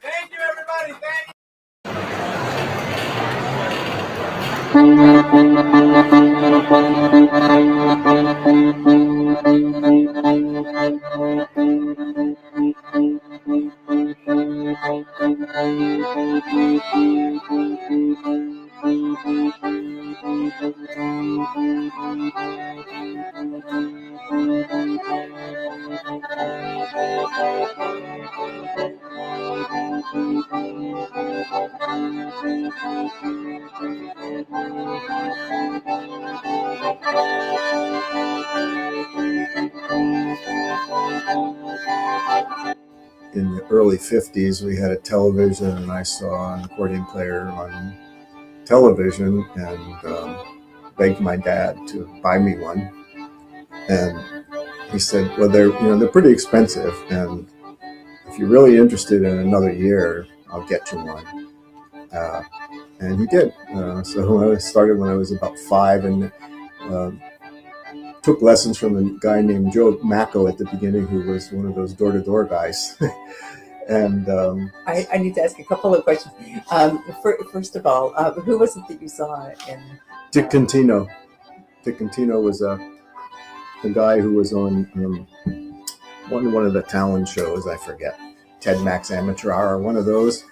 Thank you, everybody. Thank you. In the early 50s, we had a television, and I saw an accordion player on television and begged my dad to buy me one. And he said, well, they're pretty expensive, and if you're really interested in another year, I'll get you one. And he did. So I started when I was about 5, and took lessons from a guy named Joe Macco at the beginning, who was one of those door-to-door guys. And I need to ask a couple of questions. First of all, who was it that you saw in? Dick Contino. Dick Contino was a guy who was on one of the talent shows. I forget, Ted Max Amateur Hour, one of those.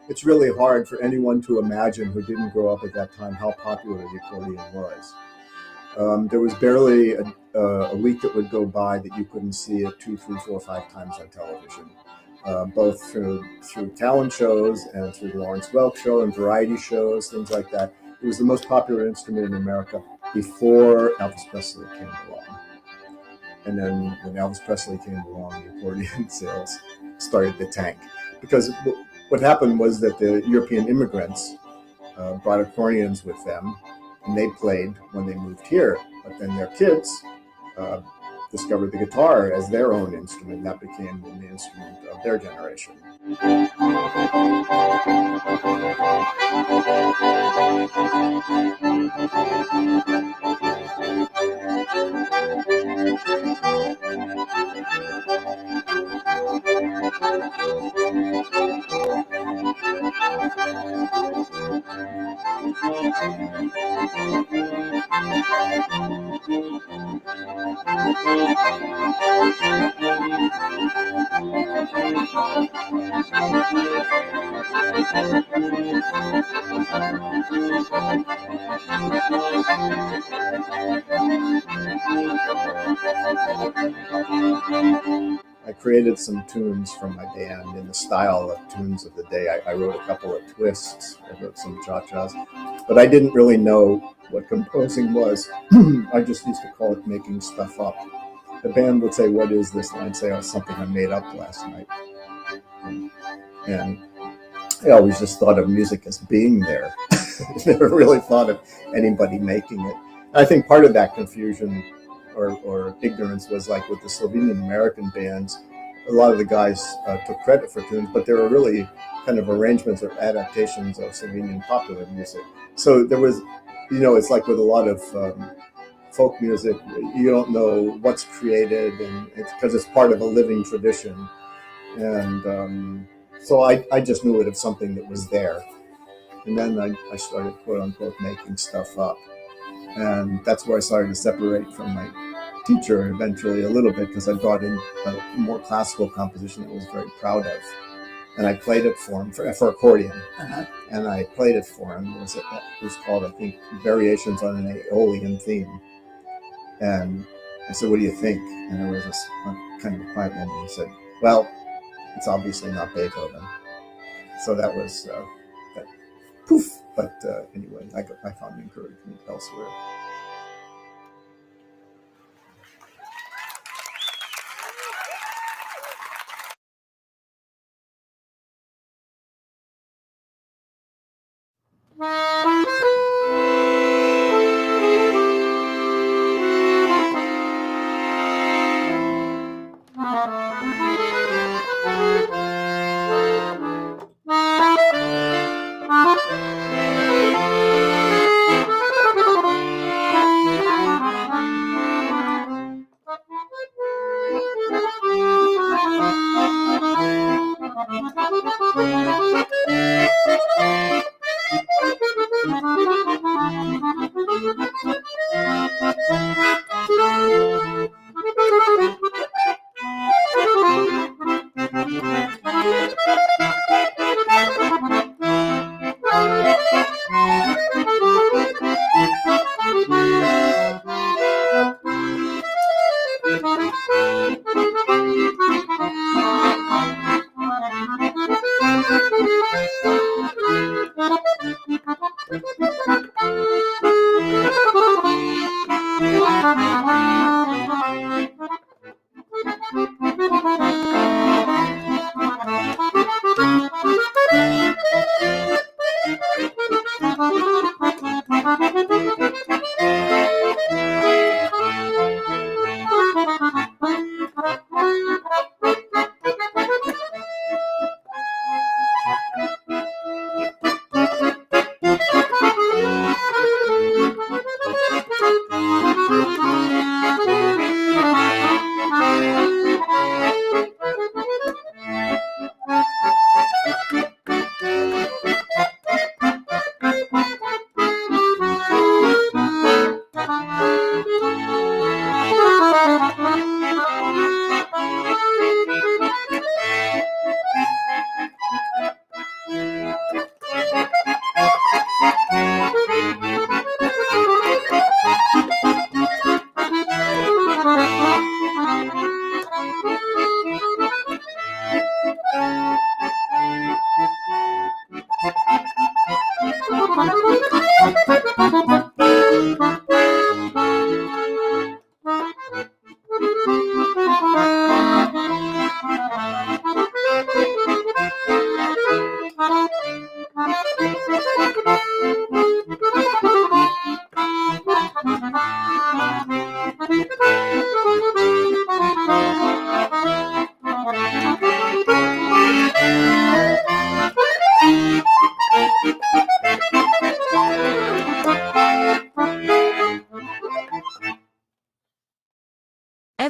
It's really hard for anyone to imagine who didn't grow up at that time how popular the accordion was. There was barely a week that would go by that you couldn't see it 2, 3, 4, 5 times on television, both through talent shows and through the Lawrence Welk show and variety shows, things like that. It was the most popular instrument in America before Elvis Presley came along. And then when Elvis Presley came along, the accordion sales started to tank. Because what happened was that the European immigrants brought accordions with them, and they played when they moved here. But then their kids discovered the guitar as their own instrument. That became the instrument of their generation. I created some tunes for my band in the style of tunes of the day. I wrote a couple of twists, I wrote some cha-chas, but I didn't really know what composing was. I just used to call it making stuff up. The band would say, "What is this?" And I'd say, "Oh, something I made up last night." And I always just thought of music as being there. Never really thought of anybody making it. I think part of that confusion or ignorance was like with the Slovenian American bands, a lot of the guys took credit for tunes, but they were really kind of arrangements or adaptations of Slovenian popular music. So there was, it's like with a lot of folk music, you don't know what's created, and it's because it's part of a living tradition. And so I just knew it as something that was there. And then I started, quote unquote, making stuff up. And that's where I started to separate from my teacher eventually a little bit, because I brought in a more classical composition that I was very proud of. And I played it for him for accordion. Uh-huh. And I played it for him. It was called, I think, Variations on an Aeolian Theme. And I said, "What do you think?" And there was this kind of a quiet moment. He said, "Well, it's obviously not Beethoven." So that was that poof. But anyway, I found encouragement elsewhere.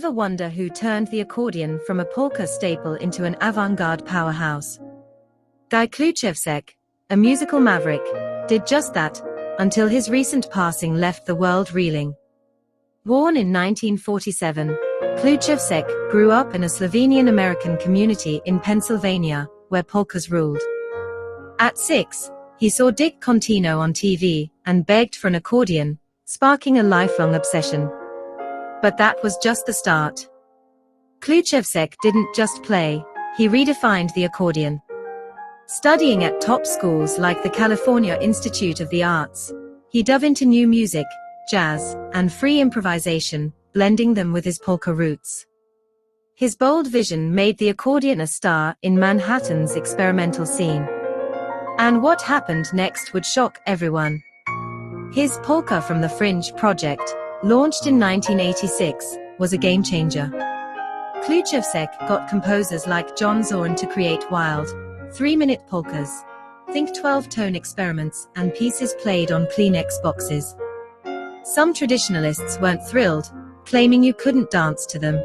Ever wonder who turned the accordion from a polka staple into an avant-garde powerhouse? Guy Kluchevsek, a musical maverick, did just that, until his recent passing left the world reeling. Born in 1947, Kluchevsek grew up in a Slovenian-American community in Pennsylvania, where polkas ruled. At 6, he saw Dick Contino on TV and begged for an accordion, sparking a lifelong obsession. But that was just the start. Kluchevsek didn't just play, he redefined the accordion. Studying at top schools like the California Institute of the Arts, he dove into new music, jazz, and free improvisation, blending them with his polka roots. His bold vision made the accordion a star in Manhattan's experimental scene. And what happened next would shock everyone. His Polka from the Fringe project, launched in 1986, was a game-changer. Kluchevsek got composers like John Zorn to create wild, 3-minute polkas. Think 12-tone experiments and pieces played on Kleenex boxes. Some traditionalists weren't thrilled, claiming you couldn't dance to them.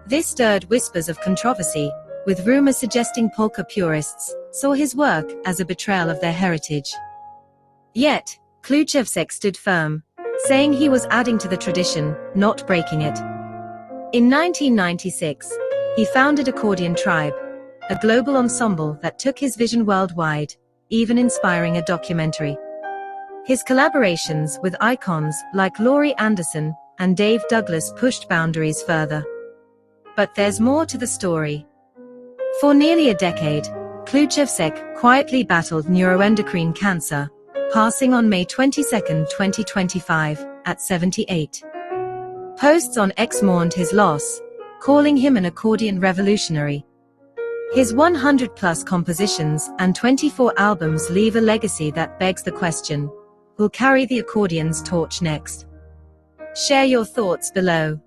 This stirred whispers of controversy, with rumors suggesting polka purists saw his work as a betrayal of their heritage. Yet, Kluchevsek stood firm, saying he was adding to the tradition, not breaking it. In 1996, he founded Accordion Tribe, a global ensemble that took his vision worldwide, even inspiring a documentary. His collaborations with icons like Laurie Anderson and Dave Douglas pushed boundaries further. But there's more to the story. For nearly a decade, Kluchevsek quietly battled neuroendocrine cancer, passing on May 22, 2025, at 78. Posts on X mourned his loss, calling him an accordion revolutionary. His 100-plus compositions and 24 albums leave a legacy that begs the question, who'll carry the accordion's torch next? Share your thoughts below.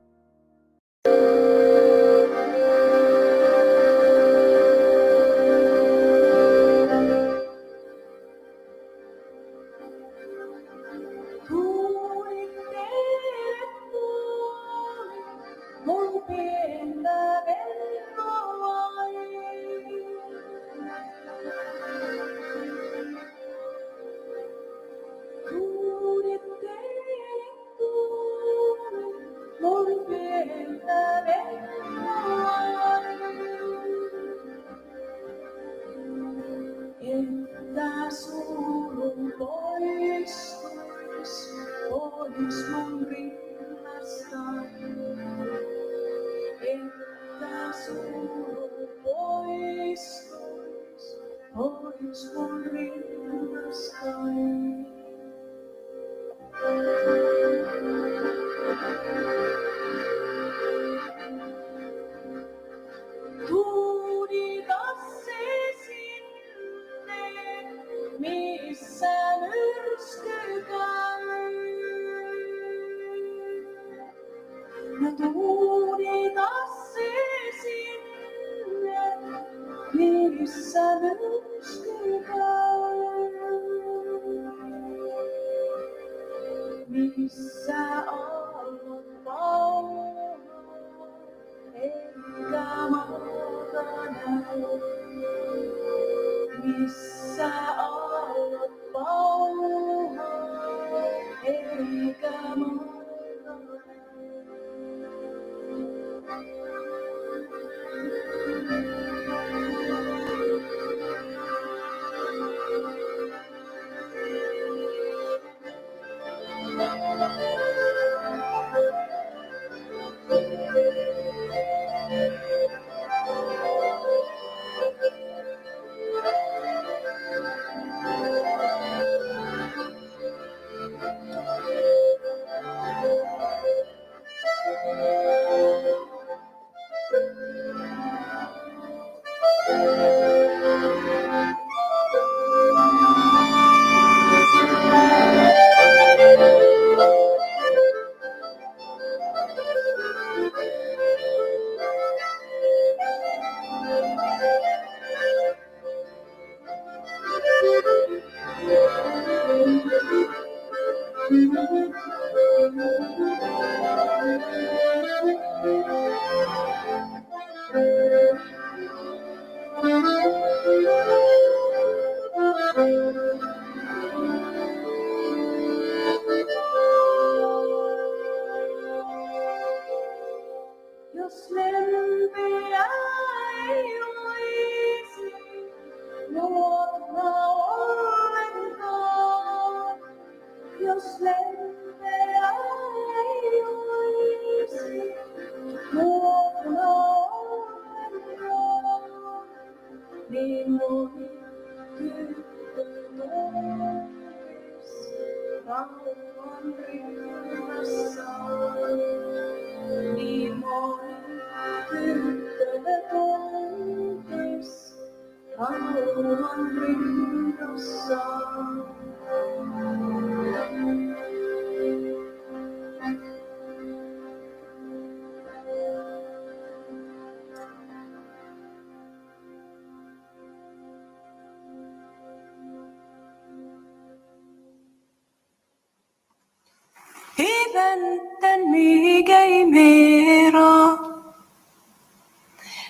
I väntan mig mera.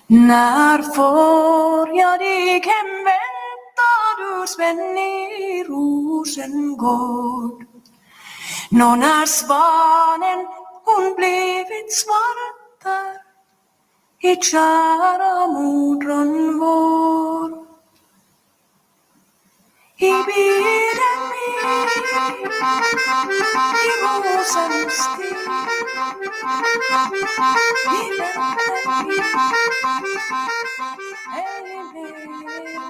När får jag dig hemvänta, du Sven i Rosengård? Nå när svanen hon blivit svartar i kära modron vår. I bilen min, i rosens stig, i väntan min, ej mera.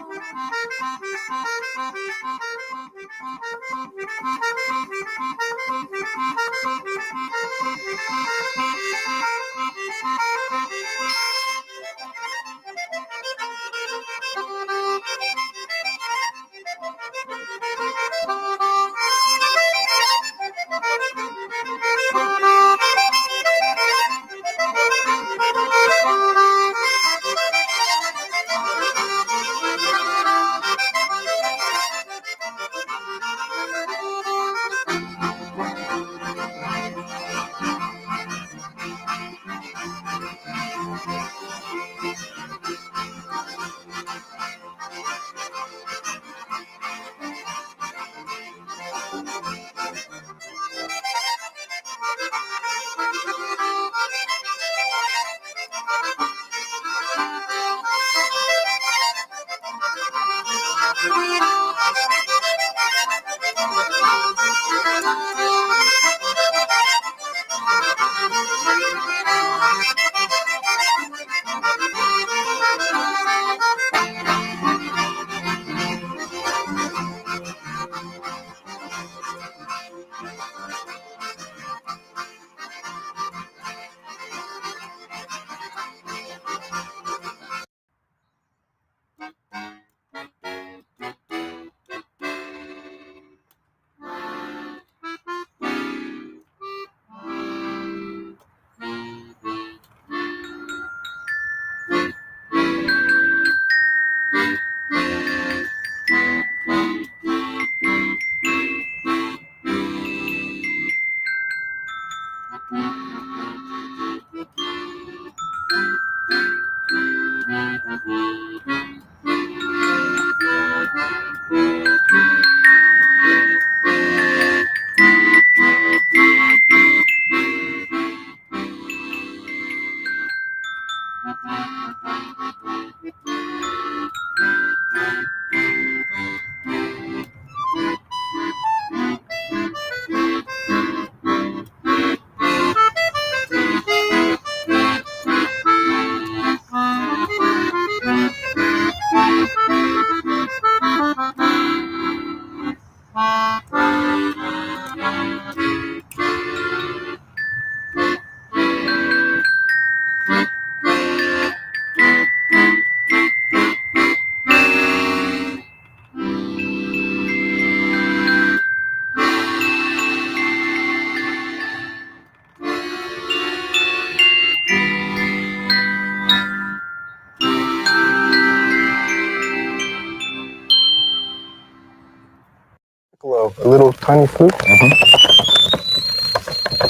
A little tiny flute.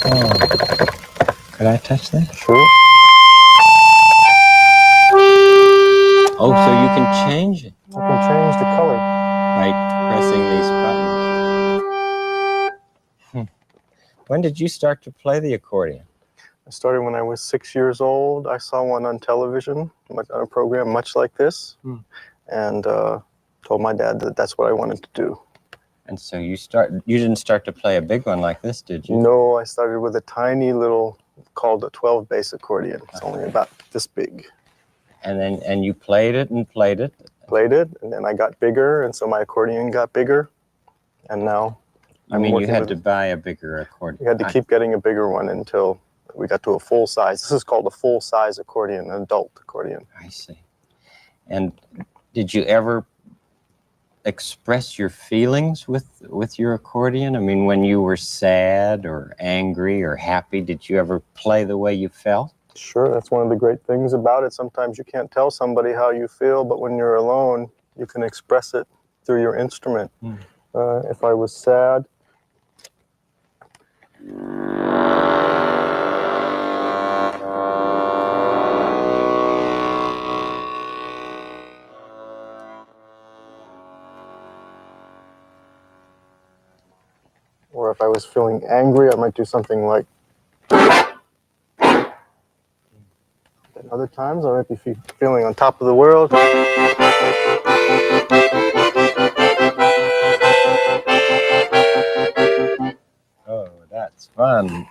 Oh. Could I touch that? Sure. Oh, so you can change it I can change the color. by pressing these buttons. When did you start to play the accordion? I started when I was 6 years old. I saw one on television, on a program much like this, and told my dad that that's what I wanted to do. And so you didn't start to play a big one like this, did you? No, I started with a tiny little, called a 12-bass accordion. It's only about this big. And you played it and played it. Played it, and then I got bigger, and so my accordion got bigger, and now I mean, you had to buy a bigger accordion. You had to keep getting a bigger one until we got to a full size. This is called a full size accordion, an adult accordion. I see. And did you ever express your feelings with your accordion? I mean, when you were sad or angry or happy, did you ever play the way you felt? Sure, that's one of the great things about it. Sometimes you can't tell somebody how you feel, but when you're alone, you can express it through your instrument. If I was sad, or if I was feeling angry, I might do something like. And other times, I might be feeling on top of the world. Oh, that's fun.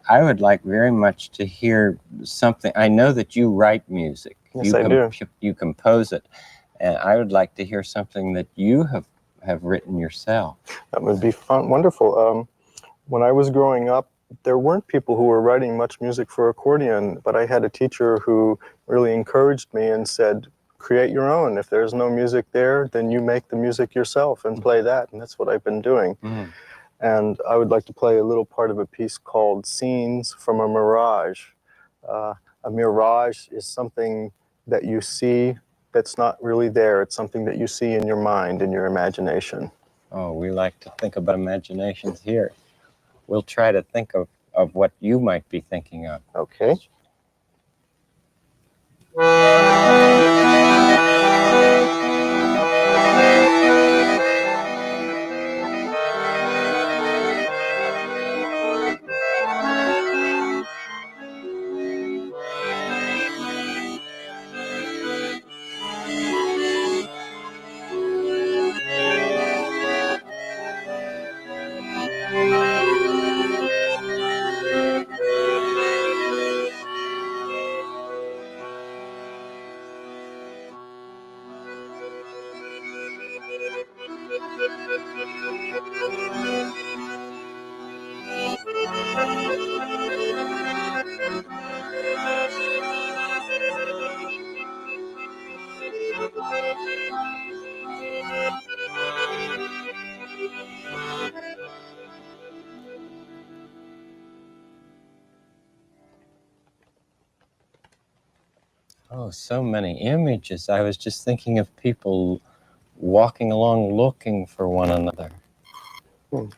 I would like very much to hear something. I know that you write music. Yes, I do. You compose it. And I would like to hear something that you have written yourself. That would be fun, wonderful. When I was growing up, there weren't people who were writing much music for accordion, but I had a teacher who really encouraged me and said, create your own. If there's no music there, then you make the music yourself and play that. And that's what I've been doing. And I would like to play a little part of a piece called Scenes from a Mirage. A mirage is something that you see that's not really there. It's something that you see in your mind, in your imagination. Oh, we like to think about imaginations here. We'll try to think of what you might be thinking of. Okay. Oh, so many images. I was just thinking of people walking along looking for one another.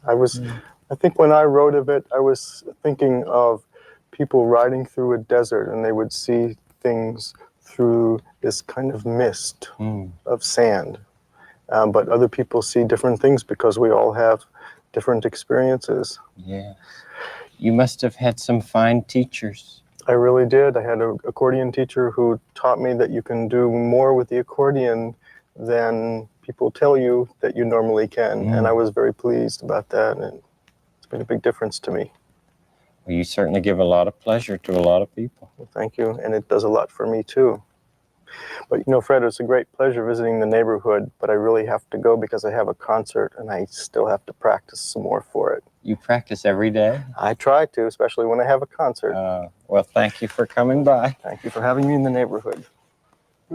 I think when I wrote of it, I was thinking of people riding through a desert, and they would see things through this kind of mist of sand. But other people see different things because we all have different experiences. Yeah. You must have had some fine teachers. I really did. I had an accordion teacher who taught me that you can do more with the accordion than people tell you that you normally can. And I was very pleased about that. And it's made a big difference to me. Well, you certainly give a lot of pleasure to a lot of people. Well, thank you. And it does a lot for me, too. But, you know, Fred, it's a great pleasure visiting the neighborhood, but I really have to go because I have a concert and I still have to practice some more for it. You practice every day? I try to, especially when I have a concert. Well, thank you for coming by. Thank you for having me in the neighborhood. I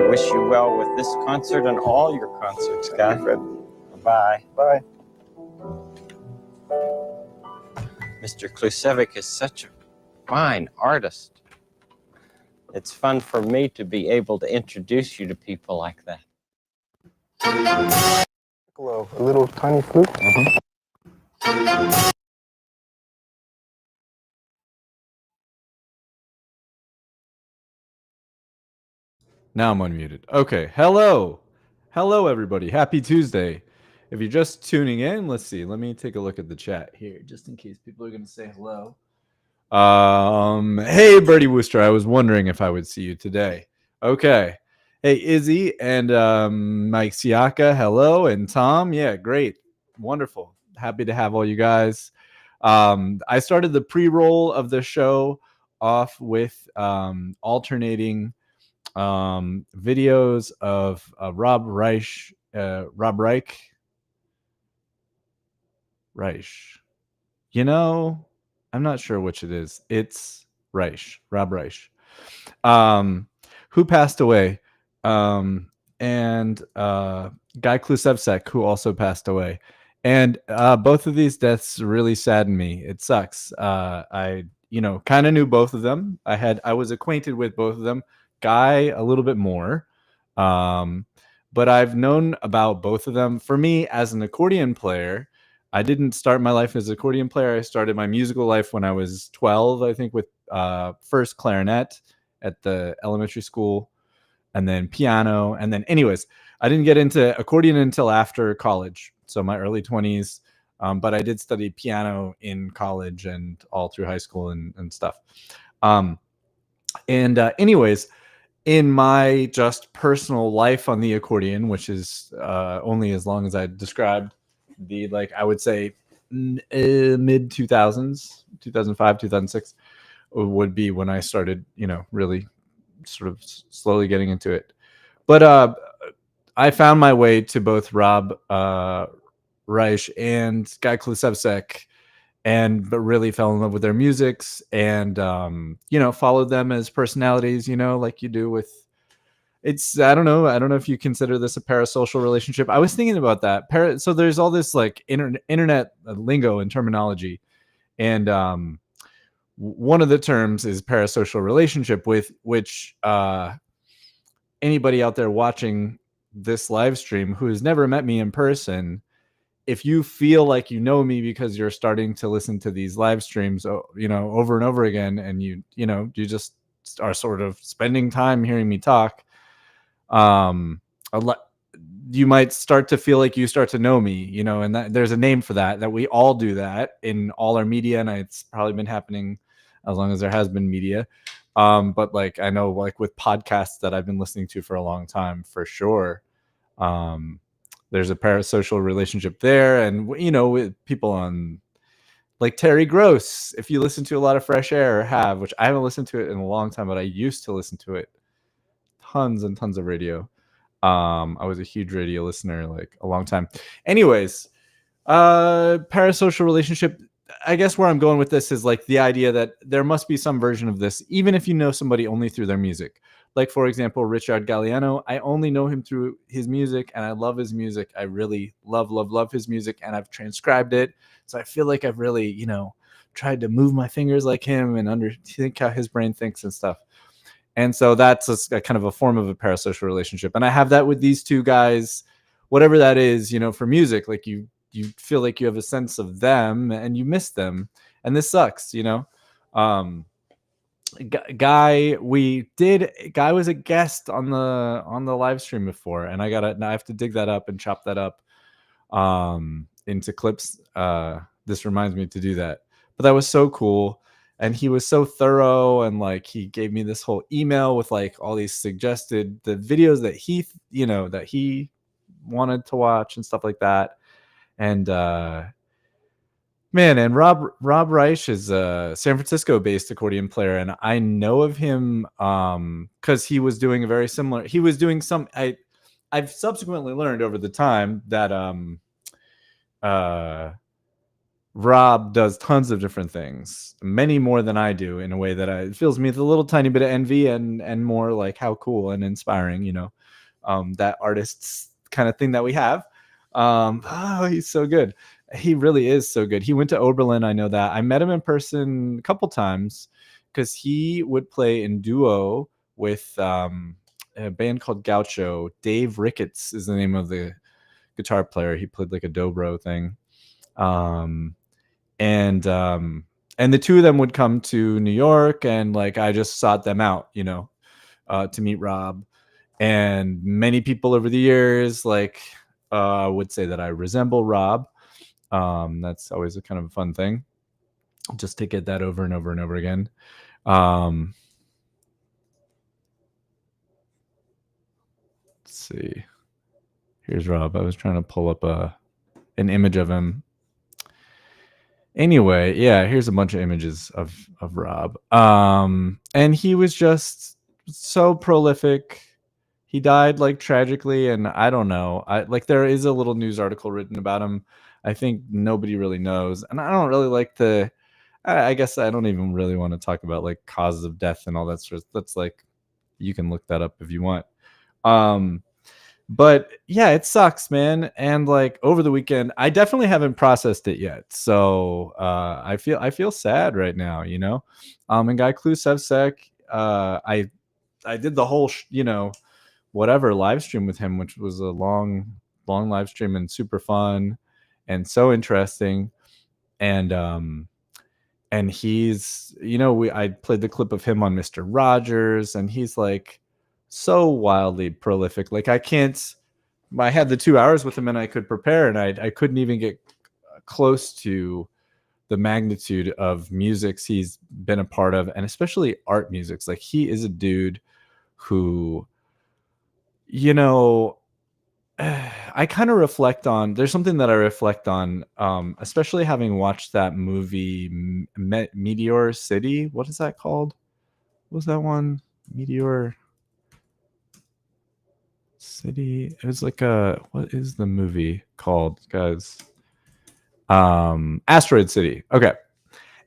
wish you well with this concert and all your concerts, Guy. Thank you, Fred. Bye. Bye. Mr. Klusevic is such a fine artist. It's fun for me to be able to introduce you to people like that. Hello, a little tiny flute. Now I'm unmuted. Okay, hello. Hello, everybody. Happy Tuesday. If you're just tuning in, let's see. Let me take a look at the chat here, just in case people are going to say hello. Hey, Bertie Wooster. I was wondering if I would see you today. Okay. Hey, Izzy and Mike Siaka, hello, and Tom. Yeah, great, wonderful. Happy to have all you guys. I started the pre-roll of the show off with alternating videos of Rob Reich. You know, I'm not sure which it is. It's Rob Reich, um, who passed away, and Guy Klusevsek, who also passed away. And both of these deaths really saddened me. It sucks. I, kind of knew both of them. I was acquainted with both of them. Guy a little bit more, um, but I've known about both of them. For me, as an accordion player, I didn't start my life as an accordion player. I started my musical life when I was 12, I think, with first clarinet at the elementary school, and then piano. And then, anyways, I didn't get into accordion until after college, so my early 20s. But I did study piano in college and all through high school and stuff. Anyways, in my just personal life on the accordion, which is only as long as I described, the, like, I would say mid 2000s, 2005, 2006 would be when I started, really sort of slowly getting into it. But I found my way to both Rob Reich and Guy Klusevsek, but really fell in love with their musics, and followed them as personalities, like you do with. It's I don't know if you consider this a parasocial relationship. I was thinking about that. So there's all this like internet lingo and terminology, and one of the terms is parasocial relationship, with which anybody out there watching this live stream who has never met me in person, if you feel like you know me because you're starting to listen to these live streams, over and over again, and you just are sort of spending time hearing me talk, you might start to feel like you start to know me, and that there's a name for that we all do that in all our media, and it's probably been happening as long as there has been media. But like, I know, like, with podcasts that I've been listening to for a long time, for sure, there's a parasocial relationship there. And with people on, like, Terry Gross, if you listen to a lot of Fresh Air, which I haven't listened to it in a long time, but I used to listen to it, tons and tons of radio. I was a huge radio listener, like, a long time. Anyways, parasocial relationship, I guess where I'm going with this is, like, the idea that there must be some version of this, even if you know somebody only through their music. Like, for example, Richard Galliano, I only know him through his music, and I love his music. I really love his music, and I've transcribed it. So I feel like I've really, tried to move my fingers like him and think how his brain thinks and stuff. And so that's a kind of a form of a parasocial relationship. And I have that with these two guys, whatever that is, for music. Like, you feel like you have a sense of them and you miss them. And this sucks, Guy was a guest on the live stream before, and I have to dig that up and chop that up into clips. This reminds me to do that. But that was so cool. And he was so thorough, and like, he gave me this whole email with like all these suggested the videos that he wanted to watch and stuff like that. And man, and Rob Reich is a San Francisco based accordion player, and I know of him because he was doing I've subsequently learned over the time that Rob does tons of different things, many more than I do, in a way that it fills me with a little tiny bit of envy and more like how cool and inspiring, that artist's kind of thing that we have. He's so good. He really is so good. He went to Oberlin. I know that. I met him in person a couple times because he would play in duo with a band called Gaucho. Dave Ricketts is the name of the guitar player. He played like a dobro thing. And the two of them would come to New York, and like, I just sought them out, to meet Rob. And many people over the years, like, would say that I resemble Rob. That's always a kind of a fun thing, just to get that over and over and over again. see. Here's Rob. I was trying to pull up an image of him. Anyway, yeah, here's a bunch of images of Rob. And he was just so prolific. He died like tragically, and I don't know. There is a little news article written about him. I think nobody really knows, and I don't really like the. I guess I don't even really want to talk about like causes of death and all that sort of. That's like, you can look that up if you want. But yeah, it sucks, man. And like over the weekend, I definitely haven't processed it yet. So I feel sad right now, you know. And Guy Klusevsek, I did the whole whatever live stream with him, which was a long live stream and super fun and so interesting. And he's, I played the clip of him on Mr. Rogers, and he's like so wildly prolific. Like I had the 2 hours with him and I could prepare, and I couldn't even get close to the magnitude of musics he's been a part of, and especially art musics. Like he is a dude who, I kind of reflect on, there's something that I reflect on, especially having watched that movie Meteor City. What is that called? What was that one? Meteor City. It was like what is the movie called, guys? Asteroid City. Okay.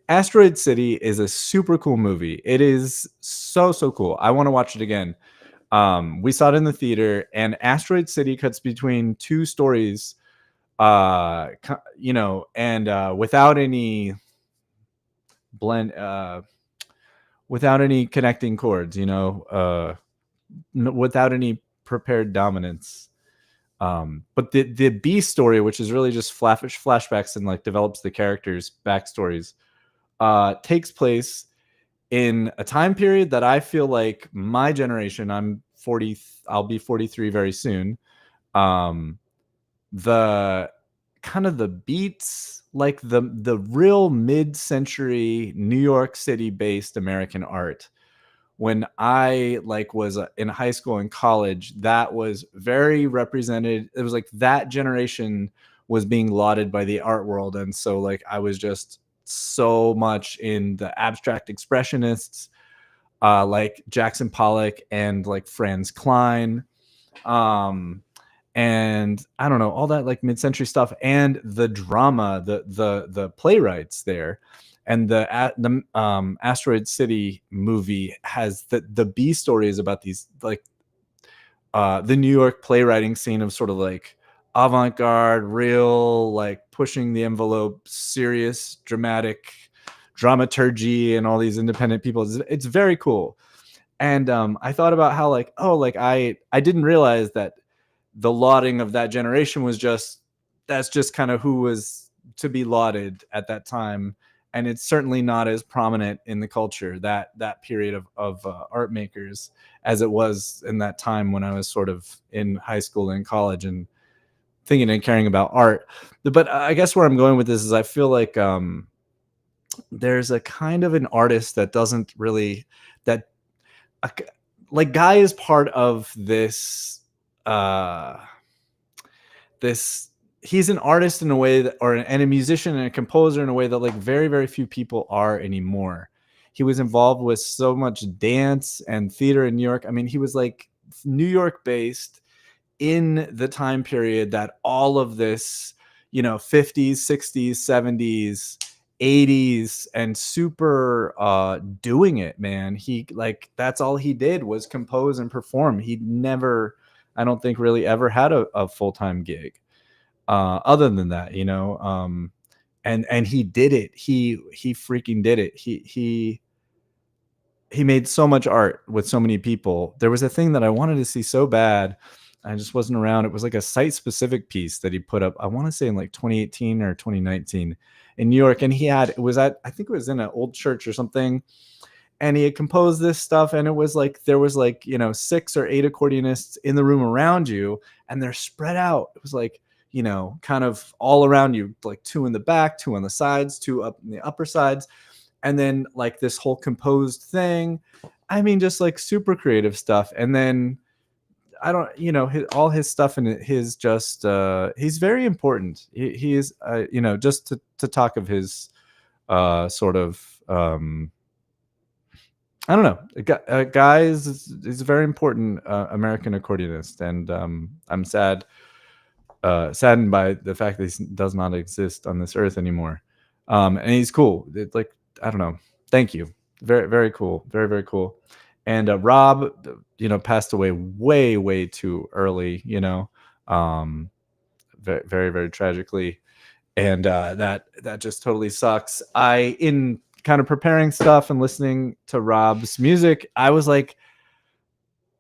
Asteroid City is a super cool movie. It is so cool. I want to watch it again. We saw it in the theater, and Asteroid City cuts between two stories, and without any without any connecting chords, without any prepared dominance. But the B story, which is really just flashbacks and like develops the characters' backstories, takes place in a time period that I feel like my generation, I'm 40, I'll be 43 very soon. The kind of the beats, like the real mid-century New York City based American art. When I was in high school and college, that was very represented. It was like that generation was being lauded by the art world. And so like I was just so much in the abstract expressionists, like Jackson Pollock and like Franz Klein, and I don't know, all that like mid-century stuff, and the drama, the playwrights there. And the Asteroid City movie has the B stories about these like the New York playwriting scene of sort of like avant-garde, real, like pushing the envelope, serious, dramatic dramaturgy, and all these independent people. It's very cool. And I thought about how I didn't realize that the lauding of that generation was that's just kind of who was to be lauded at that time. And it's certainly not as prominent in the culture, that period of art makers, as it was in that time when I was sort of in high school and college and thinking and caring about art. But I guess where I'm going with this is I feel like there's a kind of an artist that doesn't really, like Guy is part of this, he's an artist in a way that, and a musician and a composer in a way that like very, very few people are anymore. He was involved with so much dance and theater in New York. I mean, he was like New York based in the time period that all of this, 50s, 60s, 70s, 80s, and super doing it, man. He that's all he did was compose and perform. He never, I don't think, really ever had a full-time gig. Other than that, and he did it. He freaking did it. He made so much art with so many people. There was a thing that I wanted to see so bad. I just wasn't around. It was like a site-specific piece that he put up, I want to say in like 2018 or 2019 in New York. And I think it was in an old church or something. And he had composed this stuff, and it was like there was 6 or 8 accordionists in the room around you, and they're spread out. It was like, kind of all around you, like 2 in the back, 2 on the sides, 2 up in the upper sides. And then like this whole composed thing. I mean, just like super creative stuff. And then I don't, you know, all his stuff and his just he's very important. He is, you know, just to talk of his sort of I don't know, guy is a very important American accordionist, and I'm saddened by the fact that he does not exist on this earth anymore. And he's cool. It's like, I don't know. Thank you. Very, very cool. Very, very cool. And Rob, you know, passed away way too early, you know, very, very, very tragically. And that just totally sucks. In kind of preparing stuff and listening to Rob's music, I was like,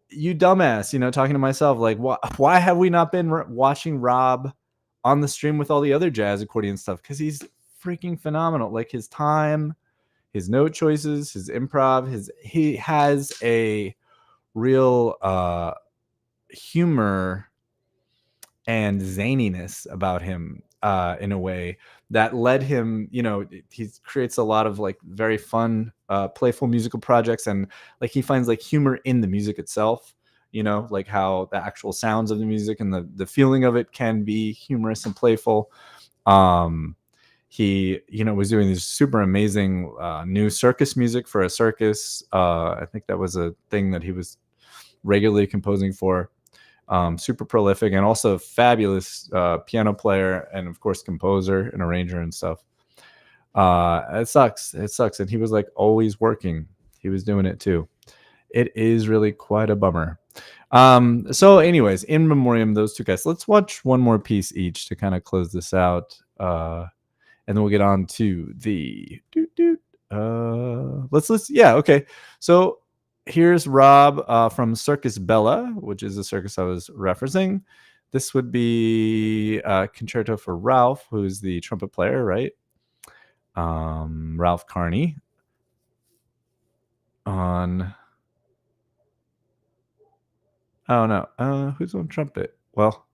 you dumbass, you know, talking to myself, like, why have we not been watching Rob on the stream with all the other jazz accordion stuff? Because he's freaking phenomenal. Like his time, his note choices, his improv, he has a real humor and zaniness about him in a way that led him, you know, he creates a lot of like very fun, playful musical projects. And like he finds like humor in the music itself, you know, like how the actual sounds of the music and the feeling of it can be humorous and playful. He, you know, was doing this super amazing new circus music for a circus. I think that was a thing that he was regularly composing for. Super prolific and also fabulous piano player and of course composer and arranger and stuff. It sucks. And he was like always working. He was doing it too. It is really quite a bummer. So anyways, in memoriam, those two guys. Let's watch one more piece each to kind of close this out. And then we'll get on to the let's yeah, okay. So here's Rob from Circus Bella, which is the circus I was referencing. This would be Concerto for Ralph, who's the trumpet player, right? Ralph Carney on. Oh no, who's on trumpet? Well,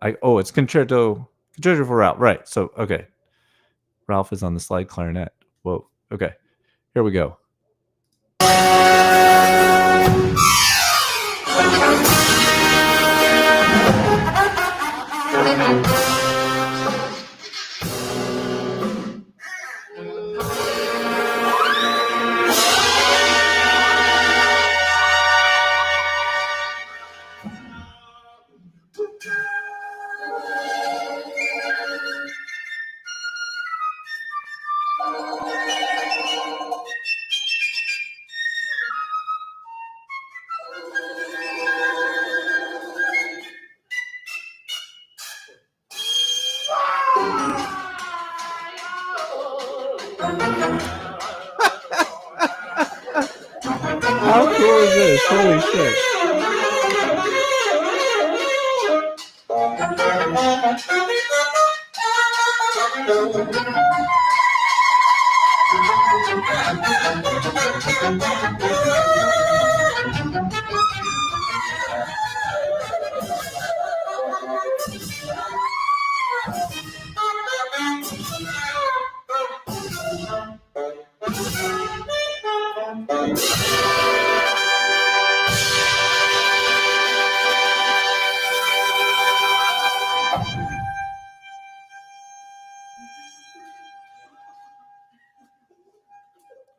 it's Concerto for Ralph, right? So okay, Ralph is on the slide clarinet. Whoa, okay, here we go. How cool is this? Holy shit.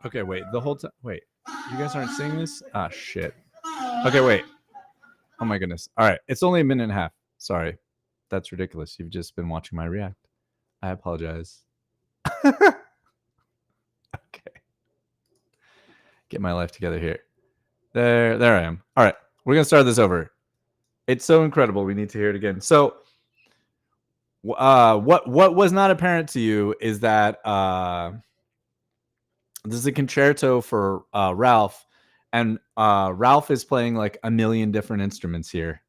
Okay, wait. The whole time. Wait, you guys aren't seeing this? Ah, shit. Okay, wait. Oh my goodness. All right, it's only a minute and a half. Sorry, that's ridiculous. You've just been watching my react. I apologize. Okay, get my life together here. There I am. All right, we're gonna start this over. It's so incredible. We need to hear it again. So, what was not apparent to you is that this is a concerto for Ralph, and Ralph is playing like a million different instruments here.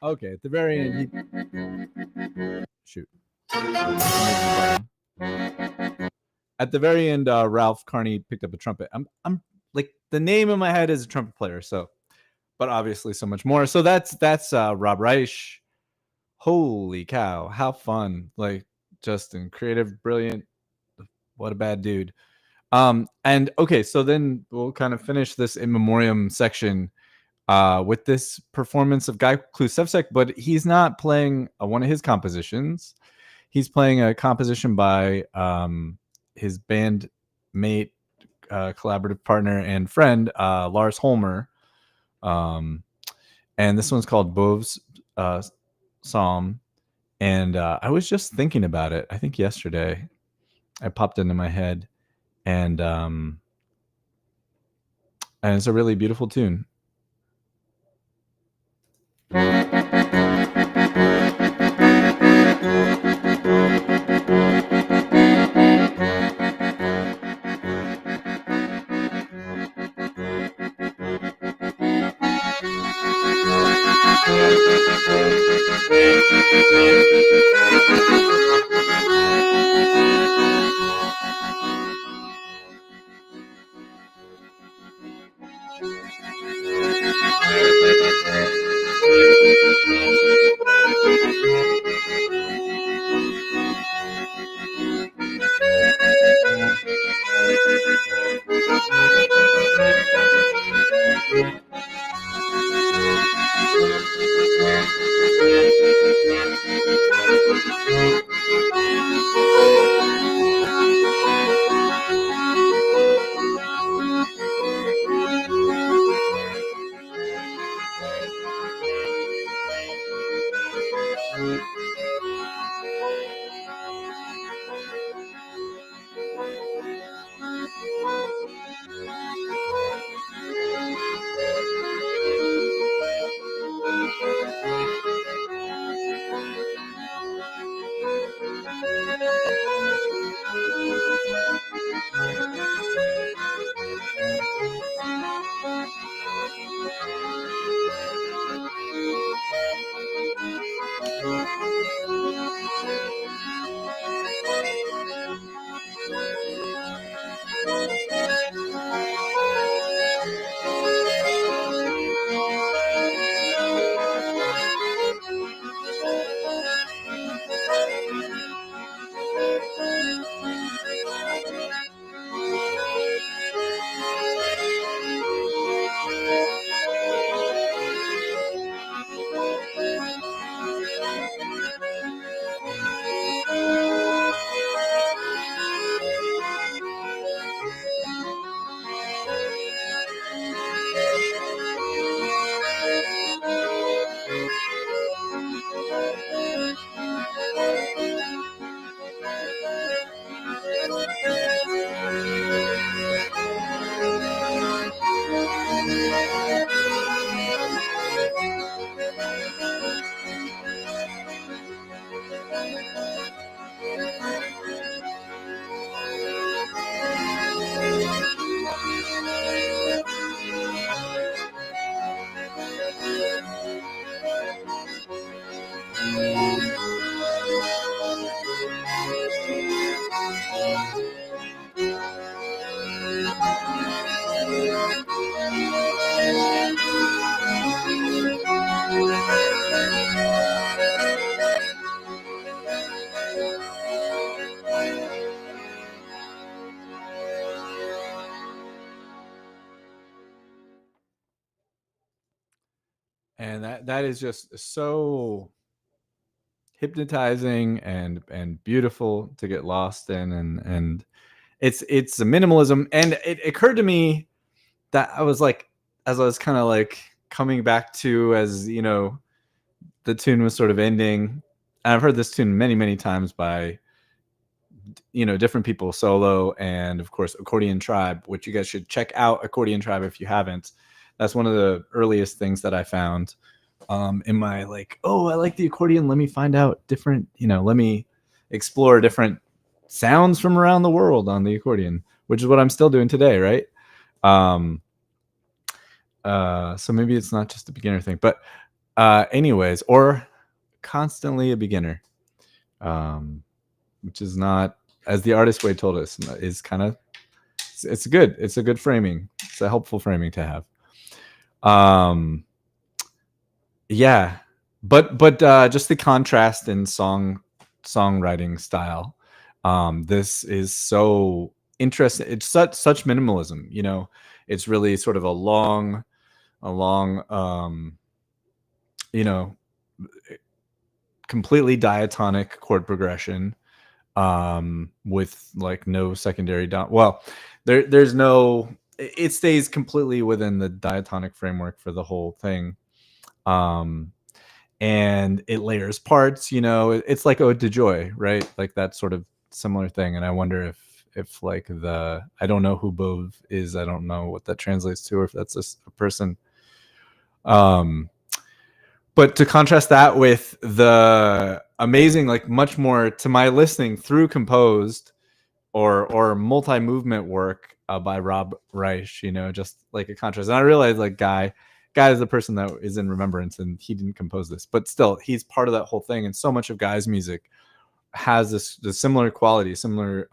Okay, at the very end, shoot. At the very end, Ralph Carney picked up a trumpet. I'm like, the name in my head is a trumpet player, so, but obviously so much more. So that's Rob Reich. Holy cow, how fun! Like, Justin, creative, brilliant. What a bad dude. And okay, so then we'll kind of finish this in memoriam section with this performance of Guy Klusevsek, but he's not playing one of his compositions. He's playing a composition by his bandmate, collaborative partner, and friend, Lars Holmer. And this one's called Bove's Psalm. And I was just thinking about it, I think yesterday. It popped into my head. And it's a really beautiful tune. And that is just so hypnotizing and beautiful to get lost in, and it's a minimalism. And it occurred to me that I was like, as I was kind of like coming back to, as you know, the tune was sort of ending, and I've heard this tune many times by, you know, different people solo, and of course Accordion Tribe, which you guys should check out. Accordion Tribe, if you haven't. That's one of the earliest things that I found in my, like, oh, I like the accordion, let me find out different, you know, let me explore different sounds from around the world on the accordion, which is what I'm still doing today, right? So maybe it's not just a beginner thing, but anyways, or constantly a beginner, which is not, as the artist way told us, is kind of, it's a good framing. It's a helpful framing to have. Yeah, but just the contrast in song songwriting style. This is so interesting. It's such minimalism, you know. It's really sort of a long you know, completely diatonic chord progression, with like no secondary well, there's no, it stays completely within the diatonic framework for the whole thing. And it layers parts, you know. It's like Ode to Joy, right? Like that sort of similar thing. And I wonder if like I don't know who Bove is. I don't know what that translates to, or if that's just a person. But to contrast that with the amazing, like much more to my listening through composed or multi-movement work by Rob Reich, you know, just like a contrast. And I realized like Guy is the person that is in Remembrance, and he didn't compose this, but still he's part of that whole thing. And so much of Guy's music has this similar quality, similar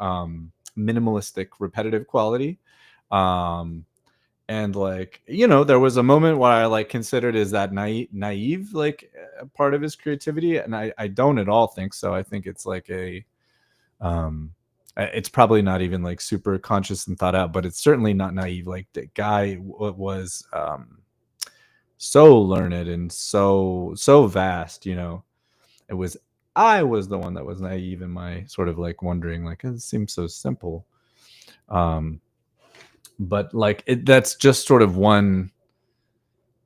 minimalistic, repetitive quality. And like, you know, there was a moment where I like considered, is that naive like a part of his creativity? And I don't at all think so. I think it's like it's probably not even like super conscious and thought out, but it's certainly not naive. Like the guy was so learned and so vast, you know. I was the one that was naive in my sort of like wondering, like, it seems so simple. But like that's just sort of one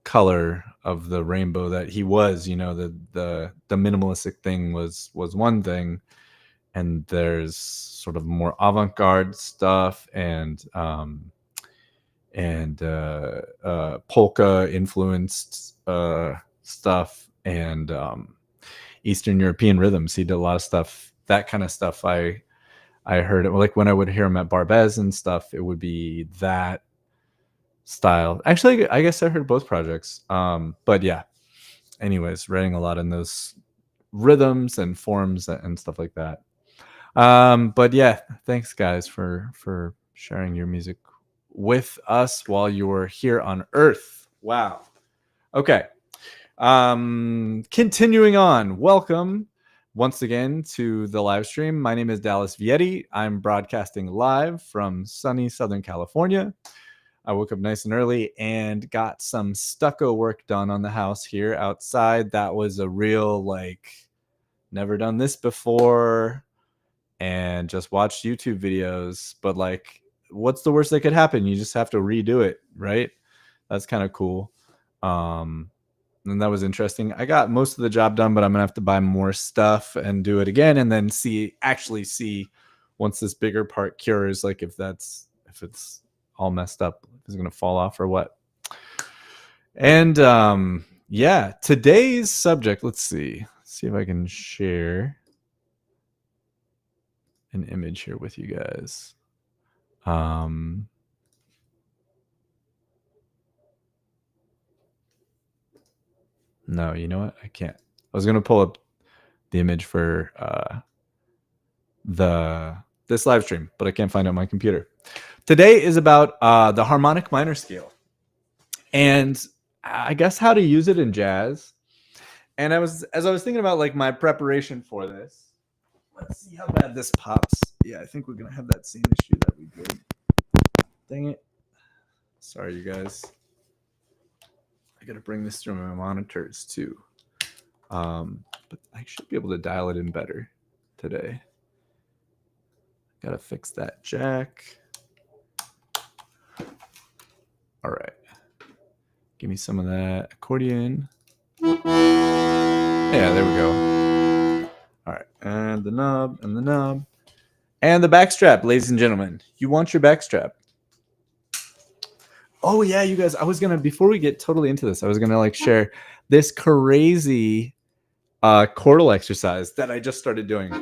color of the rainbow that he was, you know. The minimalistic thing was one thing, and there's sort of more avant-garde stuff and polka influenced stuff and Eastern European rhythms. He did a lot of stuff, that kind of stuff. I heard it like when I would hear him at Barbez and stuff, it would be that style. Actually, I guess I heard both projects. But yeah, anyways, writing a lot in those rhythms and forms and stuff like that. But yeah, thanks guys for sharing your music with us while you were here on Earth. Wow. Okay. Continuing on, welcome once again to the live stream. My name is Dallas Vietty. I'm broadcasting live from sunny Southern California. I woke up nice and early and got some stucco work done on the house here outside. That was a real, like, never done this before, and just watched YouTube videos. But like, what's the worst that could happen? You just have to redo it, right? That's kind of cool. And that was interesting. I got most of the job done, but I'm gonna have to buy more stuff and do it again, and then actually see once this bigger part cures, like if it's all messed up, if it's gonna fall off or what. And yeah, today's subject. Let's see if I can share an image here with you guys. No, you know what? I can't. I was going to pull up the image for this live stream, but I can't find it on my computer. Today is about the harmonic minor scale, and I guess how to use it in jazz. And as I was thinking about like my preparation for this, let's see how bad this pops. Yeah, I think we're gonna have that same issue that we did. Dang it! Sorry, you guys. I gotta bring this through my monitors too. But I should be able to dial it in better today. Gotta fix that jack. All right. Give me some of that accordion. Yeah, there we go. All right, and the knob, and the knob. And the backstrap, ladies and gentlemen. You want your backstrap. Oh yeah, you guys, I was gonna, before we get totally into this, I was gonna like share this crazy chordal exercise that I just started doing. Do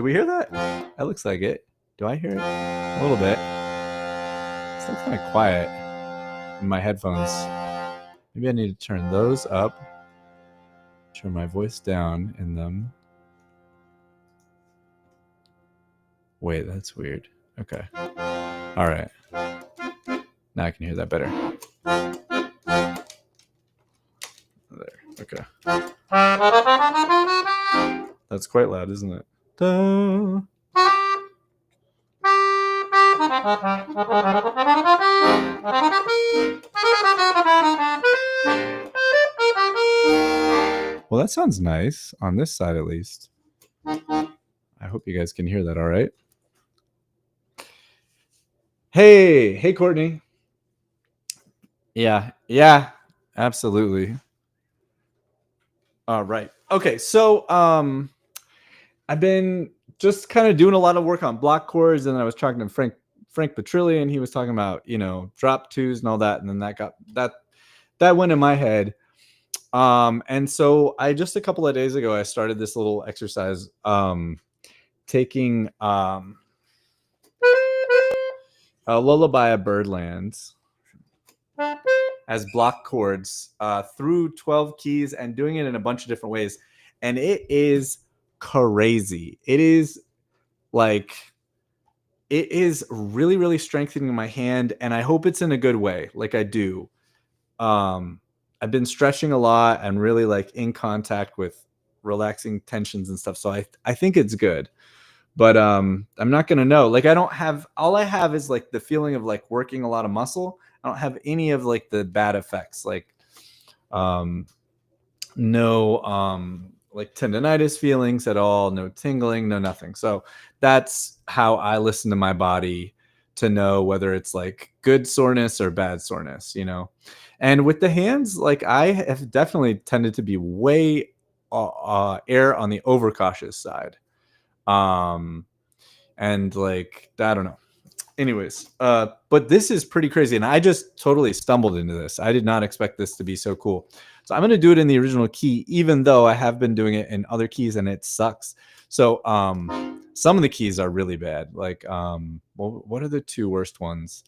we hear that? That looks like it. Do I hear it? A little bit. It's still kind of quiet in my headphones. Maybe I need to turn those up, turn my voice down in them. Wait, that's weird. Okay. All right. Now I can hear that better. There. Okay. That's quite loud, isn't it? Da. Well, that sounds nice on this side, at least. I hope you guys can hear that all right. Hey, Courtney. Yeah, absolutely. All right. Okay, so I've been just kind of doing a lot of work on block chords, and I was talking to Frank Petrilli, and he was talking about, drop twos and all that, and then that went in my head. And so I just a couple of days ago I started this little exercise, taking a Lullaby of Birdlands as block chords through 12 keys and doing it in a bunch of different ways, and it is crazy. It is really, really strengthening my hand, and I hope it's in a good way, like I do. I've been stretching a lot and really in contact with relaxing tensions and stuff, so I think it's good. But I'm not gonna know. All I have is the feeling of working a lot of muscle. I don't have any of the bad effects, no tendonitis feelings at all, no tingling, no nothing. So that's how I listen to my body to know whether it's good soreness or bad soreness, And with the hands, I have definitely tended to be way err on the overcautious side. And I don't know. Anyways, but this is pretty crazy, and I just totally stumbled into this. I did not expect this to be so cool. So I'm going to do it in the original key, even though I have been doing it in other keys and it sucks. So some of the keys are really bad. What are the two worst ones?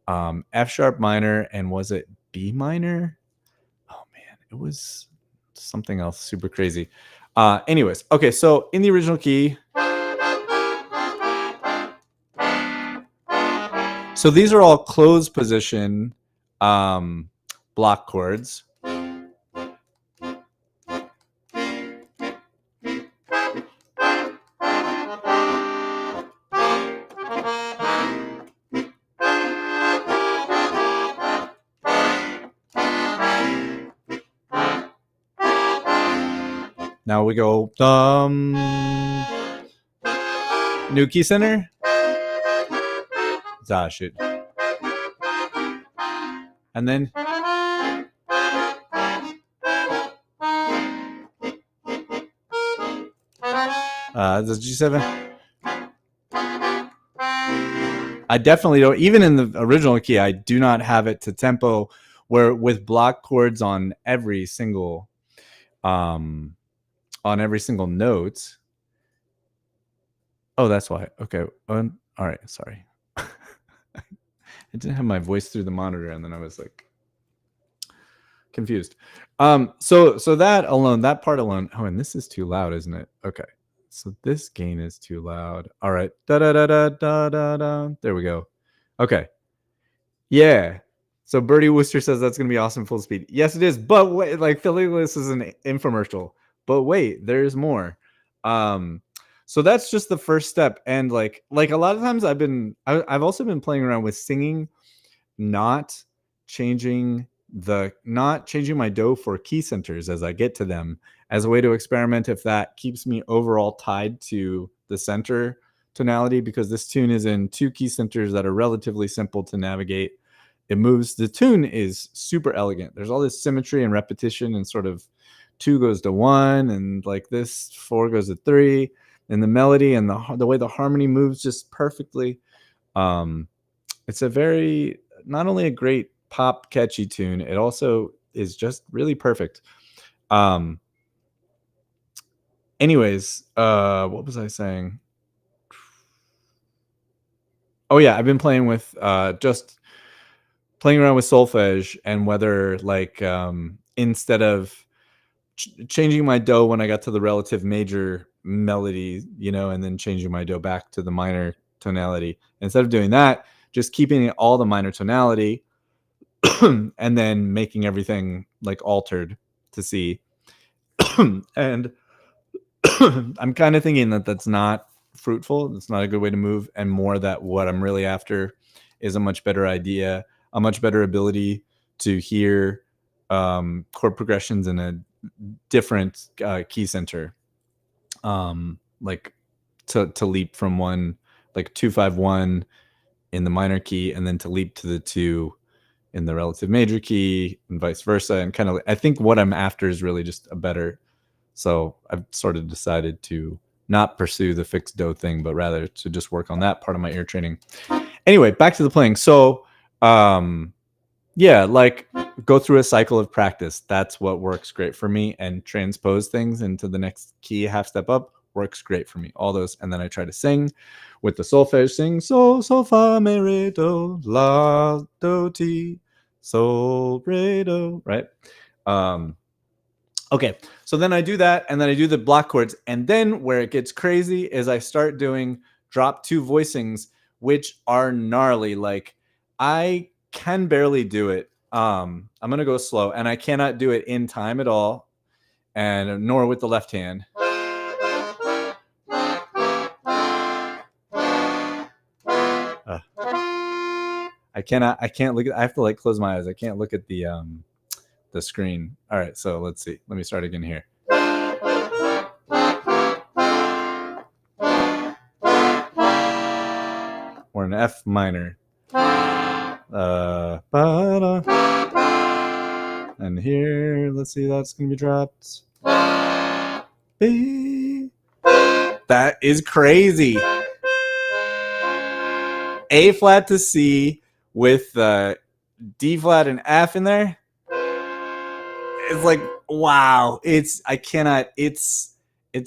F sharp minor, and was it B minor? Oh man, it was something else super crazy. Anyways, okay, so in the original key. So these are all closed position block chords. Now we go new key center. Ah, shoot. And then the G7. I definitely don't, even in the original key, I do not have it to tempo, where with block chords on every single note. Oh, that's why. Okay. All right. Sorry. I didn't have my voice through the monitor, and then I was confused. So that part alone. Oh, and this is too loud, isn't it? Okay. So this gain is too loud. All right. Da da da da da da da. There we go. Okay. Yeah. So Bertie Wooster says that's gonna be awesome full speed. Yes, it is. But wait, feeling this is an infomercial. But wait, there's more. So that's just the first step, and like a lot of times I've also been playing around with singing, not changing my do for key centers as I get to them, as a way to experiment if that keeps me overall tied to the center tonality, because this tune is in two key centers that are relatively simple to navigate. The tune is super elegant. There's all this symmetry and repetition, and sort of 2 goes to 1, and this 4 goes to 3. And the melody and the way the harmony moves just perfectly. It's not only a great pop catchy tune, it also is just really perfect. Anyways, what was I saying? Oh yeah, I've been playing with just playing around with solfege, and whether instead of changing my do when I got to the relative major melody, and then changing my do back to the minor tonality, instead of doing that, just keeping it all the minor tonality and then making everything altered to C. And I'm kind of thinking that that's not fruitful. It's not a good way to move, and more that what I'm really after is a much better idea, a much better ability to hear chord progressions in a different key center, like to leap from one, like 2-5-1 in the minor key, and then to leap to the 2 in the relative major key, and vice versa. And kind of, I think what I'm after is really just a better. So I've sort of decided to not pursue the fixed do thing, but rather to just work on that part of my ear training. Anyway, back to the playing. So, yeah, like go through a cycle of practice. That's what works great for me. And transpose things into the next key, half step up, works great for me. All those. And then I try to sing with the solfege, sing sol, sol, fa, me, re, do, la, do, ti, sol, re, do, right? Okay, so then I do that, and then I do the block chords, and then where it gets crazy is I start doing drop 2 voicings, which are gnarly. Like, I can barely do it. I'm gonna go slow, and I cannot do it in time at all, and nor with the left hand. I can't look at, I have to like close my eyes. I can't look at the screen. All right, so let's see. Let me start again here. Or an F minor. And here, let's see, that's gonna be dropped. B. That is crazy. A flat to C with D flat and F in there. It's like, wow. It's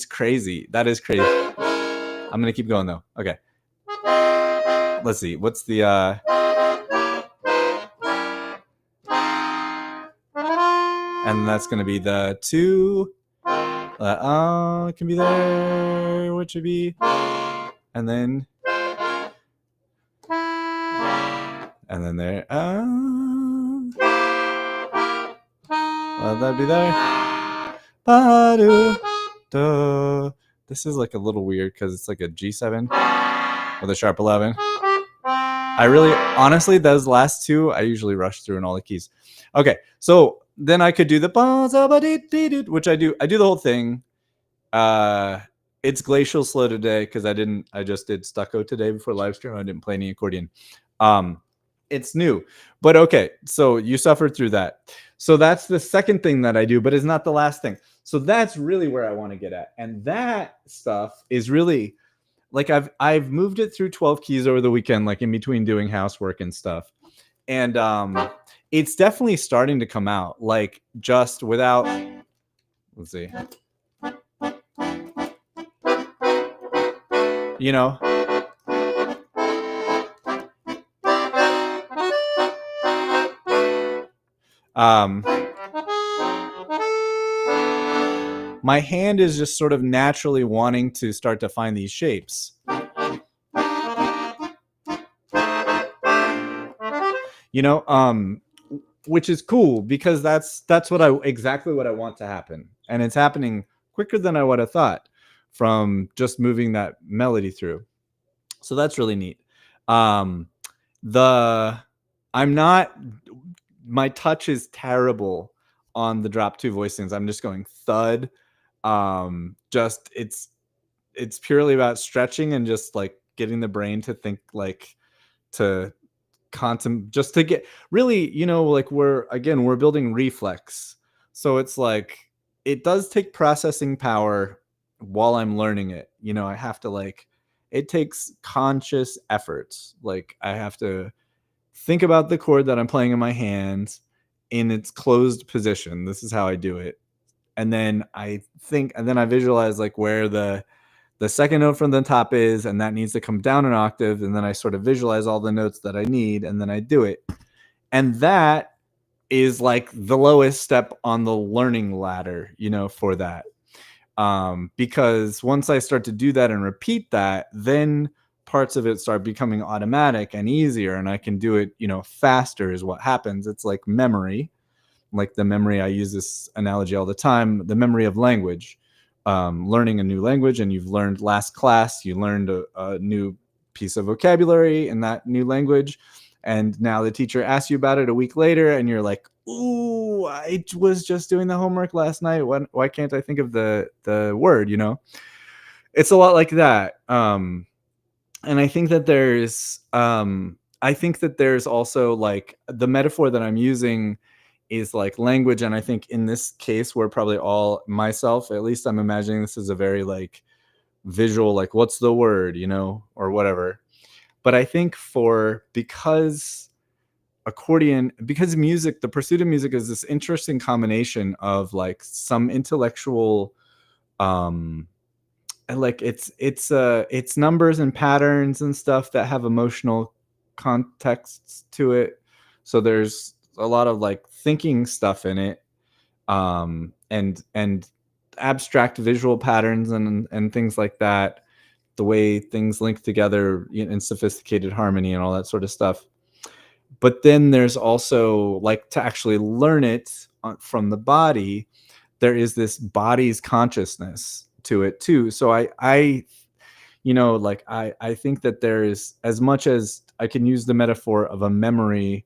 crazy. That is crazy. I'm gonna keep going though. Okay. Let's see. What's the and that's gonna be the 2. It can be there. What should be? And then there. That'd be there. This is like a little weird because it's like a G7 with a sharp 11. I really, honestly, those last 2, I usually rush through in all the keys. Okay, so then I could do the, which I do the whole thing. It's glacial slow today because I just did stucco today before live stream. I didn't play any accordion. It's new, but okay. So you suffered through that. So that's the second thing that I do, but it's not the last thing. So that's really where I want to get at. And that stuff is really like, I've moved it through 12 keys over the weekend, like in between doing housework and stuff. And, it's definitely starting to come out, like just without, let's see, you know, my hand is just sort of naturally wanting to start to find these shapes. You know, which is cool because that's exactly what I want to happen. And it's happening quicker than I would have thought from just moving that melody through. So that's really neat. My touch is terrible on the drop 2 voicings. I'm just going thud. It's purely about stretching and just like getting the brain to think, like to just to get really, you know, like we're building reflex. So it's like, it does take processing power while I'm learning it. You know, I have to like, it takes conscious efforts. Like I have to think about the chord that I'm playing in my hands in its closed position. This is how I do it. And then I visualize like where the second note from the top is, and that needs to come down an octave. And then I sort of visualize all the notes that I need, and then I do it. And that is like the lowest step on the learning ladder, you know, for that. Because once I start to do that and repeat that, then parts of it start becoming automatic and easier, and I can do it, you know, faster is what happens. It's like memory, like the memory, I use this analogy all the time, the memory of language, learning a new language, and you've learned last class, you learned a new piece of vocabulary in that new language. And now the teacher asks you about it a week later, and you're like, ooh, I was just doing the homework last night. Why can't I think of the word, you know? It's a lot like that. And I think that there's also like the metaphor that I'm using is like language. And I think in this case, we're probably all, myself, at least I'm imagining this is a very like visual, like what's the word, you know, or whatever. But I think because music, the pursuit of music is this interesting combination of like some intellectual, like it's numbers and patterns and stuff that have emotional contexts to it. So there's a lot of like thinking stuff in it, and abstract visual patterns and things like that, the way things link together in sophisticated harmony and all that sort of stuff. But then there's also like to actually learn it from the body, there is this body's consciousness to it too. So I you know, like I think that there is, as much as I can use the metaphor of a memory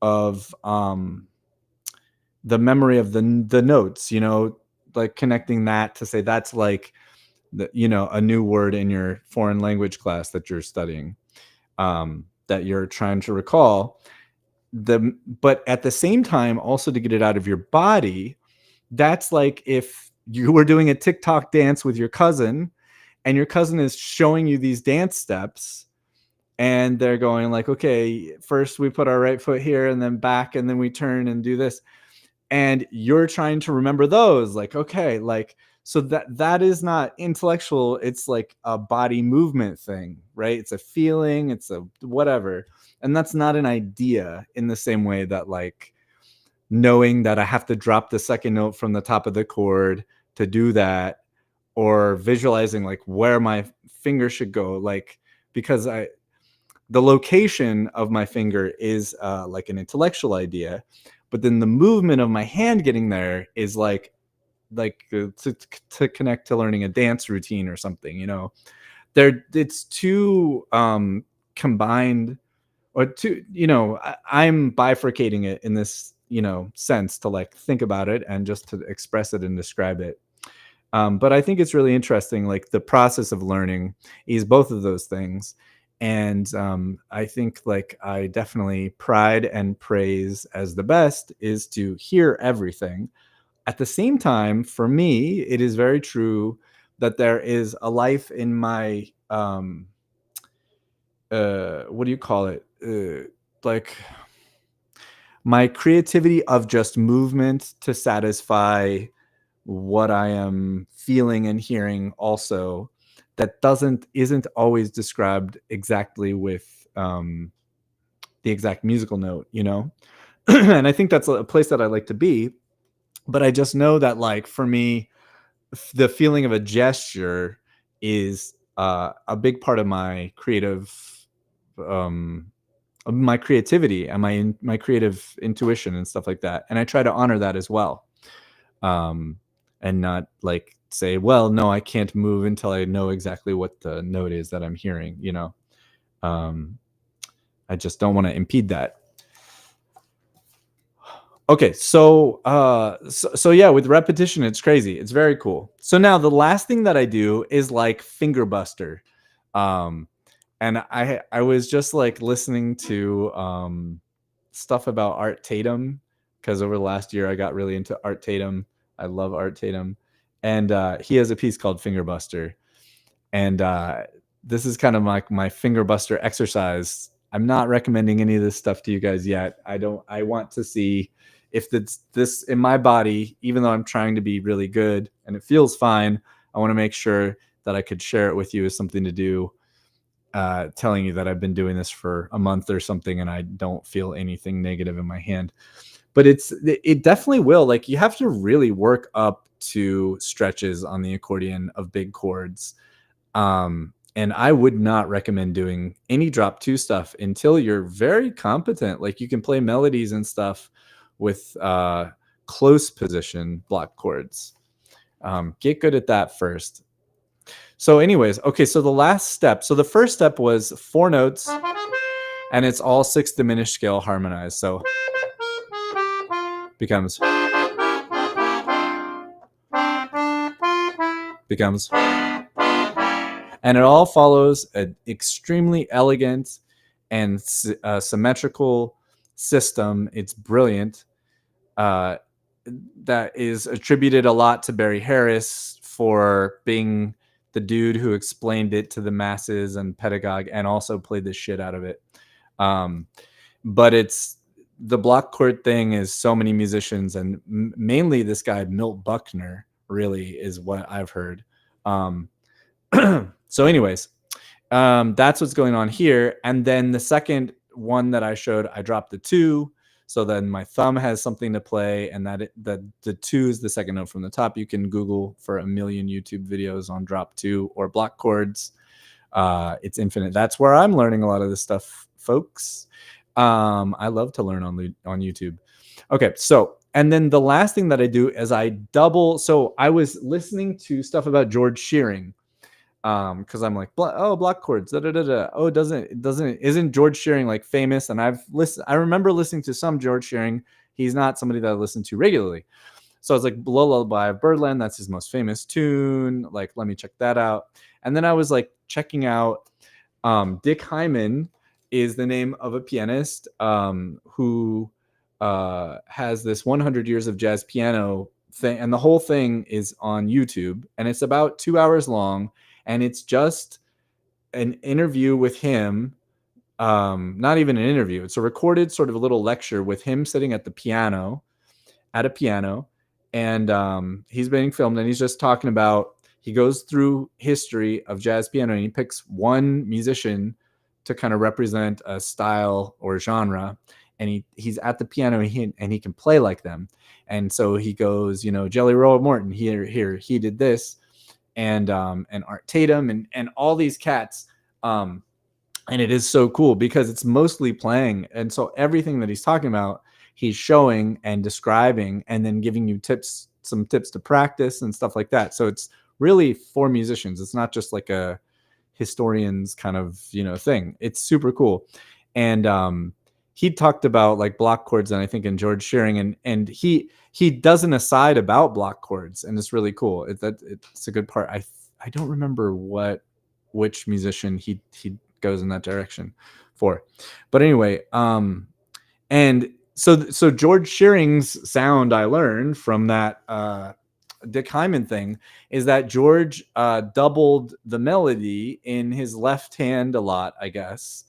of the memory of the notes, you know, like connecting that to say that's like the, you know, a new word in your foreign language class that you're studying, that you're trying to recall. But at the same time, also to get it out of your body, that's like if you were doing a TikTok dance with your cousin, and your cousin is showing you these dance steps, and they're going like, okay, first we put our right foot here and then back, and then we turn and do this. And you're trying to remember those, like, okay, like, so that is not intellectual. It's like a body movement thing, right? It's a feeling, it's a whatever. And that's not an idea in the same way that like knowing that I have to drop the second note from the top of the chord to do that, or visualizing like where my finger should go, like, because the location of my finger is like an intellectual idea, but then the movement of my hand getting there is like to connect to learning a dance routine or something, you know. It's too combined, or too, you know, I'm bifurcating it in this, you know, sense to like think about it and just to express it and describe it. But I think it's really interesting, like the process of learning is both of those things. And I think like I definitely pride and praise as the best is to hear everything. At the same time, for me, it is very true that there is a life in my, what do you call it? Like my creativity of just movement to satisfy what I am feeling and hearing also, that isn't always described exactly with the exact musical note, you know. And I think that's a place that I like to be, but I just know that like for me, the feeling of a gesture is a big part of my creative, of my creativity and my creative intuition and stuff like that, and I try to honor that as well, and not like say, well, no, I can't move until I know exactly what the note is that I'm hearing, you know. I just don't want to impede that. Okay, so yeah, with repetition, it's crazy. It's very cool. So now the last thing that I do is like finger buster. And I was just like listening to stuff about Art Tatum, because over the last year I got really into Art Tatum. I love Art Tatum. And he has a piece called Finger Buster. And this is kind of like my finger buster exercise. I'm not recommending any of this stuff to you guys yet. I want to see if this in my body, even though I'm trying to be really good and it feels fine, I want to make sure that I could share it with you as something to do, telling you that I've been doing this for a month or something and I don't feel anything negative in my hand. But it definitely will. Like you have to really work up to stretches on the accordion of big chords. And I would not recommend doing any drop two stuff until you're very competent. Like you can play melodies and stuff with close position block chords. Get good at that first. So anyways, okay, so the last step. So the first step was 4 notes, and it's all 6 diminished scale harmonized. So becomes, and it all follows an extremely elegant and symmetrical system. It's brilliant. That is attributed a lot to Barry Harris for being the dude who explained it to the masses and pedagogue, and also played the shit out of it. But it's the block chord thing is so many musicians, and mainly this guy Milt Buckner really is what I've heard. So anyways, that's what's going on here. And then the second one that I showed, I dropped the 2. So then my thumb has something to play, and the 2 is the second note from the top. You can Google for a million YouTube videos on drop 2 or block chords. It's infinite. That's where I'm learning a lot of this stuff, folks. I love to learn on YouTube. Okay, so, and then the last thing that I do is I double. So I was listening to stuff about George Shearing. Because I'm like, block chords, oh, isn't George Shearing like famous? And I remember listening to some George Shearing. He's not somebody that I listen to regularly. So I was like, Lullaby of Birdland, that's his most famous tune. Like, let me check that out. And then I was like checking out Dick Hyman is the name of a pianist who has this 100 years of jazz piano thing, and the whole thing is on YouTube, and it's about 2 hours long. And it's just an interview with him. Not even an interview. It's a recorded sort of a little lecture with him sitting at a piano. And he's being filmed, and he's just talking about, he goes through history of jazz piano, and he picks one musician to kind of represent a style or genre. And he's at the piano, and he can play like them. And so he goes, Jelly Roll Morton, here, he did this. And Art Tatum and all these cats. And it is so cool because it's mostly playing. And so everything that he's talking about, he's showing and describing, and then giving you some tips to practice and stuff like that. So it's really for musicians. It's not just like a historian's kind of, thing. It's super cool. And he talked about like block chords, and I think in George Shearing, and he does an aside about block chords, and it's really cool. It's a good part. I don't remember which musician he goes in that direction for, but anyway, and so George Shearing's sound I learned from that Dick Hyman thing is that George doubled the melody in his left hand a lot, I guess.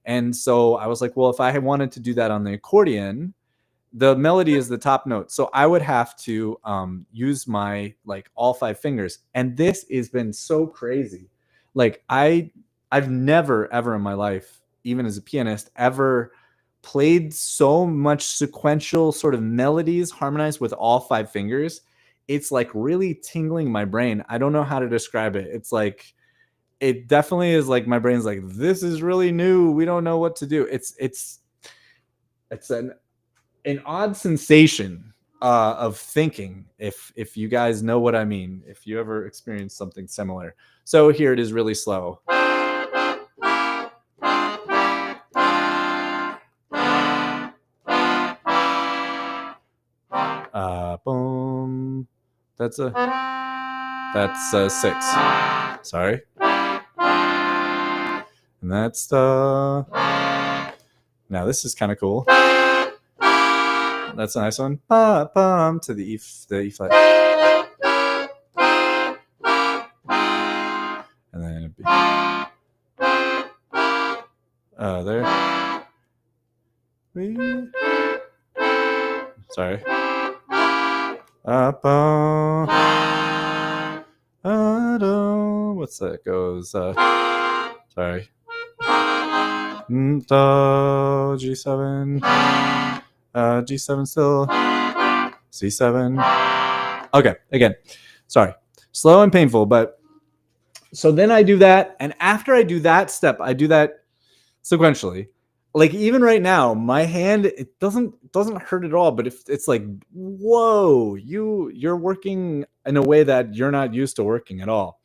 And so I was like, well, if I wanted to do that on the accordion, the melody is the top note. So I would have to use my like all 5 fingers. And this has been so crazy. Like I've never, ever in my life, even as a pianist, ever played so much sequential sort of melodies harmonized with all 5 fingers. It's like really tingling my brain. I don't know how to describe it. It's like, it definitely is like my brain's like, this is really new. We don't know what to do. It's an odd sensation of thinking. If you guys know what I mean, if you ever experienced something similar. So here it is really slow. Boom. That's a 6. Sorry. And that's the. Now this is kind of cool. That's a nice one. Ba-bum, to the E flat. And then it'd be. There. Sorry. What's that goes? Sorry. G7. G7 still. C7. Okay, again. Sorry. Slow and painful, but so then I do that, and after I do that step, I do that sequentially. like even right now, my hand, it doesn't hurt at all, but if it's like, whoa, you're working in a way that you're not used to working at all,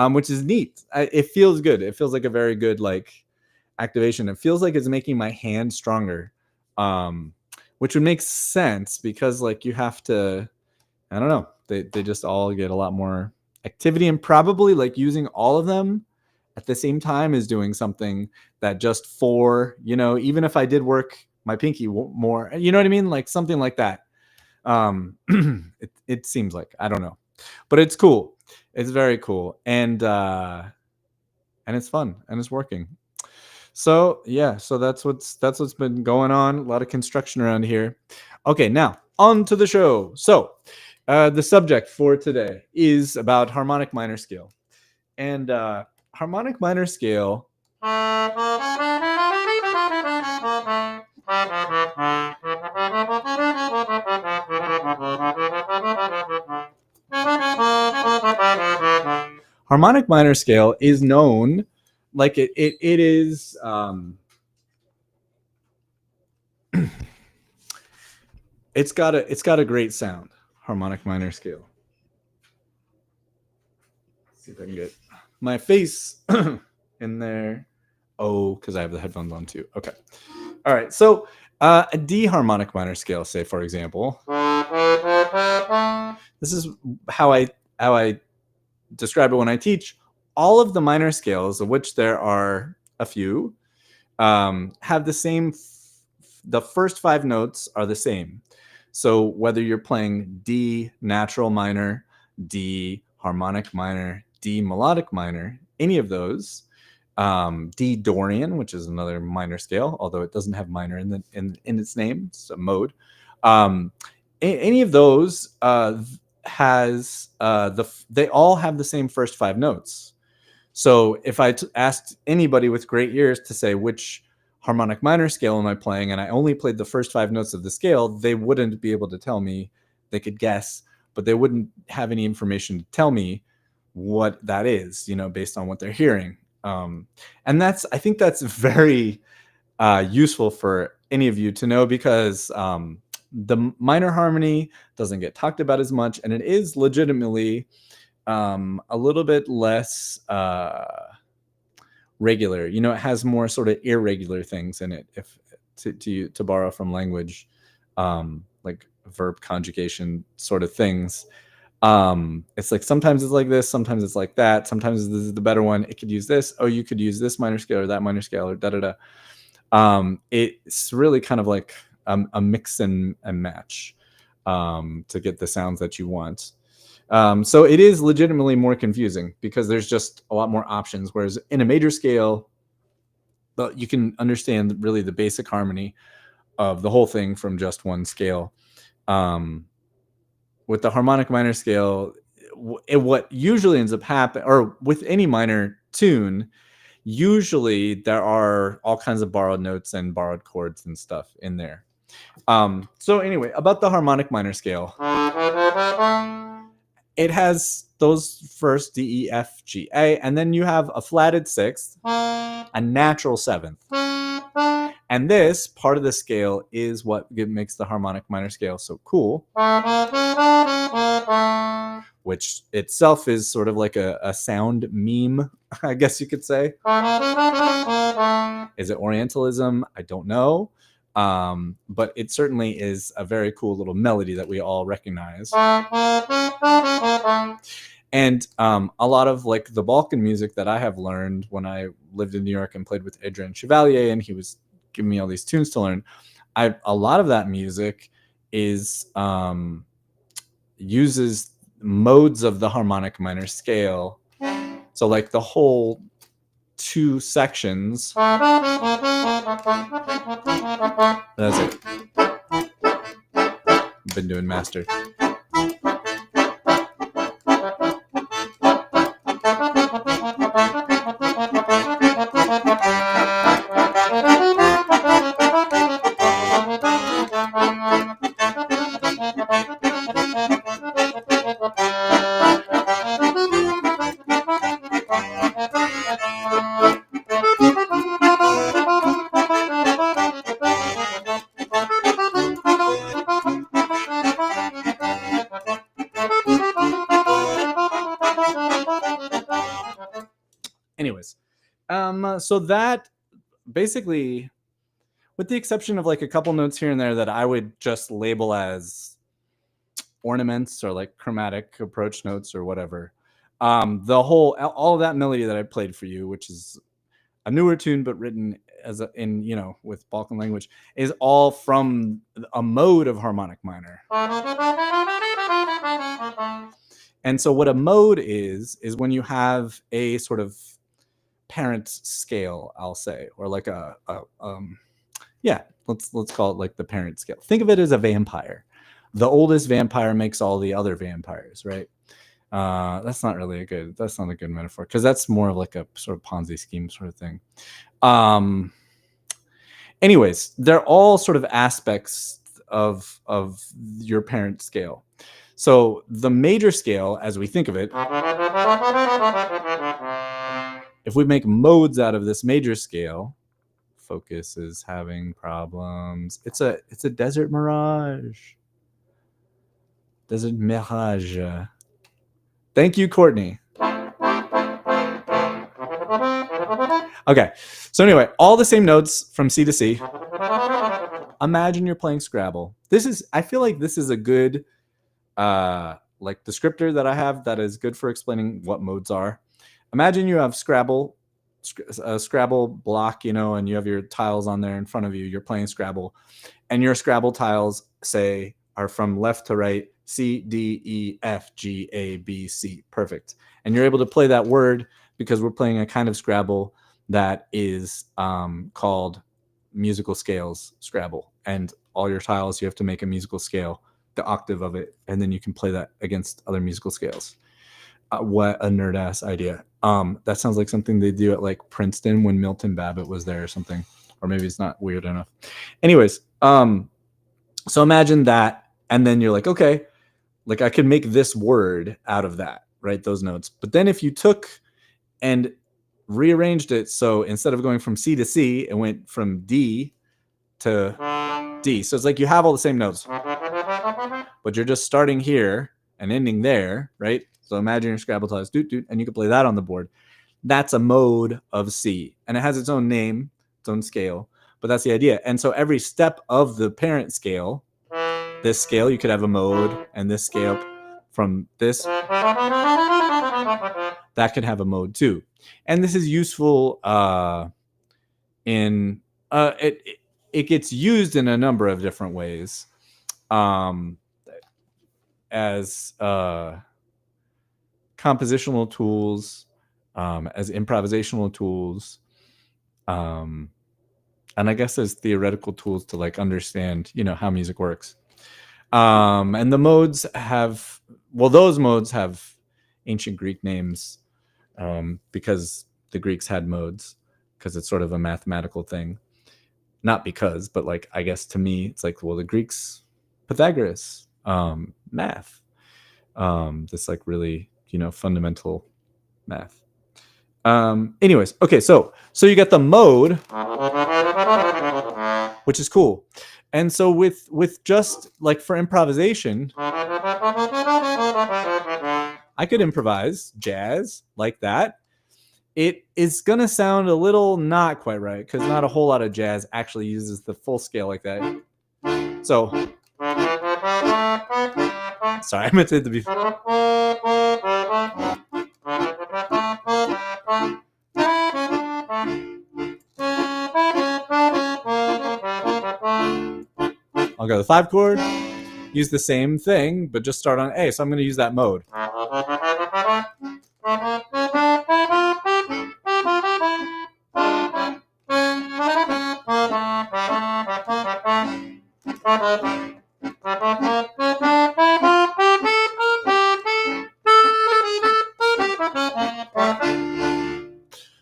which is neat. It feels good. It feels like a very good like activation. It feels like it's making my hand stronger, which would make sense because like you have to, I don't know, they just all get a lot more activity, and probably like using all of them at the same time is doing something that just for, you know, even if I did work my pinky more, you know what I mean? Like something like that. It seems like, I don't know, but it's cool. It's very cool. And it's fun and it's working. So yeah, so that's what's been going on. A lot of construction around here. Okay, now on to the show. So the subject for today is about harmonic minor scale. And harmonic minor scale harmonic minor scale is known like it is it's got a great sound. Harmonic minor scale. Let's see if I can get my face in there. Oh, because I have the headphones on too. Okay. All right. So a D harmonic minor scale, say for example. This is how I describe it when I teach. All of the minor scales, of which there are a few, have the same. The first 5 notes are the same. So whether you're playing D natural minor, D harmonic minor, D melodic minor, any of those, D Dorian, which is another minor scale, although it doesn't have minor in its name, it's a mode. Any of those has they all have the same first 5 notes. So if I asked anybody with great ears to say which harmonic minor scale am I playing, and I only played the first 5 notes of the scale, they wouldn't be able to tell me. They could guess, but they wouldn't have any information to tell me what that is, you know, based on what they're hearing. And I think that's very useful for any of you to know, because the minor harmony doesn't get talked about as much, and it is legitimately a little bit less regular. You know, it has more sort of irregular things in it, if to borrow from language, like verb conjugation sort of things. It's like sometimes it's like this, sometimes it's like that, sometimes this is the better one. It could use this. Oh, you could use this minor scale or that minor scale or da da da. It's really kind of like a mix and match to get the sounds that you want. So it is legitimately more confusing because there's just a lot more options. Whereas in a major scale, you can understand really the basic harmony of the whole thing from just one scale. With the harmonic minor scale, what usually ends up happening, or with any minor tune, usually there are all kinds of borrowed notes and borrowed chords and stuff in there. So anyway, about the harmonic minor scale. It has those first D, E, F, G, A, and then you have a flatted 6th, a natural 7th. And this part of the scale is what makes the harmonic minor scale so cool, which itself is sort of like a sound meme, I guess you could say. Is it Orientalism? I don't know. But it certainly is a very cool little melody that we all recognize. And a lot of like the Balkan music that I have learned when I lived in New York and played with Adrian Chevalier, and he was giving me all these tunes to learn. A lot of that music is uses modes of the harmonic minor scale. So like the whole 2 sections. That's it. Been doing master. So that basically, with the exception of like a couple notes here and there that I would just label as ornaments or like chromatic approach notes or whatever, all of that melody that I played for you, which is a newer tune but written as with Balkan language, is all from a mode of harmonic minor. And so what a mode is when you have a sort of parent scale, I'll say, or like let's call it like the parent scale. Think of it as a vampire. The oldest vampire makes all the other vampires, right? That's not a good metaphor, because that's more of like a sort of Ponzi scheme sort of thing. Anyways, they're all sort of aspects of your parent scale. So the major scale, as we think of it, if we make modes out of this major scale, focus is having problems. It's a desert mirage. Desert mirage. Thank you, Courtney. Okay, so anyway, all the same notes from C to C. Imagine you're playing Scrabble. I feel like this is a good like descriptor that I have that is good for explaining what modes are. Imagine you have a Scrabble block, and you have your tiles on there in front of you. You're playing Scrabble, and your Scrabble tiles, say, are from left to right, C, D, E, F, G, A, B, C. Perfect. And you're able to play that word because we're playing a kind of Scrabble that is called musical scales Scrabble. And all your tiles, you have to make a musical scale, the octave of it, and then you can play that against other musical scales. What a nerd ass idea. That sounds like something they do at like Princeton when Milton Babbitt was there or something, or maybe it's not weird enough. Anyways, so imagine that, and then you're like, okay, like I could make this word out of that, right? Those notes. But then if you took and rearranged it, so instead of going from C to C, it went from D to D. So it's like you have all the same notes, but you're just starting here and ending there, right? So imagine your Scrabble tiles, doot, doot, and you can play that on the board. That's a mode of C, and it has its own name, its own scale, but that's the idea. And so every step of the parent scale, this scale, you could have a mode, and this scale from this, that could have a mode too. And this is useful it gets used in a number of different ways as compositional tools, as improvisational tools, and I guess as theoretical tools to like understand, how music works. And the modes those modes have ancient Greek names, because the Greeks had modes, because it's sort of a mathematical thing. Not because, but like, I guess to me, it's like, well, the Greeks, Pythagoras, math, this like really, fundamental math. Anyways, okay, so you get the mode, which is cool. And so with just like for improvisation, I could improvise jazz like that. It is gonna sound a little not quite right, because not a whole lot of jazz actually uses the full scale like that. So sorry, I meant to hit the beat. I'll go the 5 chord, use the same thing, but just start on A. So I'm going to use that mode.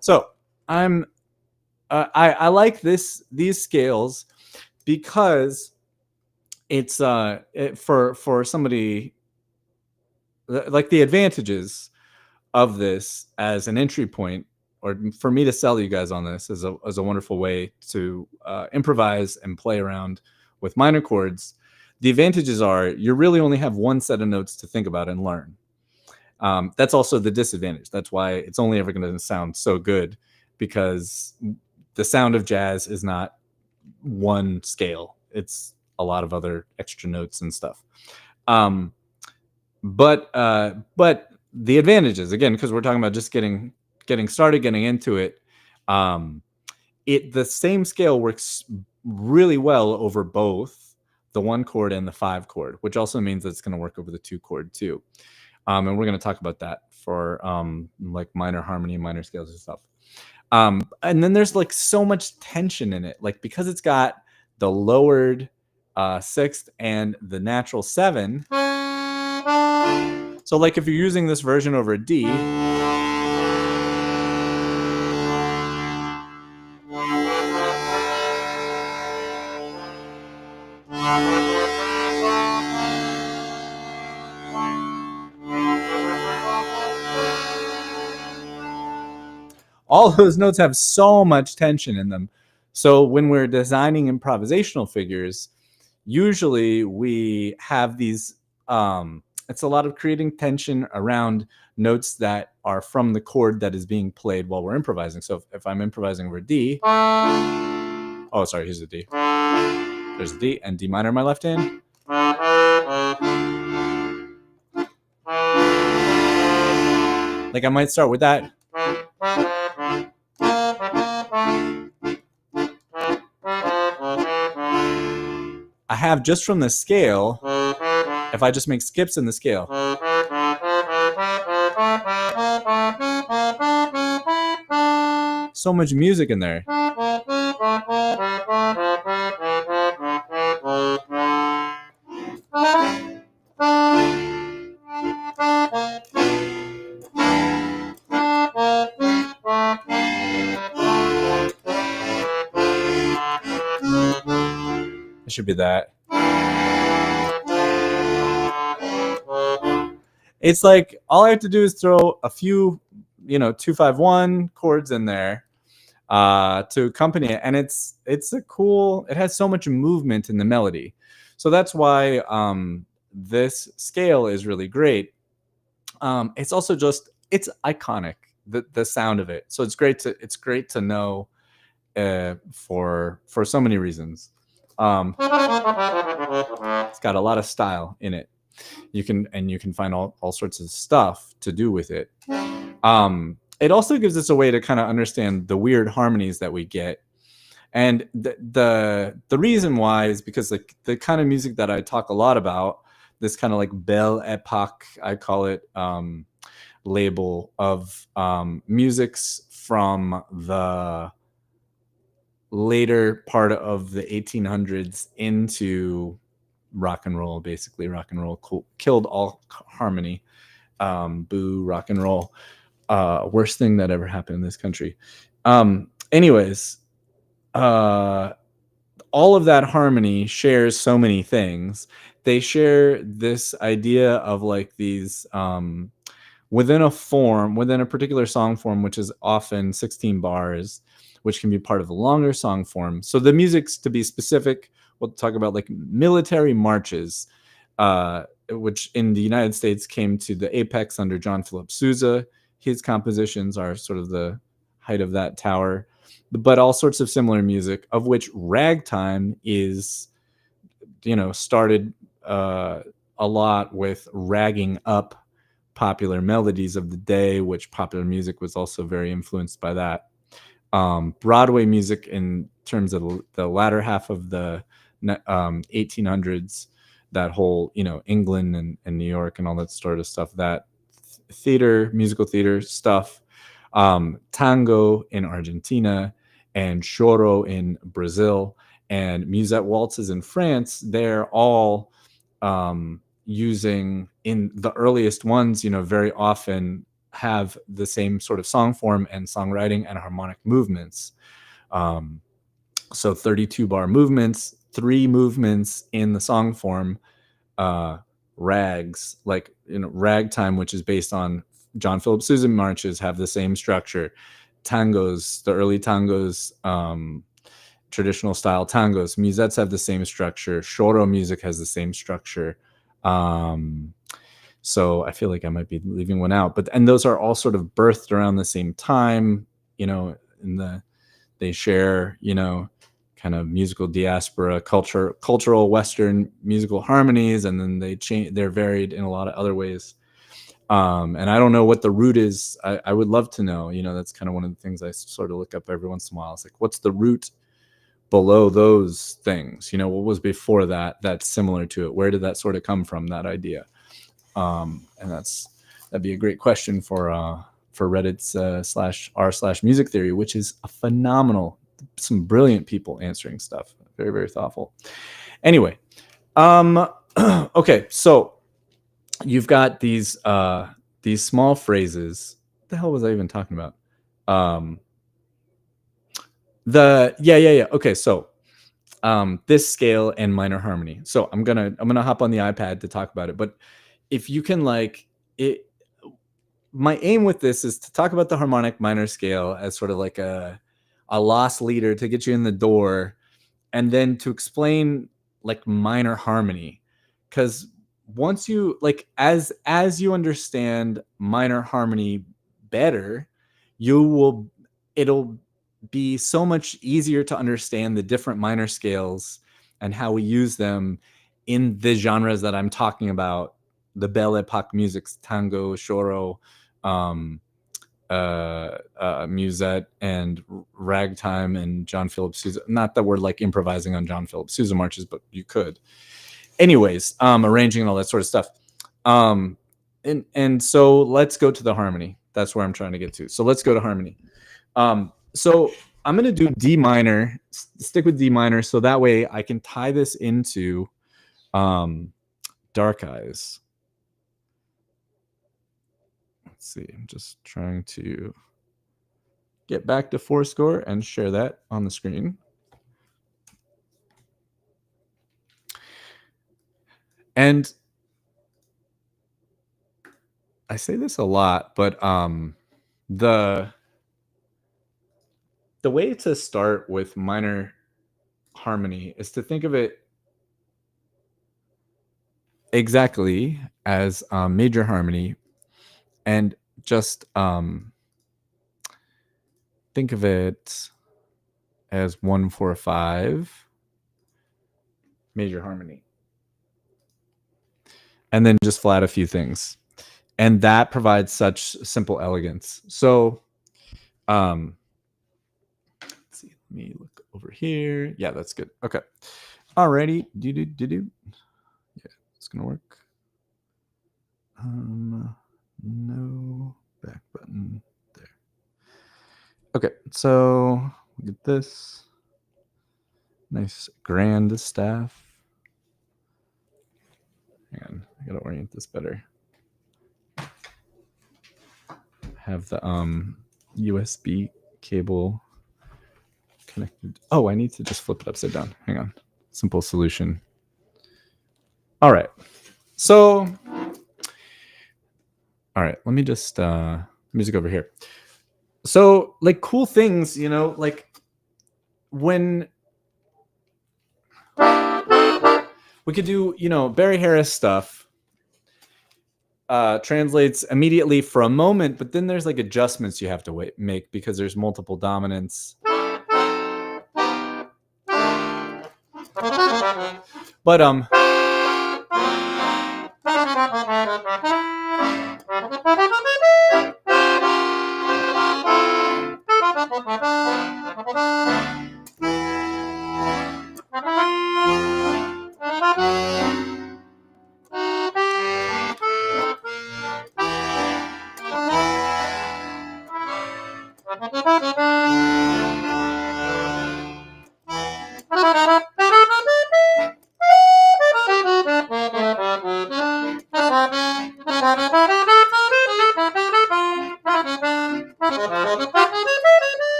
So I like these scales because it's for somebody, like the advantages of this as an entry point, or for me to sell you guys on this as a wonderful way to improvise and play around with minor chords. The advantages are you really only have one set of notes to think about and learn. That's also the disadvantage. That's why it's only ever going to sound so good, because the sound of jazz is not one scale. It's a lot of other extra notes and stuff. But the advantages, again, because we're talking about just getting started, getting into it, the same scale works really well over both the 1 chord and the 5 chord, which also means that it's going to work over the 2 chord too. And we're going to talk about that for like minor harmony, minor scales and stuff. And then there's like so much tension in it, like because it's got the lowered 6th and the natural 7. So like if you're using this version over a D, all those notes have so much tension in them. So when we're designing improvisational figures, usually we have these, it's a lot of creating tension around notes that are from the chord that is being played while we're improvising. So if I'm improvising over D, oh, sorry, here's a D. There's a D and D minor in my left hand. Like I might start with that. I have just from the scale, if I just make skips in the scale. So much music in there. It should be that. It's like all I have to do is throw a few, 2-5-1 chords in there to accompany it, and it's a cool. It has so much movement in the melody, so that's why this scale is really great. It's also it's iconic, the sound of it. So it's great to know for so many reasons. It's got a lot of style in it. You can find all sorts of stuff to do with it. It also gives us a way to kind of understand the weird harmonies that we get. And the reason why is because like the kind of music that I talk a lot about, this kind of like Belle Epoque, I call it, label of musics from the later part of the 1800s into rock and roll. Basically, rock and roll killed all harmony. Boo, rock and roll. Worst thing that ever happened in this country. Anyways, all of that harmony shares so many things. They share this idea of like these within a particular song form, which is often 16 bars, which can be part of a longer song form. So the music's, to be specific, we'll talk about like military marches, which in the United States came to the apex under John Philip Sousa. His compositions are sort of the height of that tower, but all sorts of similar music, of which ragtime is, started a lot with ragging up popular melodies of the day, which popular music was also very influenced by that. Broadway music, in terms of the latter half of the 1800s, that whole, England and New York and all that sort of stuff, that musical theater stuff, tango in Argentina and choro in Brazil and musette waltzes in France, they're all using, in the earliest ones, very often have the same sort of song form and songwriting and harmonic movements. So 32 bar movements, 3 movements in the song form, rags, like, ragtime, which is based on John Philip Sousa marches, have the same structure. Tangos, the early tangos, traditional style tangos, musettes have the same structure. Choro music has the same structure. So I feel like I might be leaving one out, and those are all sort of birthed around the same time, they share, you know, kind of musical diaspora, cultural Western musical harmonies, and then they're varied in a lot of other ways. And I don't know what the root is. I would love to know, you know, that's kind of one of the things I sort of look up every once in a while. It's like, what's the root below those things? You know, what was before that that's similar to it? Where did that sort of come from, that idea? And that'd be a great question for Reddit's /r/music theory, which is a phenomenal, some brilliant people answering stuff. Very, very thoughtful. Anyway, okay, so you've got these small phrases. What the hell was I even talking about? Okay, so this scale and minor harmony. So I'm gonna hop on the iPad to talk about it. But if you can, like, it, my aim with this is to talk about the harmonic minor scale as sort of like a lost leader to get you in the door, and then to explain like minor harmony, because once you, like, as you understand minor harmony better, it'll be so much easier to understand the different minor scales and how we use them in the genres that I'm talking about, the Belle Epoque musics, tango, choro, musette, and ragtime, and John Philip Sousa. Not that we're like improvising on John Philip Sousa marches, but you could. Anyways, arranging and all that sort of stuff. And so let's go to the harmony. That's where I'm trying to get to. So let's go to harmony. So I'm going to do D minor, stick with D minor, so that way I can tie this into Dark Eyes. Let's see, I'm just trying to get back to Fourscore and share that on the screen. And I say this a lot, but the way to start with minor harmony is to think of it exactly as major harmony, and just think of it as 1-4-5 major harmony, and then just flat a few things, and that provides such simple elegance. So let's see, let me look over here. Yeah, that's good. Okay, alrighty. Yeah, it's gonna work. No back button there. Okay, so get this nice grand staff. Hang on, I gotta orient this better. Have the USB cable connected. Oh, I need to just flip it upside down. Hang on. Simple solution. All right. So, all right, let me just music over here. So, like, cool things, you know, like when we could do, you know, Barry Harris stuff translates immediately for a moment, but then there's like adjustments you have to make because there's multiple dominants. But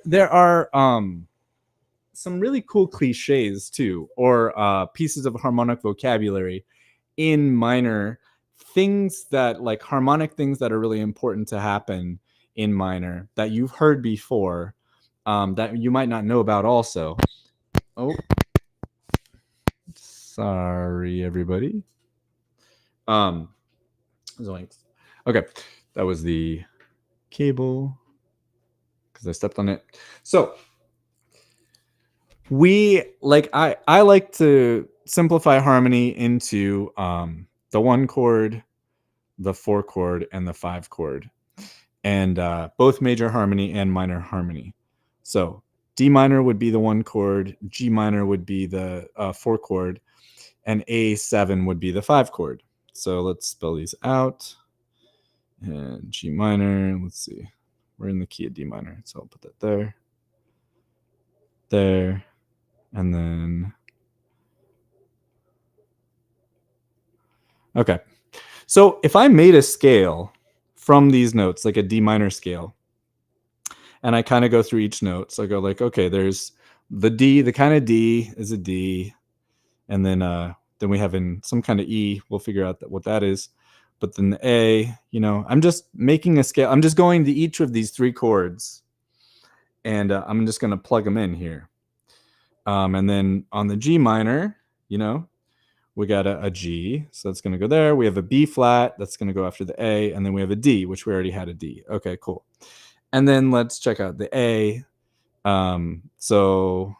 there are some really cool cliches too, or pieces of harmonic vocabulary in minor, things that, like, harmonic things that are really important to happen in minor that you've heard before, that you might not know about also. Oh, sorry, everybody. Zoinks. Okay, that was the cable because I stepped on it. So I like to simplify harmony into the 1 chord, the 4 chord, and the 5 chord, and both major harmony and minor harmony. So D minor would be the 1 chord, G minor would be the 4 chord, and A7 would be the 5 chord. So let's spell these out. And G minor, let's see. We're in the key of D minor, so I'll put that there. There. And then... Okay. So if I made a scale from these notes, like a D minor scale, and I kind of go through each note. So I go like, okay, there's the D, the kind of D is a D. And then we have in some kind of E, we'll figure out what that is. But then the A, I'm just making a scale. I'm just going to each of these 3 chords. And I'm just going to plug them in here. And then on the G minor, we got a G. So that's going to go there. We have a B flat. That's going to go after the A. And then we have a D, which we already had a D. Okay, cool. And then let's check out the A. So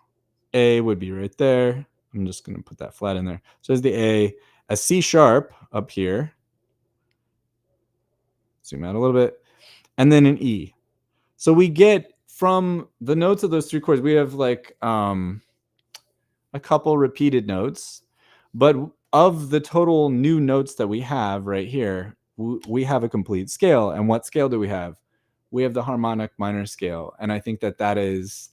A would be right there. I'm just going to put that flat in there. So there's the a C sharp up here. Zoom out a little bit. And then an E. So we get from the notes of those 3 chords, we have like a couple repeated notes. But of the total new notes that we have right here, we have a complete scale. And what scale do we have? We have the harmonic minor scale. And I think that is...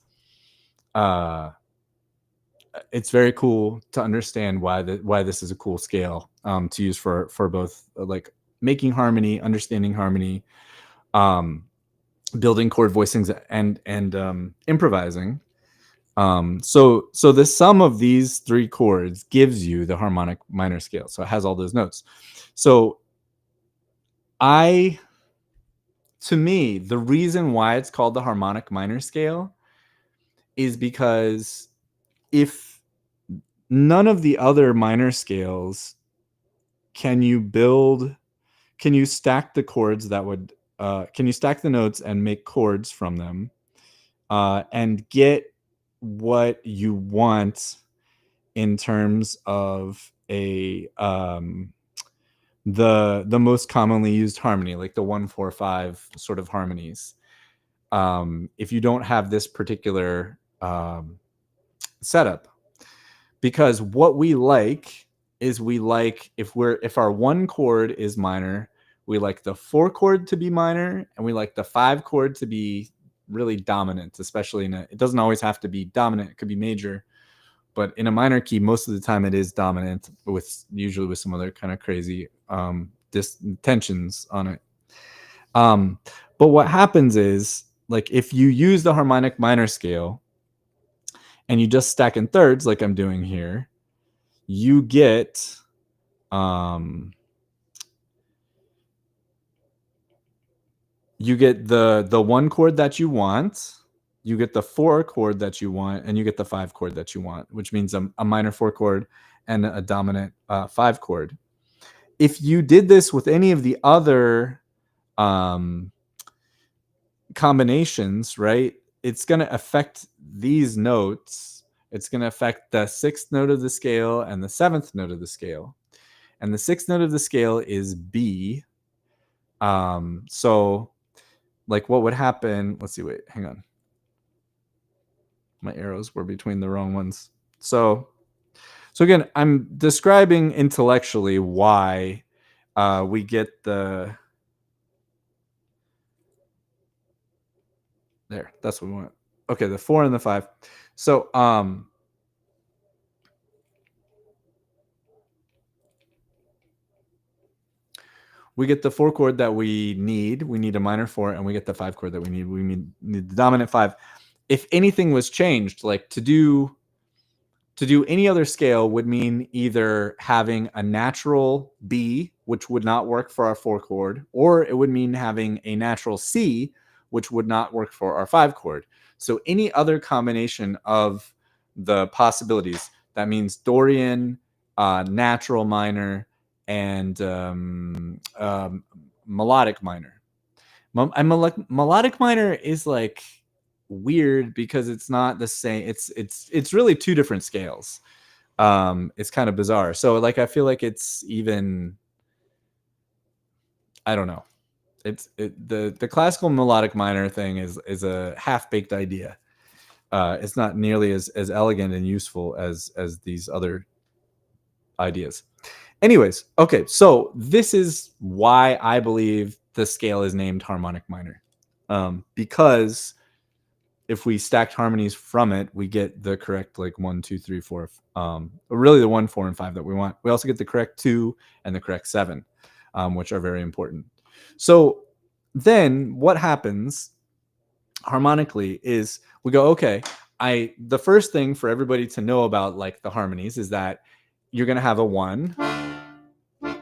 it's very cool to understand why this is a cool scale to use for both like making harmony, understanding harmony, building chord voicings, and improvising. So the sum of these 3 chords gives you the harmonic minor scale. So it has all those notes. So to me, the reason why it's called the harmonic minor scale is because if none of the other minor scales can you stack the chords that would can you stack the notes and make chords from them and get what you want in terms of the most commonly used harmony, like the 1-4-5 sort of harmonies. If you don't have this particular setup, because what we like is if our 1 chord is minor, we like the 4 chord to be minor, and we like the 5 chord to be really dominant, especially it doesn't always have to be dominant, it could be major, but in a minor key, most of the time it is dominant, usually with some other kind of crazy tensions on it. But what happens is, like, if you use the harmonic minor scale and you just stack in thirds like I'm doing here, you get the 1 chord that you want, you get the 4 chord that you want, and you get the 5 chord that you want, which means a minor 4 chord and a dominant 5 chord. If you did this with any of the other combinations, right, it's going to affect these notes. It's going to affect the 6th note of the scale and the 7th note of the scale. And the 6th note of the scale is B. So like what would happen, let's see, wait, hang on. My arrows were between the wrong ones. So again, I'm describing intellectually why we get there, that's what we want. Okay, the 4 and the 5. So we get the 4 chord that we need. We need a minor 4, and we get the 5 chord that we need. We need the dominant 5. If anything was changed, like to do any other scale would mean either having a natural B, which would not work for our 4 chord, or it would mean having a natural C, which would not work for our 5 chord. So any other combination of the possibilities, that means Dorian, natural minor, and melodic minor. Melodic minor is like weird because it's not the same. It's really two different scales. It's kind of bizarre. So like I feel like it's even, I don't know. The classical melodic minor thing is a half-baked idea. It's not nearly as elegant and useful as these other ideas. Anyways, okay, so this is why I believe the scale is named harmonic minor, because if we stacked harmonies from it, we get the correct like 1, 2, 3, 4, really the 1, 4, and 5 that we want. We also get the correct 2 and the correct 7, which are very important. So then what happens harmonically is we go, okay, the first thing for everybody to know about like the harmonies is that you're going to have a 1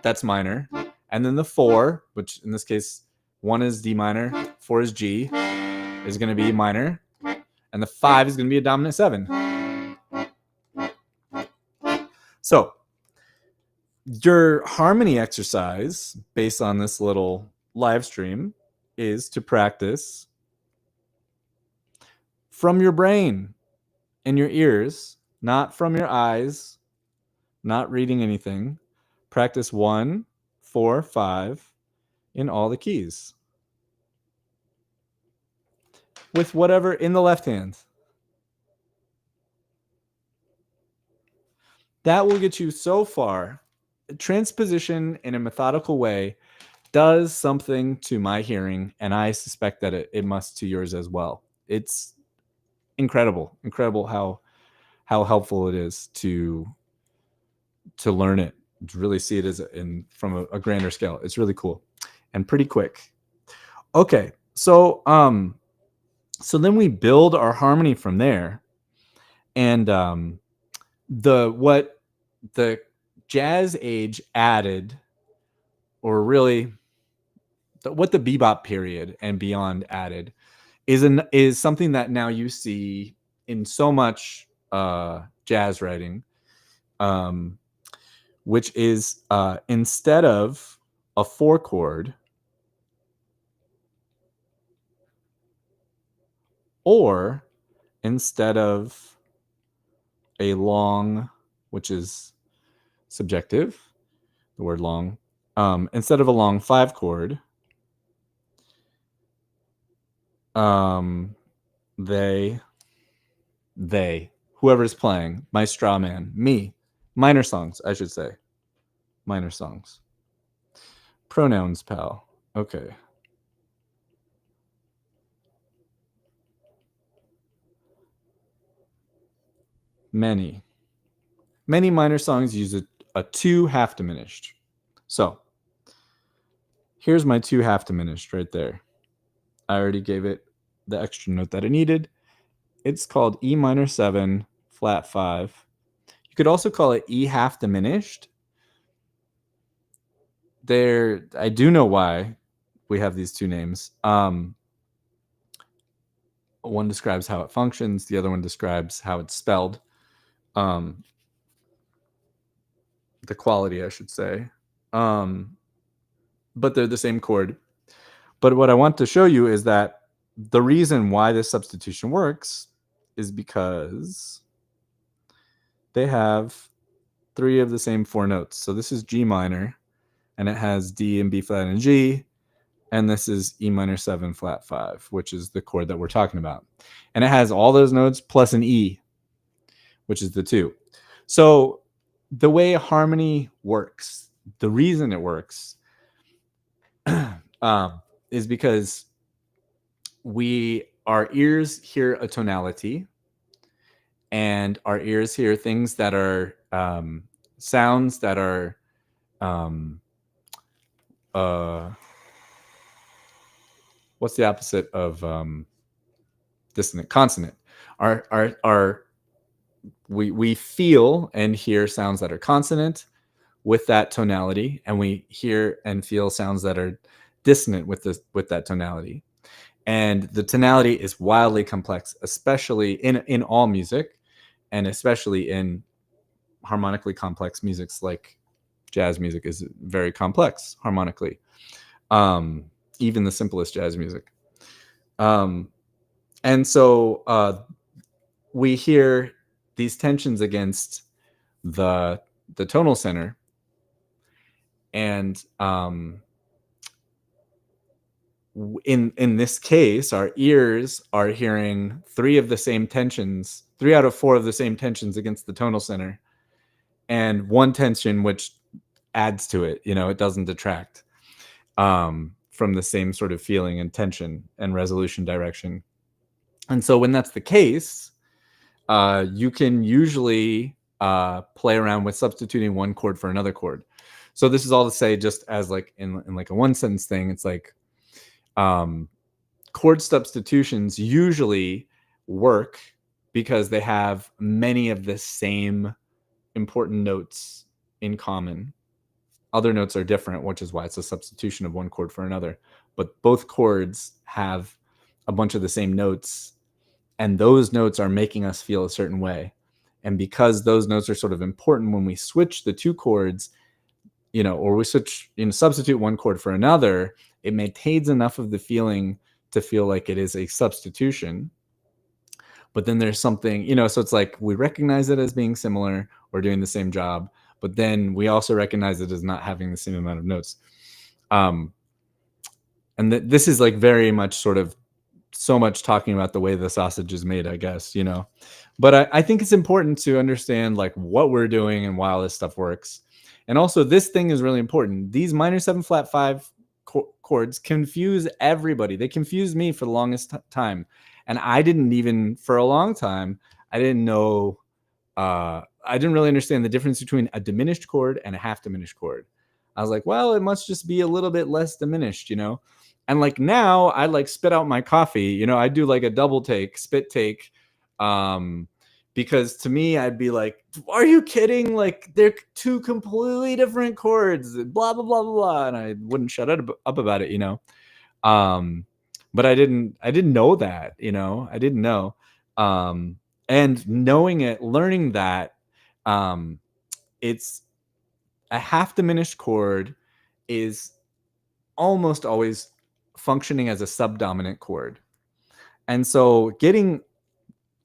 that's minor, and then the 4, which in this case 1 is D minor, 4 is G, is going to be minor, and the 5 is going to be a dominant 7. So your harmony exercise based on this little live stream is to practice from your brain and your ears, not from your eyes, not reading anything. Practice 1, 4, 5 in all the keys with whatever in the left hand. That will get you so far. Transposition in a methodical way does something to my hearing, and I suspect that it must to yours as well. It's incredible how helpful it is to learn it, to really see it as from a grander scale. It's really cool and pretty quick. Okay, so then we build our harmony from there, and what the jazz age added, or really what the bebop period and beyond added, is something that now you see in so much jazz writing, which is instead of a 4 chord, or instead of a long, which is subjective, the word long, instead of a long 5 chord, they, whoever's playing, my straw man, me, minor songs, I should say, minor songs. Pronouns, pal. Okay. Many minor songs use a 2 half diminished. So here's my 2 half diminished right there. I already gave it the extra note that it needed. It's called E minor 7 flat 5. You could also call it E half diminished. I do know why we have these 2 names. One describes how it functions. The other one describes how it's spelled. The quality, I should say. But they're the same chord. But what I want to show you is that the reason why this substitution works is because they have 3 of the same 4 notes. So this is G minor, and it has D and B flat and G, and this is E minor 7 flat 5, which is the chord that we're talking about. And it has all those notes plus an E, which is the 2. So the way harmony works, the reason it works is because our ears hear a tonality, and our ears hear things that are sounds that are what's the opposite of dissonant? Consonant. We feel and hear sounds that are consonant with that tonality, and we hear and feel sounds that are dissonant with that tonality. And the tonality is wildly complex, especially in all music, and especially in harmonically complex musics like jazz music is very complex harmonically. Even the simplest jazz music. And so we hear these tensions against the tonal center, and in this case, our ears are hearing three out of four of the same tensions against the tonal center, and one tension which adds to it. It doesn't detract from the same sort of feeling and tension and resolution direction. And so when that's the case, you can usually play around with substituting one chord for another chord. So this is all to say, just as like in like a one sentence thing, it's like chord substitutions usually work because they have many of the same important notes in common. Other notes are different, which is why it's a substitution of one chord for another. But both chords have a bunch of the same notes, and those notes are making us feel a certain way. And because those notes are sort of important when we switch the two chords, or we substitute one chord for another, it maintains enough of the feeling to feel like it is a substitution. But then there's something, so it's like we recognize it as being similar or doing the same job, but then we also recognize it as not having the same amount of notes. And this is like very much sort of so much talking about the way the sausage is made, I guess, But I think it's important to understand like what we're doing and why all this stuff works. And also, this thing is really important. These minor 7 flat 5 chords confuse everybody. They confused me for the longest time. And I didn't even, for a long time, I didn't know, I didn't really understand the difference between a diminished chord and a half diminished chord. I was like, well, it must just be a little bit less diminished, And like now I like spit out my coffee, I do like a double take, spit take. Because to me, I'd be like, are you kidding? Like they're two completely different chords, blah, blah, blah, blah, blah. And I wouldn't shut up about it, but I didn't know that, I didn't know. And knowing it, learning that, it's a half diminished chord is almost always functioning as a subdominant chord. And so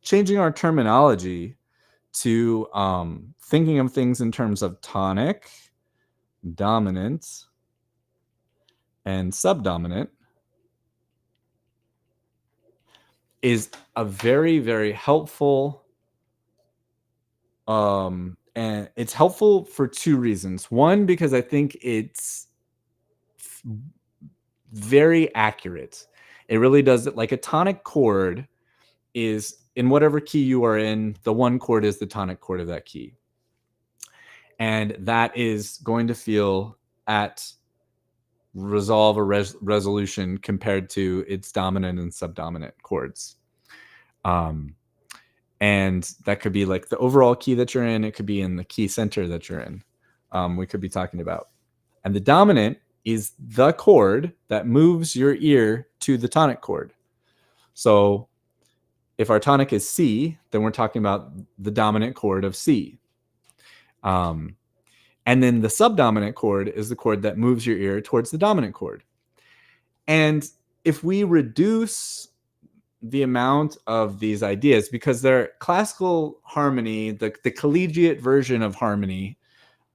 changing our terminology to thinking of things in terms of tonic, dominant, and subdominant is a very, very helpful, and it's helpful for two reasons. One, because I think it's very accurate. It really does it. Like a tonic chord is in whatever key you are in, the one chord is the tonic chord of that key. And that is going to feel at resolve or resolution compared to its dominant and subdominant chords. And that could be like the overall key that you're in. It could be in the key center that you're in. We could be talking about. And the dominant is the chord that moves your ear to the tonic chord. So if our tonic is C, then we're talking about the dominant chord of C. And then the subdominant chord is the chord that moves your ear towards the dominant chord. And if we reduce the amount of these ideas, because they're classical harmony, the collegiate version of harmony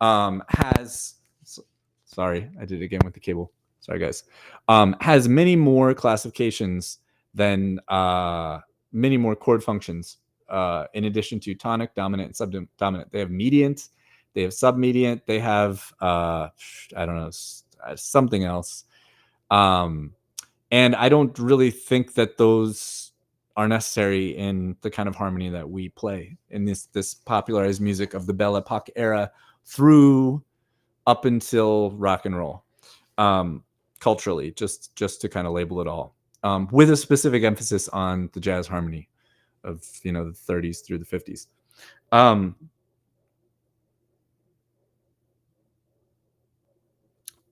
has, sorry, I did it again with the cable. Sorry, guys. Has many more classifications than many more chord functions in addition to tonic, dominant, and subdominant. They have mediant, they have submediant, they have, I don't know, something else. And I don't really think that those are necessary in the kind of harmony that we play in this popularized music of the Belle Epoque era through up until rock and roll, culturally, just to kind of label it all, with a specific emphasis on the jazz harmony of the 30s through the 50s.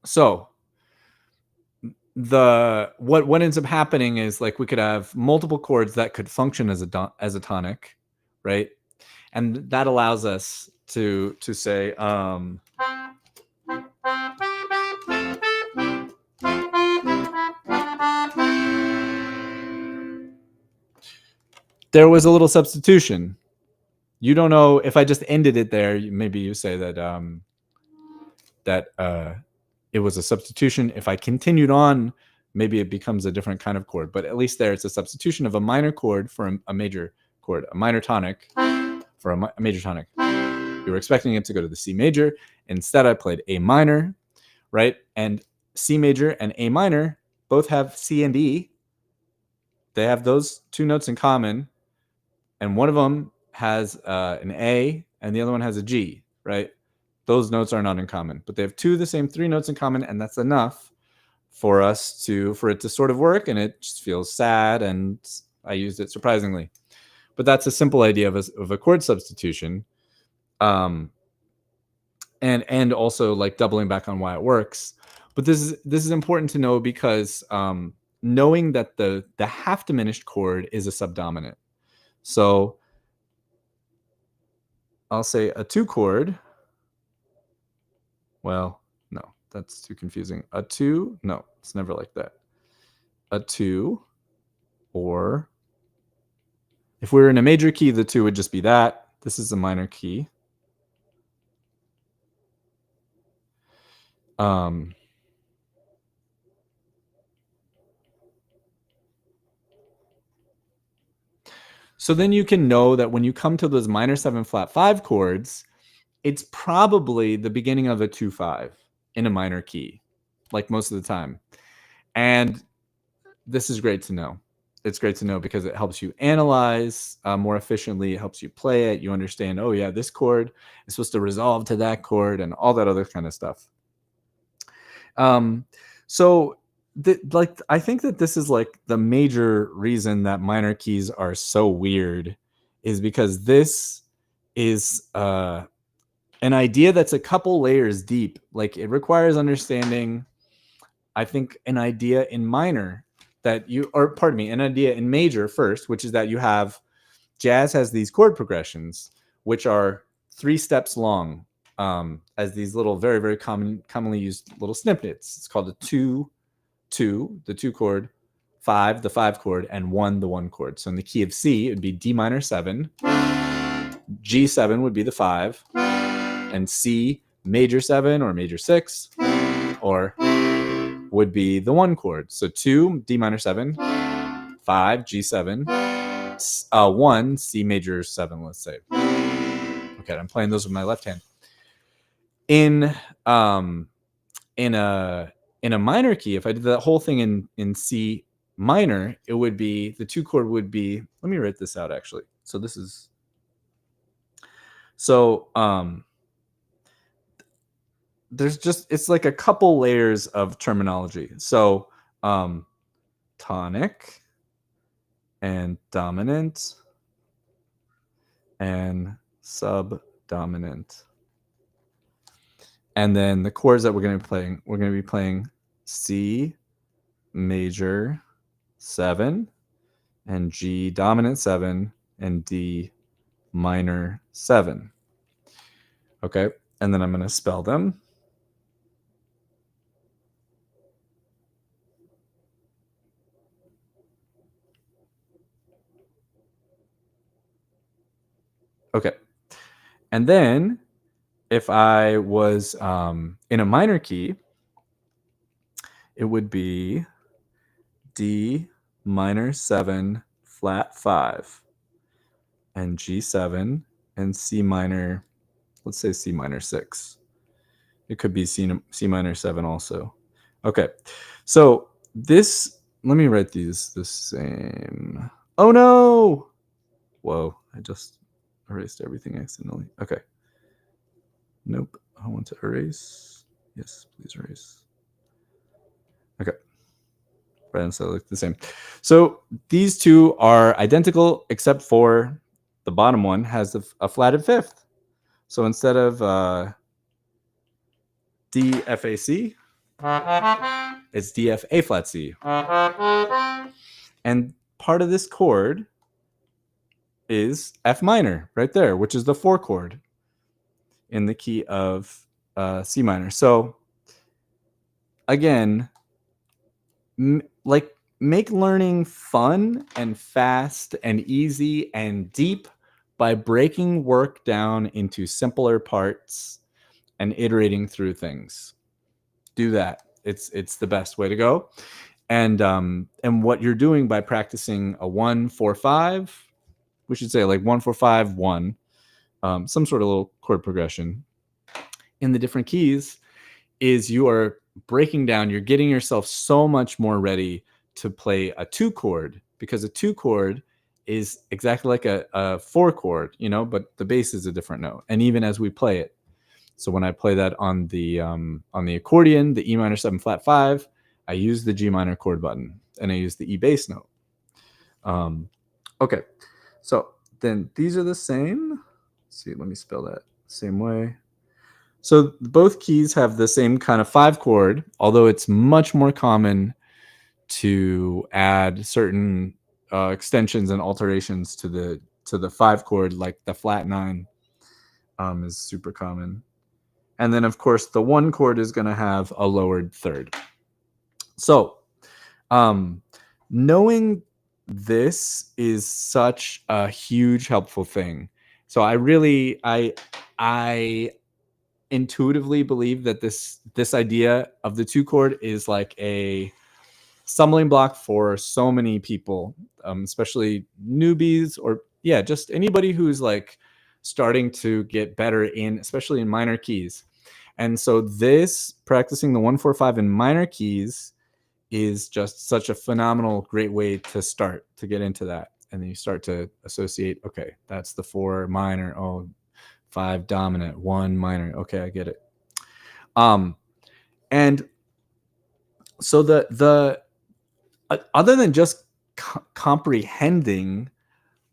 So what ends up happening is like we could have multiple chords that could function as a tonic, right? And that allows us to say there was a little substitution. You don't know if I just ended it there. Maybe you say that it was a substitution. If I continued on, maybe it becomes a different kind of chord. But at least there, it's a substitution of a minor chord for a major chord, a minor tonic for a major tonic. You were expecting it to go to the C major. Instead, I played A minor, right? And C major and A minor both have C and E. They have those two notes in common. And one of them has an A and the other one has a G, right? Those notes are not in common, but they have two of the same three notes in common, and that's enough for it to sort of work, and it just feels sad, and I used it surprisingly. But that's a simple idea of a chord substitution. And also like doubling back on why it works. But this is important to know because knowing that the half diminished chord is a subdominant. So I'll say a 2 chord. Well, no, that's too confusing. A 2, no, it's never like that. A 2, or if we were in a major key, the 2 would just be that. This is a minor key. So then you can know that when you come to those minor 7 flat 5 chords, it's probably the beginning of a 2-5 in a minor key, like most of the time. And this is great to know. It's great to know because it helps you analyze more efficiently. It helps you play it. You understand, oh yeah, this chord is supposed to resolve to that chord and all that other kind of stuff. I think that this is like the major reason that minor keys are so weird is because this is an idea that's a couple layers deep. Like it requires understanding, I think, an idea in minor an idea in major first, which is that you have jazz has these chord progressions, which are 3 steps long, as these little very, very commonly used little snippets. It's called a 2, the 2 chord, 5, the 5 chord, and 1, the 1 chord. So in the key of C, it would be D minor 7, G7 would be the 5, and C major 7 or major 6, or would be the 1 chord. So 2, D minor 7, 5, G7, 1, C major 7, let's say. Okay, I'm playing those with my left hand. In a minor key, if I did that whole thing in C minor, it would be, the 2 chord would be, let me write this out actually. So this is, it's like a couple layers of terminology. So tonic and dominant and subdominant. And then the chords that we're going to be playing C major 7 and G dominant 7 and D minor 7. Okay, and then I'm going to spell them. Okay, and then if I was in a minor key, it would be D minor 7 flat 5 and G7 and C minor, let's say C minor 6. It could be C minor 7 also. Okay, so this, let me write these the same. Oh no! Whoa, I just erased everything accidentally. Okay. Nope, I want to erase. Yes, please erase. Okay. Right, and so they look the same. So these two are identical except for the bottom one has a flatted 5th. So instead of D, F, A, C, It's D, F, A flat, C. And part of this chord is F minor right there, which is the 4 chord in the key of C minor. So again, like make learning fun and fast and easy and deep by breaking work down into simpler parts and iterating through things. Do that. It's the best way to go. And what you're doing by practicing a 1 4 5, we should say like 1 4 5 1, some sort of little chord progression in the different keys, is you are breaking down. You're getting yourself so much more ready to play a 2 chord, because a 2 chord is exactly like a 4 chord, you know, but the bass is a different note. And even as we play it, so when I play that on the accordion, the E minor 7 flat 5, I use the G minor chord button and I use the E bass note. Okay, so then these are the same. Let's see, let me spell that same way. So both keys have the same kind of 5 chord, although it's much more common to add certain extensions and alterations to the 5 chord, like the flat 9 is super common. And then, of course, the 1 chord is going to have a lowered third. So knowing this is such a huge helpful thing. So I intuitively believe that this idea of the 2 chord is like a stumbling block for so many people, especially newbies, or just anybody who's like starting to get better in, especially in minor keys. And so this practicing the 1 4 5 in minor keys is just such a phenomenal, great way to start to get into that. And then you start to associate, okay, that's the 4 minor, 5 dominant, 1 minor. Okay, I get it. And so the other than just comprehending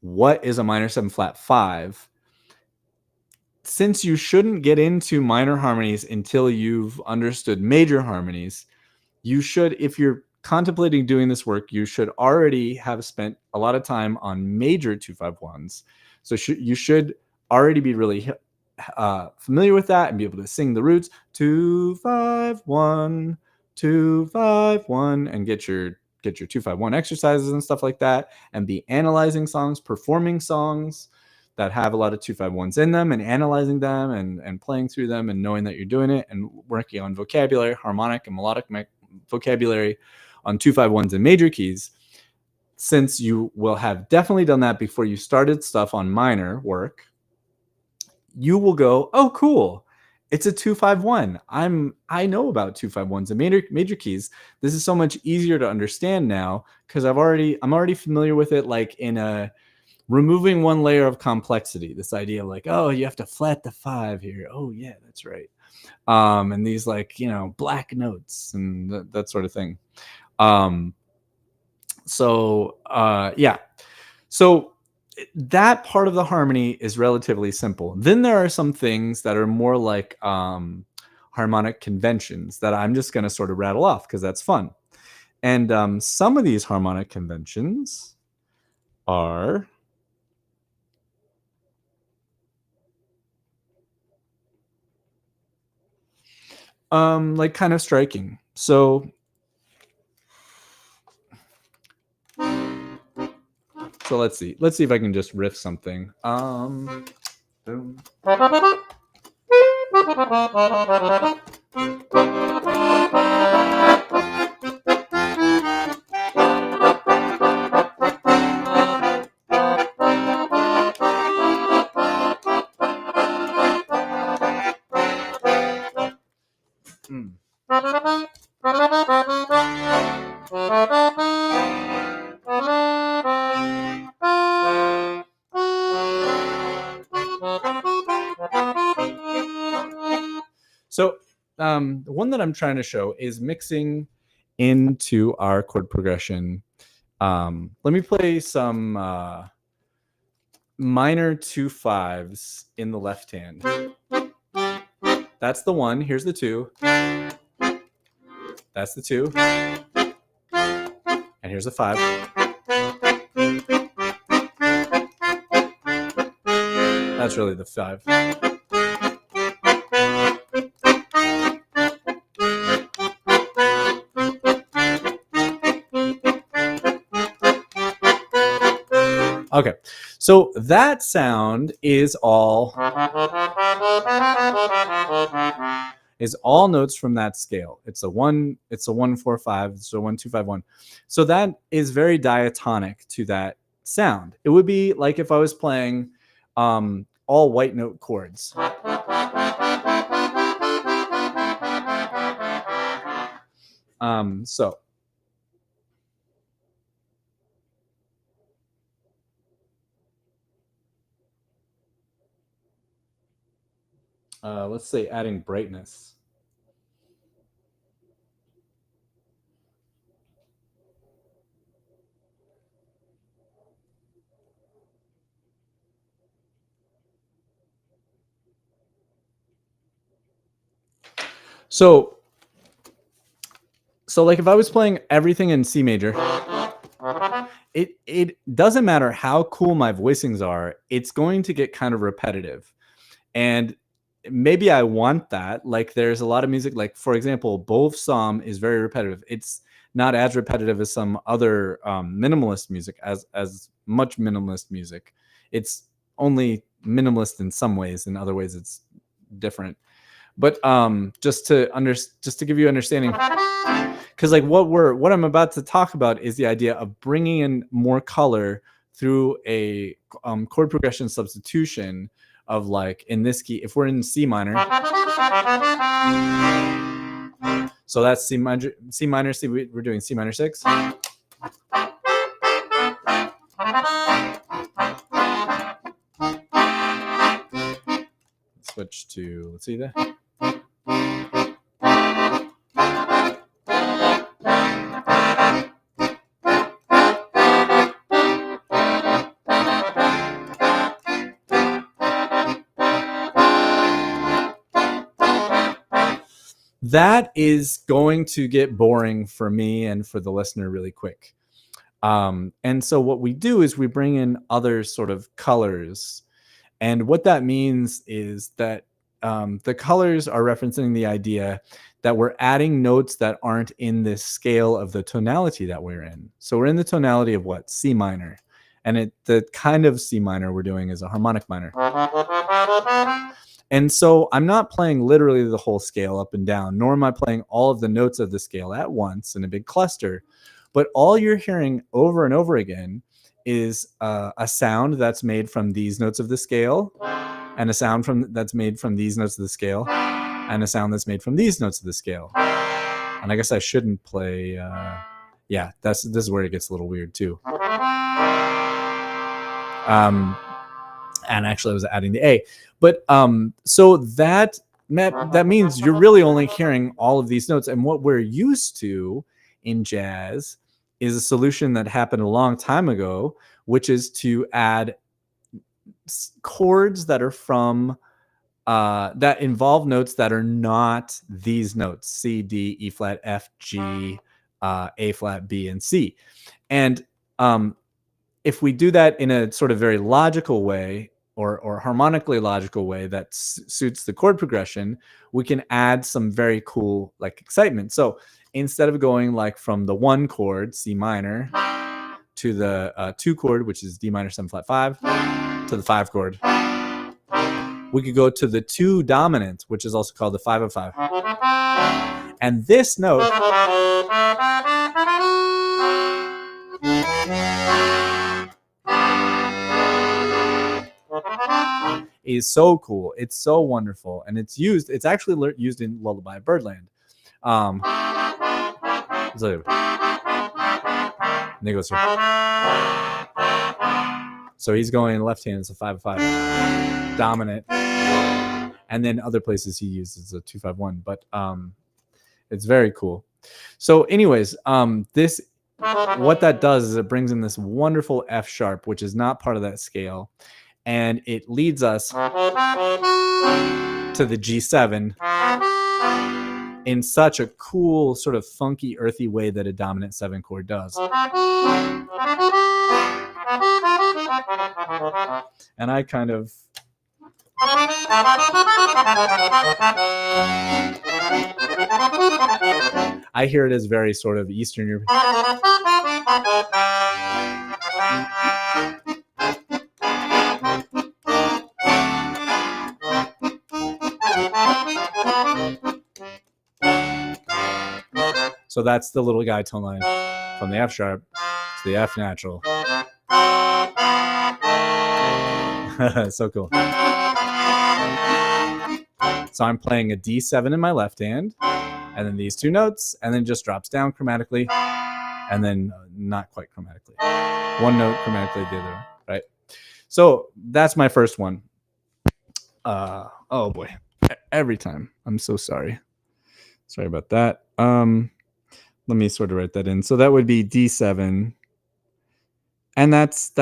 what is a minor 7 flat 5, since you shouldn't get into minor harmonies until you've understood major harmonies, you should, if you're contemplating doing this work, you should already have spent a lot of time on major 2-5-1s. So you should already be really familiar with that and be able to sing the roots 2-5-1, 2-5-1, and get your 2-5-1 exercises and stuff like that, and be analyzing songs, performing songs that have a lot of 2-5-1s in them, and analyzing them and playing through them and knowing that you're doing it, and working on vocabulary, harmonic and melodic vocabulary on 2-5-1s and major keys. Since you will have definitely done that before you started stuff on minor work, you will go, oh, cool, it's a 2-5-1. I know about 2-5-1s and major keys. This is so much easier to understand now because I'm already familiar with it, like in a removing one layer of complexity. This idea of like, oh, you have to flat the 5 here. Oh yeah, that's right. And these like, black notes and that sort of thing. So that part of the harmony is relatively simple. Then there are some things that are more like harmonic conventions that I'm just going to sort of rattle off because that's fun. And some of these harmonic conventions are like kind of striking. So let's see if I can just riff something. Boom. So the one that I'm trying to show is mixing into our chord progression. Let me play some minor 2-5s in the left hand. That's the 1. Here's the 2. That's the 2. And here's a 5. That's really the 5. Okay, so that sound is all notes from that scale. It's a 1, it's a 1 4 5, it's a 1 2 5 1. So that is very diatonic to that sound. It would be like if I was playing all white note chords. So let's say adding brightness. So like if I was playing everything in C major, it doesn't matter how cool my voicings are, it's going to get kind of repetitive. And maybe I want that. Like there's a lot of music, like for example, Bov Som is very repetitive. It's not as repetitive as some other minimalist music, as much minimalist music. It's only minimalist in some ways, in other ways it's different. But just to give you understanding, because like what I'm about to talk about is the idea of bringing in more color through a chord progression substitution of, like, in this key, if we're in C minor, so that's C minor. See, we're doing C minor 6. Switch to, let's see that. That is going to get boring for me and for the listener really quick. And so what we do is we bring in other sort of colors. And what that means is that the colors are referencing the idea that we're adding notes that aren't in this scale of the tonality that we're in. So we're in the tonality of what? C minor. And the kind of C minor we're doing is a harmonic minor. And so I'm not playing literally the whole scale up and down, nor am I playing all of the notes of the scale at once in a big cluster. But all you're hearing over and over again is a sound that's made from these notes of the scale, and a sound that's made from these notes of the scale, and a sound that's made from these notes of the scale. And I guess I shouldn't play. Yeah, this is where it gets a little weird too. And actually I was adding the A. But so that means you're really only hearing all of these notes. And what we're used to in jazz is a solution that happened a long time ago, which is to add chords that are from that involve notes that are not these notes: C, D, E flat, F, G, A flat, B, and C. And if we do that in a sort of very logical way, or harmonically logical way that suits the chord progression, we can add some very cool, like, excitement. So instead of going like from the 1 chord, C minor, to the 2 chord, which is D minor 7 flat 5, to the 5 chord, we could go to the 2 dominant, which is also called the 5 of 5. And this note is so cool. It's so wonderful. And it's actually used in Lullaby Birdland. So, and he goes here. So he's going left hand, it's a 5 of 5 dominant. And then other places he uses a 2 5 1. But it's very cool. So anyways, what that does is it brings in this wonderful F sharp, which is not part of that scale. And it leads us to the G7 in such a cool, sort of funky, earthy way that a dominant 7 chord does. And I kind of I hear it as very sort of Eastern European. So that's the little guy tone line from the F sharp to the F natural. So cool. So I'm playing a D7 in my left hand, and then these two notes, and then just drops down chromatically, and then not quite chromatically. One note chromatically, the other, right? So that's my first one. Oh boy, every time. I'm so sorry. Sorry about that. Let me sort of write that in. So that would be D7, and that's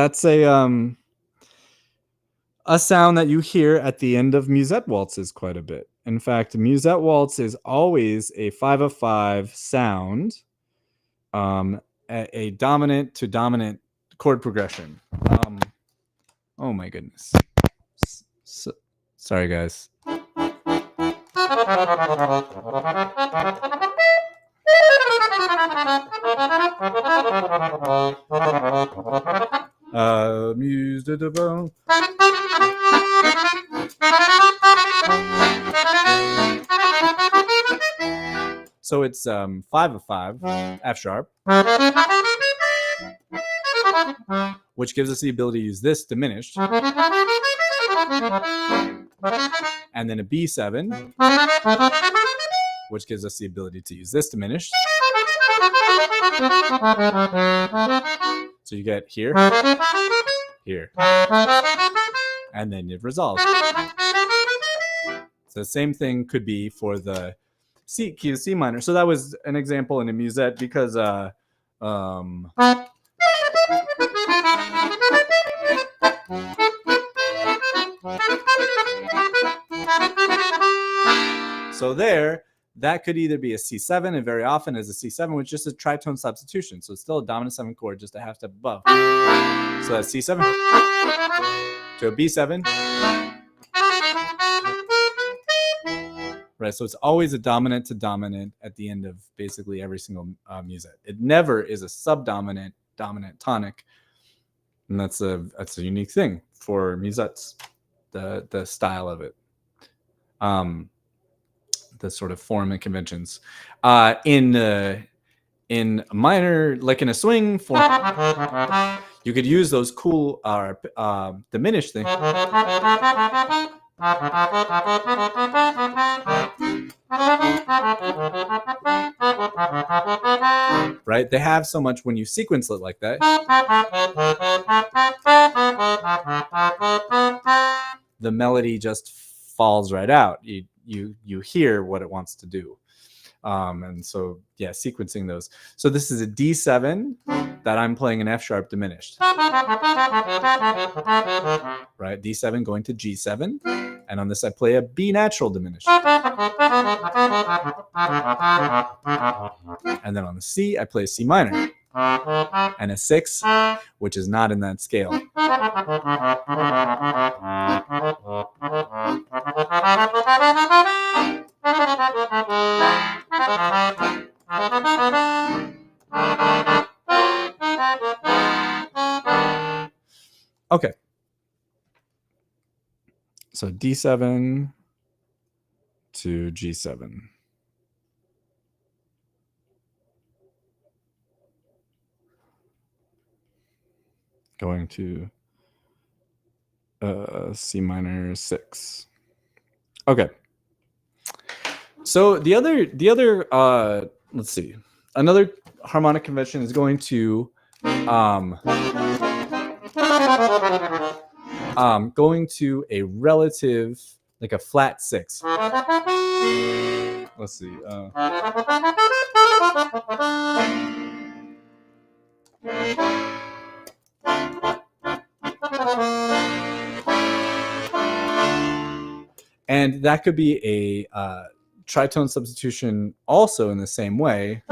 a sound that you hear at the end of musette waltzes quite a bit. In fact, musette waltz is always a 5/5 sound, a dominant to dominant chord progression. Oh my goodness. Sorry, guys. Muse de bone. So it's 5/5 F sharp, which gives us the ability to use this diminished, and then a B7, which gives us the ability to use this diminished. So you get here, here, and then it resolves. So the same thing could be for the C key, C minor. So that was an example in a musette because so there, that could either be a C7, and very often is a C7, which is just a tritone substitution. So it's still a dominant 7 chord, just a half step above. So that's C7 to a B7. Right, so it's always a dominant to dominant at the end of basically every single musette. It never is a subdominant dominant tonic, and that's a unique thing for musettes, the style of it, the sort of form and conventions. In minor, like in a swing form, you could use those cool diminished things. Right? They have so much when you sequence it like that. The melody just falls right out. You hear what it wants to do. And so, yeah, sequencing those. So this is a D7 that I'm playing an F sharp diminished. Right? D7 going to G7. And on this, I play a B natural diminished. And then on the C, I play a C minor. And a 6, which is not in that scale. Okay. So D7 to G7. Going to C minor 6. Okay. So the other let's see. Another harmonic convention is going to going to a relative, like a flat 6. Let's see. And that could be a tritone substitution also in the same way.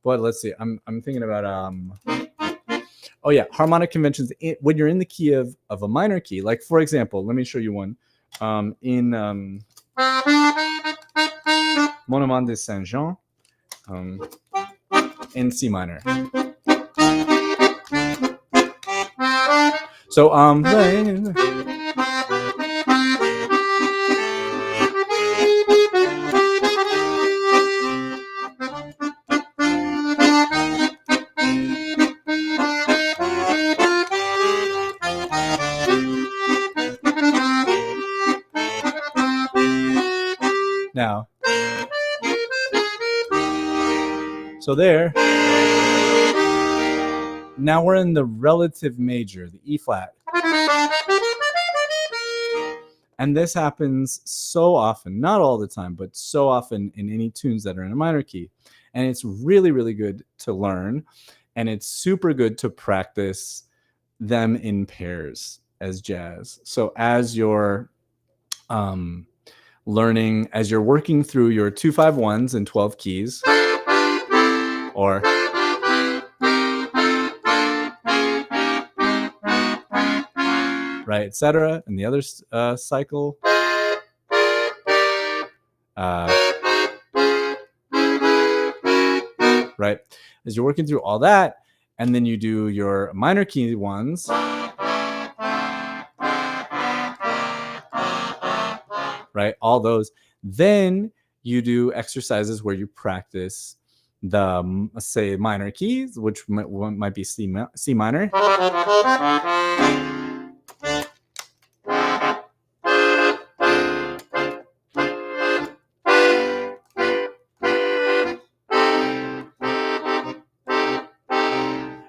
But let's see. I'm thinking about oh yeah, harmonic conventions when you're in the key of a minor key. Like for example, let me show you one. In Mon Amant de Saint Jean, in C minor. So now, so there. Now we're in the relative major, the E flat. And this happens so often, not all the time, but so often in any tunes that are in a minor key. And it's really, really good to learn. And it's super good to practice them in pairs as jazz. So as you're learning, as you're working through your 2-5-1s in 12 keys, or right, etc. And the other cycle. Right, as you're working through all that, and then you do your minor key ones. Right, all those. Then you do exercises where you practice the, say, minor keys, which might be C minor.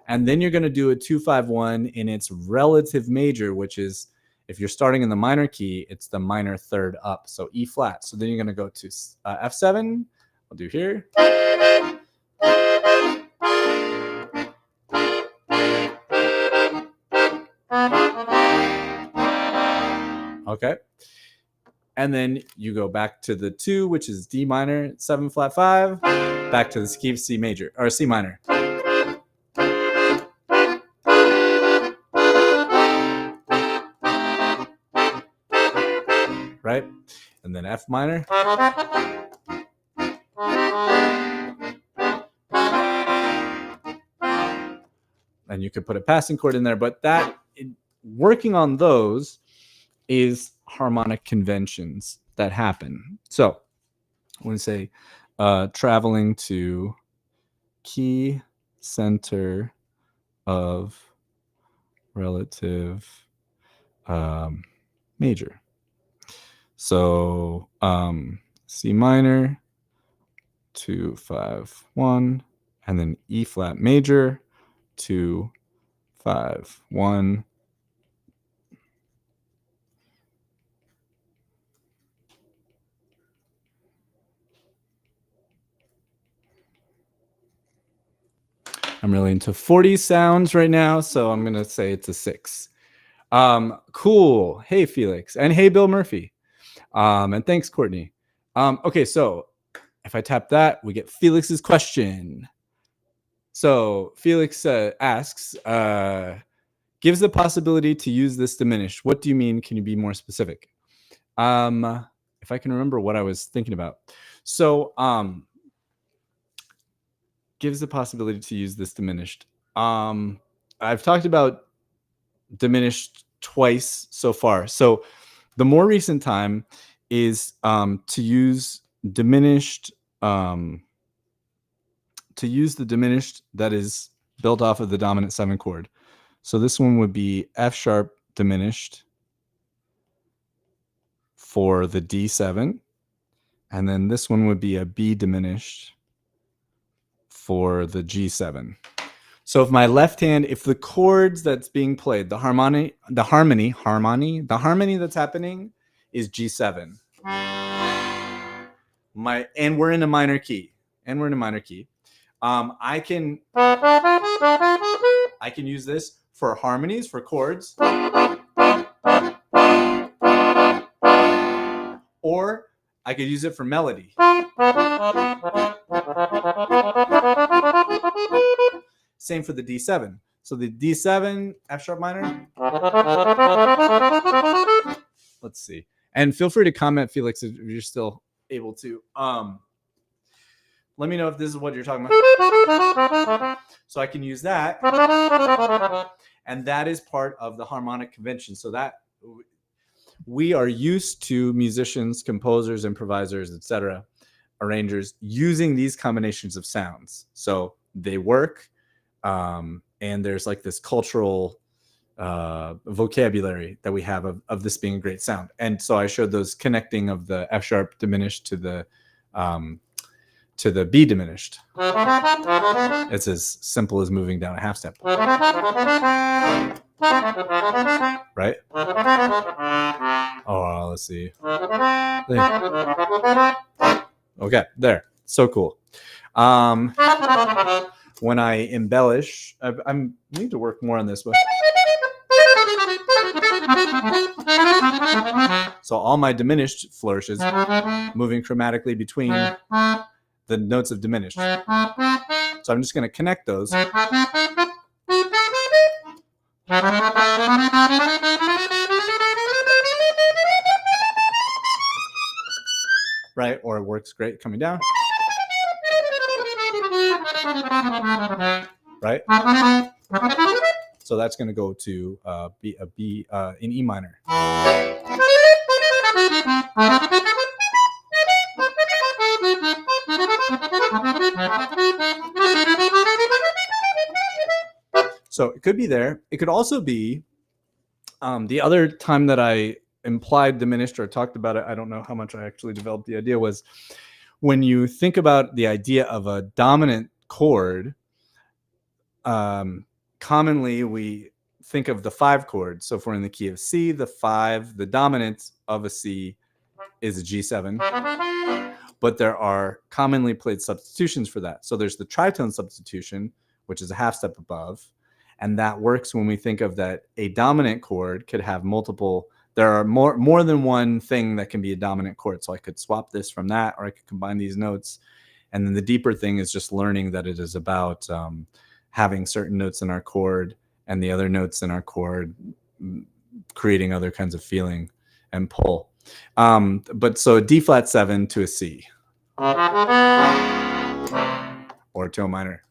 And then you're going to do a 2-5-1 in its relative major, which is, if you're starting in the minor key, it's the minor third up, so E flat. So then you're going to go to F7. I'll do here. Okay. And then you go back to the 2, which is D minor, 7 flat 5, back to the key of C major, or C minor. Right? And then F minor. And you could put a passing chord in there, but working on those is harmonic conventions that happen. So I want to say traveling to key center of relative major. So C minor, 2-5-1, and then E flat major, 2-5-1. I'm really into 40 sounds right now, so I'm gonna say it's a 6. Cool. Hey, Felix, and hey, Bill Murphy. And thanks, Courtney. Okay, so if I tap that, we get Felix's question. So Felix asks, gives the possibility to use this diminished. What do you mean? Can you be more specific? If I can remember what I was thinking about. So gives the possibility to use this diminished. I've talked about diminished twice so far. So the more recent time is to use diminished, to use the diminished that is built off of the dominant 7 chord. So this one would be F sharp diminished for the D7. And then this one would be a B diminished for the G7. So if my left hand, if the chords that's being played, the harmony that's happening is G7. And we're in a minor key. I I can use this for harmonies, for chords, or I could use it for melody. Same for the D7. So the D7, F sharp minor. Let's see. And feel free to comment, Felix, if you're still able to. Let me know if this is what you're talking about. So I can use that. And that is part of the harmonic convention. So that we are used to musicians, composers, improvisers, etc., arrangers using these combinations of sounds. So they work. And there's like this cultural vocabulary that we have of this being a great sound. And so I showed those connecting of the F sharp diminished to the B diminished. It's as simple as moving down a half step. Right? Oh, let's see. Okay, there. So cool. When I embellish, I need to work more on this. But so all my diminished flourishes moving chromatically between the notes of diminished. So I'm just going to connect those. Right? Or it works great coming down. Right? So that's going to go to a B in E minor. So it could be there. It could also be the other time that I implied diminished or talked about it, I don't know how much I actually developed the idea, was when you think about the idea of a dominant chord, commonly we think of the 5 chord. So if we're in the key of C, the 5, the dominant of a C is a G7. But there are commonly played substitutions for that. So there's the tritone substitution, which is a half step above. And that works when we think of that a dominant chord could have multiple. There are more than one thing that can be a dominant chord. So I could swap this from that, or I could combine these notes. And then the deeper thing is just learning that it is about having certain notes in our chord and the other notes in our chord creating other kinds of feeling and pull. But so a D flat 7 to a C or to a minor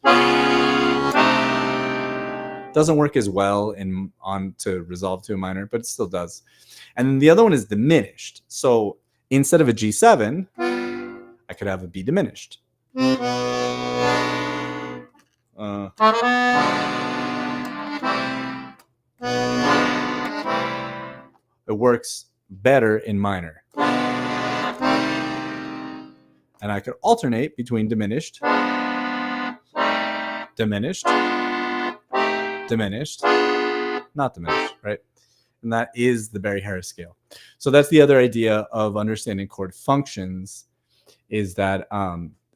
doesn't work as well on to resolve to a minor, but it still does. And then the other one is diminished. So instead of a G7, I could have a B diminished. It works better in minor. And I could alternate between diminished, diminished, diminished, not diminished, right? And that is the Barry Harris scale. So that's the other idea of understanding chord functions, is that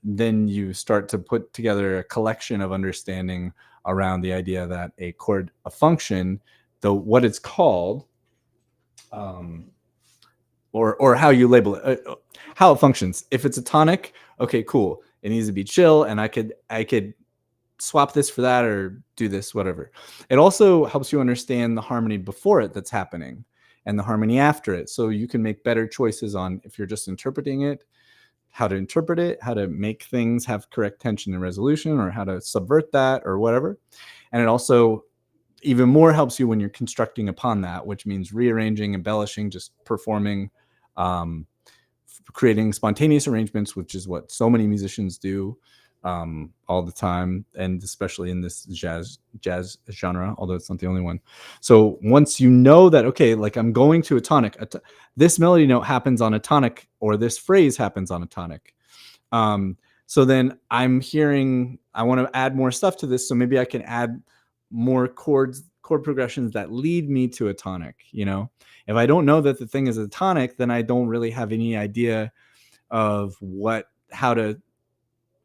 then you start to put together a collection of understanding around the idea that a chord, a function, though what it's called, or how you label it, how it functions. If it's a tonic, okay, cool. It needs to be chill, and I could swap this for that or do this, whatever. It also helps you understand the harmony before it that's happening and the harmony after it. So you can make better choices on, if you're just interpreting it, how to interpret it, how to make things have correct tension and resolution, or how to subvert that or whatever. And it also even more helps you when you're constructing upon that, which means rearranging, embellishing, just performing, creating spontaneous arrangements, which is what so many musicians do all the time, and especially in this jazz genre, although it's not the only one. So once you know that, okay, like I'm going to a tonic, this melody note happens on a tonic, or this phrase happens on a tonic. So then I'm hearing, I want to add more stuff to this, so maybe I can add more chord progressions that lead me to a tonic. You know, if I don't know that the thing is a tonic, then I don't really have any idea of how to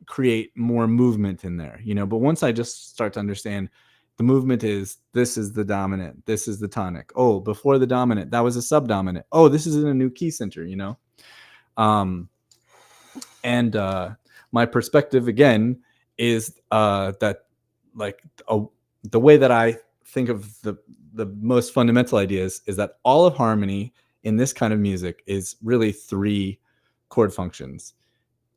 create more movement in there, you know. But once I just start to understand The movement is, this is the dominant, this is the tonic. Oh, before the dominant, that was a subdominant. Oh, this is in a new key center, you know? And my perspective again is that like the way that I think of the most fundamental ideas is that all of harmony in this kind of music is really 3 chord functions.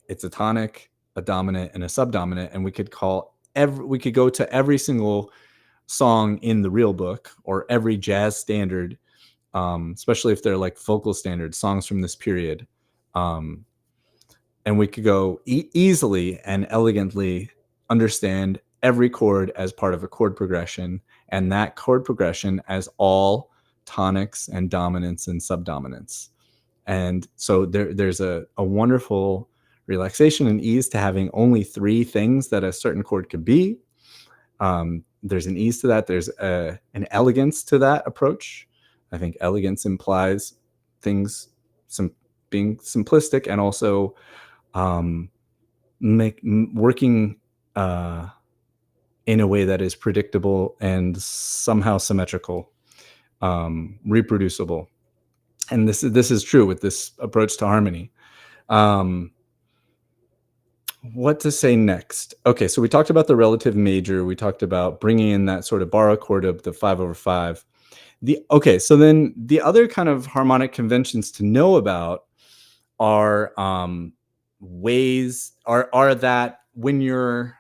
It's a tonic, a dominant, and a subdominant, and we could go to every single song in the real book or every jazz standard, especially if they're like vocal standards, songs from this period, and we could go easily and elegantly understand every chord as part of a chord progression, and that chord progression as all tonics and dominants and subdominants. And so there's a wonderful relaxation and ease to having only 3 things that a certain chord could be. There's an ease to that. There's an elegance to that approach. I think elegance implies things being simplistic and also working in a way that is predictable and somehow symmetrical, reproducible. And this is true with this approach to harmony. What to say next? Okay, so we talked about the relative major. We talked about bringing in that sort of bar chord of the 5/5. So then the other kind of harmonic conventions to know about are ways are that when you're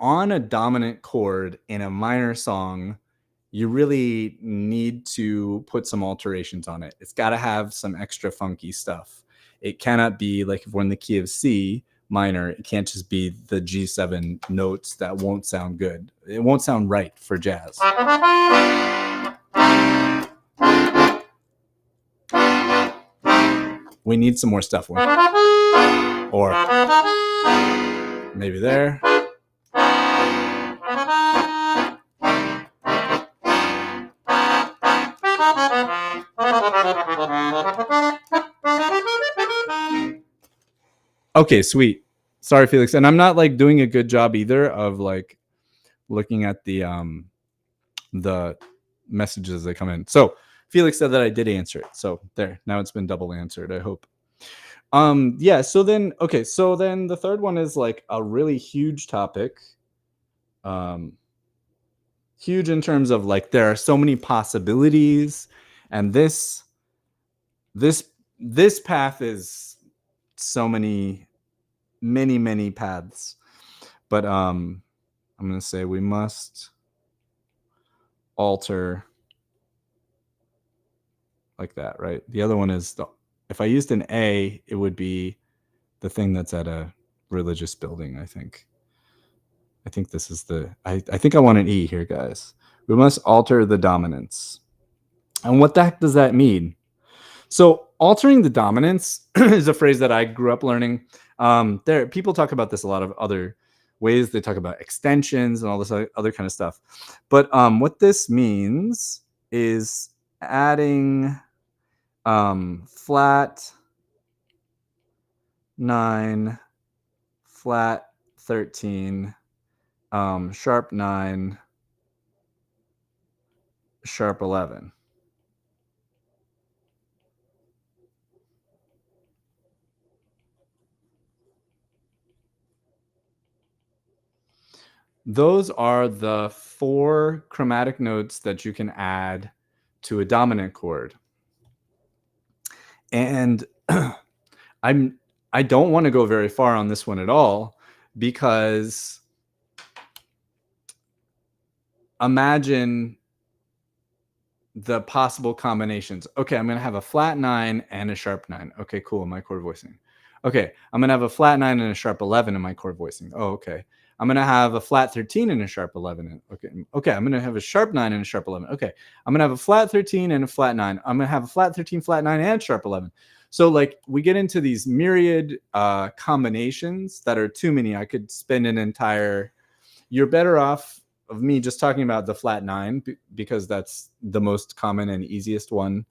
on a dominant chord in a minor song, you really need to put some alterations on it. It's got to have some extra funky stuff. It cannot be like if we're in the key of C minor, it can't just be the G7 notes that won't sound good. It won't sound right for jazz. We need some more stuff. Or maybe there. Okay, sweet. Sorry, Felix. And I'm not like doing a good job either of like looking at the messages as they come in. So Felix said that I did answer it. So there, now it's been double answered, I hope. Yeah, so then the third one is like a really huge topic. Huge in terms of like there are so many possibilities, and this path is so many paths. But I'm going to say we must alter like that, right? The other one is if I used an A, it would be the thing that's at a religious building, I think. I think this is I think I want an E here, guys. We must alter the dominance. And what the heck does that mean? So altering the dominance is a phrase that I grew up learning. People talk about this a lot of other ways. They talk about extensions and all this other kind of stuff. But what this means is adding flat 9, flat 13, sharp 9, sharp 11. Those are the 4 chromatic notes that you can add to a dominant chord. And I don't want to go very far on this one at all, because imagine the possible combinations. Okay, I'm going to have a flat 9 and a sharp 9. Okay, cool, in my chord voicing. Okay, I'm going to have a flat 9 and a sharp 11 in my chord voicing. Oh, okay. I'm going to have a flat 13 and a sharp 11. Okay, I'm going to have a sharp 9 and a sharp 11. Okay, I'm going to have a flat 13 and a flat 9. I'm going to have a flat 13, flat 9, and sharp 11. So like we get into these myriad combinations that are too many. I could spend an entire... You're better off of me just talking about the flat 9 because that's the most common and easiest one,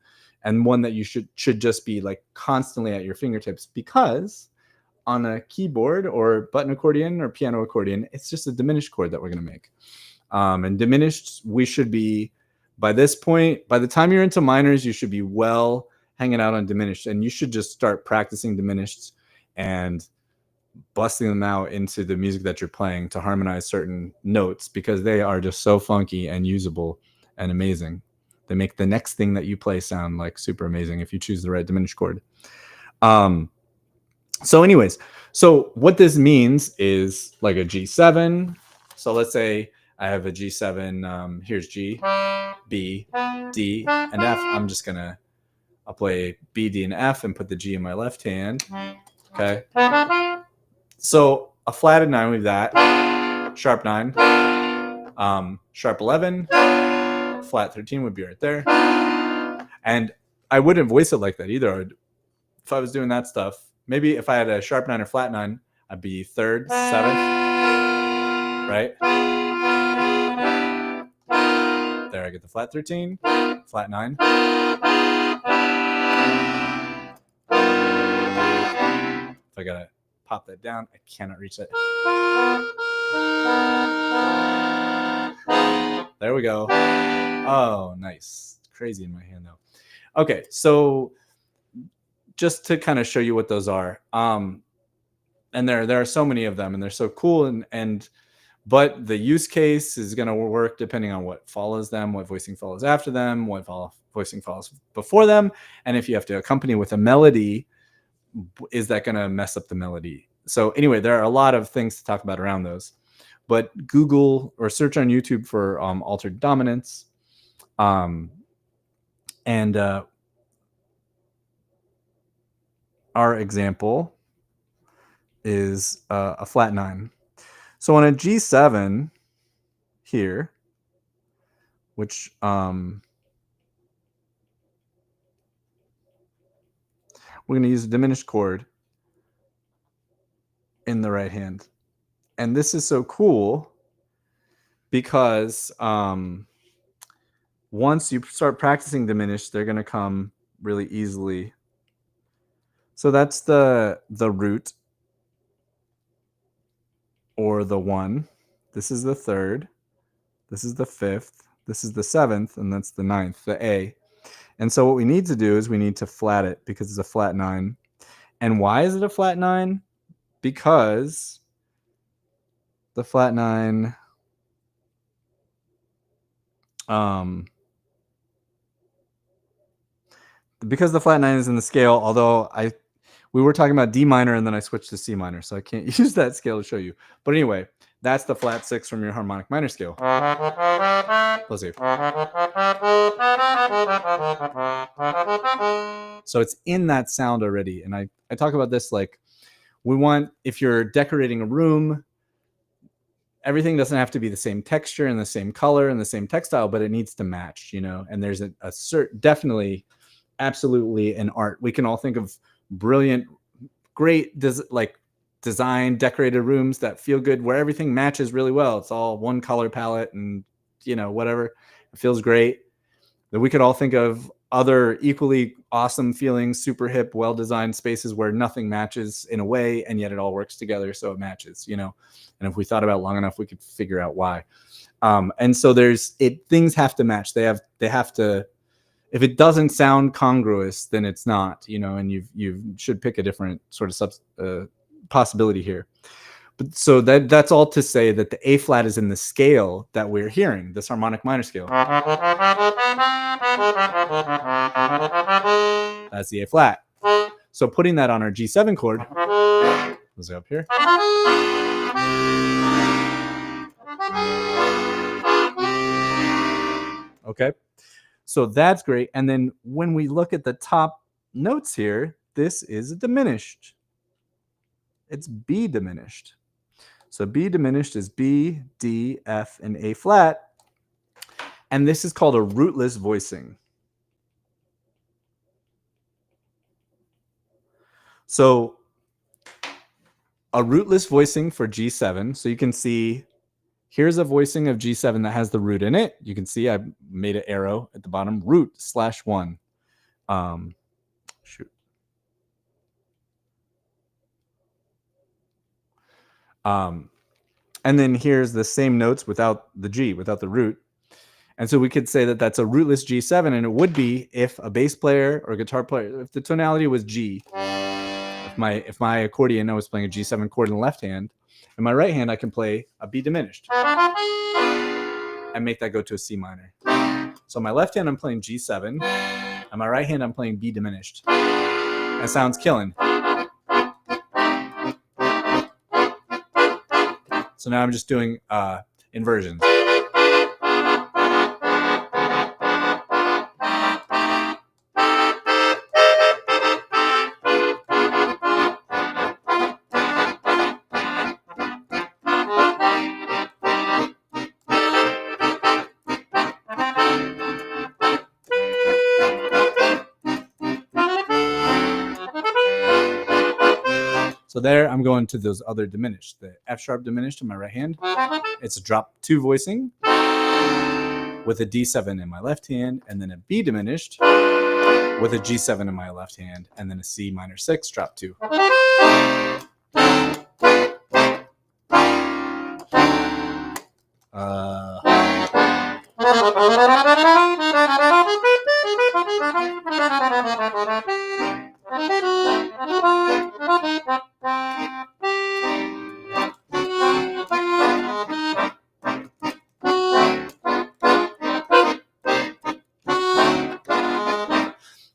and one that you should just be like constantly at your fingertips, because on a keyboard or button accordion or piano accordion, it's just a diminished chord that we're going to make. And diminished, we should be, by this point, by the time you're into minors, you should be well hanging out on diminished, and you should just start practicing diminished and busting them out into the music that you're playing to harmonize certain notes, because they are just so funky and usable and amazing. They make the next thing that you play sound like super amazing if you choose the right diminished chord. So anyways, so what this means is like a G7. So let's say I have a G7. Here's G, B, D, and F. I'm just gonna, I'll play B, D, and F and put the G in my left hand. Okay. So a flatted 9, we have that. Sharp 9. Sharp 11. Flat 13 would be right there. And I wouldn't voice it like that either. If I was doing that stuff, maybe if I had a sharp 9 or flat 9, I'd be 3rd, 7th, right? There, I get the flat 13, flat 9. If I gotta pop that down, I cannot reach that. There we go. Oh, nice. It's crazy in my hand though. Okay, so just to kind of show you what those are. And there are so many of them, and they're so cool, but the use case is going to work depending on what follows them, what voicing follows after them, what voicing follows before them, and if you have to accompany with a melody, is that going to mess up the melody? So anyway, there are a lot of things to talk about around those, but Google or search on YouTube for altered dominance, and our example is a flat 9. So on a G7 here, which we're going to use a diminished chord in the right hand. And this is so cool because once you start practicing diminished, they're going to come really easily. So that's the root, or the 1. This is the 3rd. This is the 5th. This is the 7th, and that's the 9th, the A. And so what we need to do is we need to flat it because it's a flat 9. And why is it a flat 9? Because the flat 9 because the flat 9 is in the scale, although we were talking about D minor and then I switched to C minor, so I can't use that scale to show you. But anyway, that's the flat 6 from your harmonic minor scale. Let's see. So it's in that sound already. And I talk about this like, we want, if you're decorating a room, everything doesn't have to be the same texture and the same color and the same textile, but it needs to match, you know. And there's a certain, definitely, absolutely an art. We can all think of brilliant, great, design, decorated rooms that feel good, where everything matches really well. It's all one color palette and, you know, whatever. It feels great. That we could all think of other equally awesome feeling, super hip, well-designed spaces where nothing matches in a way, and yet it all works together so it matches, you know. And if we thought about it long enough, we could figure out why. And so things have to match. They have to. If it doesn't sound congruous, then it's not, you know, and you should pick a different sort of possibility here. But so that's all to say that the A flat is in the scale that we're hearing, this harmonic minor scale. That's the A flat. So putting that on our G7 chord, let's go up here. Okay. So that's great. And then when we look at the top notes here, this is a diminished. It's B diminished. So B diminished is B, D, F, and A flat. And this is called a rootless voicing. So a rootless voicing for G7. So you can see here's a voicing of G7 that has the root in it. You can see I made an arrow at the bottom, root /1. Shoot. And then here's the same notes without the G, without the root. And so we could say that that's a rootless G7, and it would be if a bass player or a guitar player, if the tonality was G, if my accordion, I was playing a G7 chord in the left hand, in my right hand I can play a B diminished and make that go to a C minor. So my left hand I'm playing G7, and my right hand I'm playing B diminished. That sounds killing. So now I'm just doing inversions. So there I'm going to those other diminished, the F sharp diminished in my right hand. It's a drop 2 voicing with a D7 in my left hand, and then a B diminished with a G7 in my left hand, and then a C minor 6, drop 2.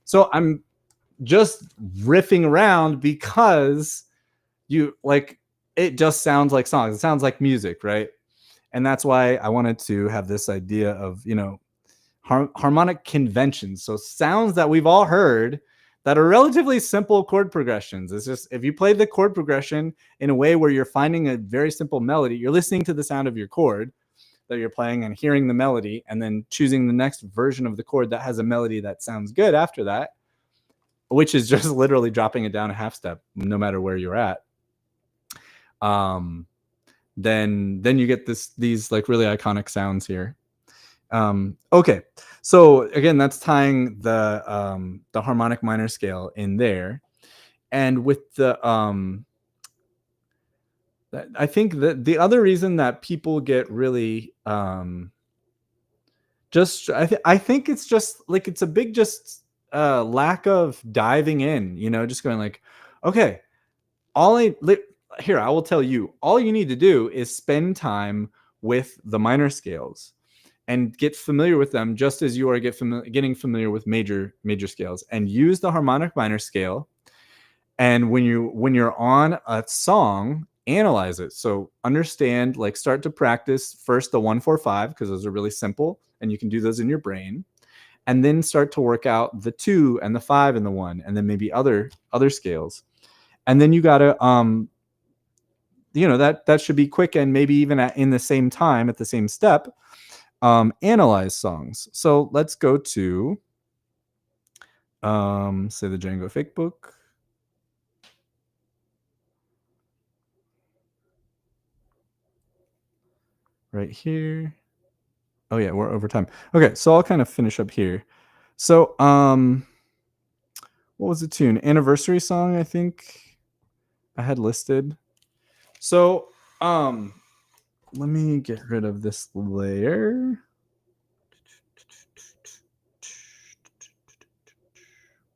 So I'm just riffing around because you like it just sounds like songs. It sounds like music, right? And that's why I wanted to have this idea of, you know, harmonic conventions. So sounds that we've all heard that are relatively simple chord progressions. It's just if you play the chord progression in a way where you're finding a very simple melody, you're listening to the sound of your chord that you're playing and hearing the melody, and then choosing the next version of the chord that has a melody that sounds good after that, which is just literally dropping it down a half step, no matter where you're at. Then you get these like really iconic sounds here. Okay, so again, that's tying the harmonic minor scale in there, and with the I think that the other reason that people get really I think it's just like it's a big just lack of diving in, you know, just going like, okay, here I will tell you, all you need to do is spend time with the minor scales and get familiar with them, just as you are getting familiar with major scales, and use the harmonic minor scale. And when you're on a song, analyze it. So understand, like, start to practice first the 1-4-5, because those are really simple and you can do those in your brain, and then start to work out the 2 and the 5 and the 1, and then maybe other scales. And then you gotta you know, that should be quick, and maybe even in the same time, at the same step, analyze songs. So let's go to say the Django Fake Book. Right here. Oh yeah, we're over time. Okay, so I'll kind of finish up here. So what was the tune? Anniversary Song, I think I had listed. So let me get rid of this layer.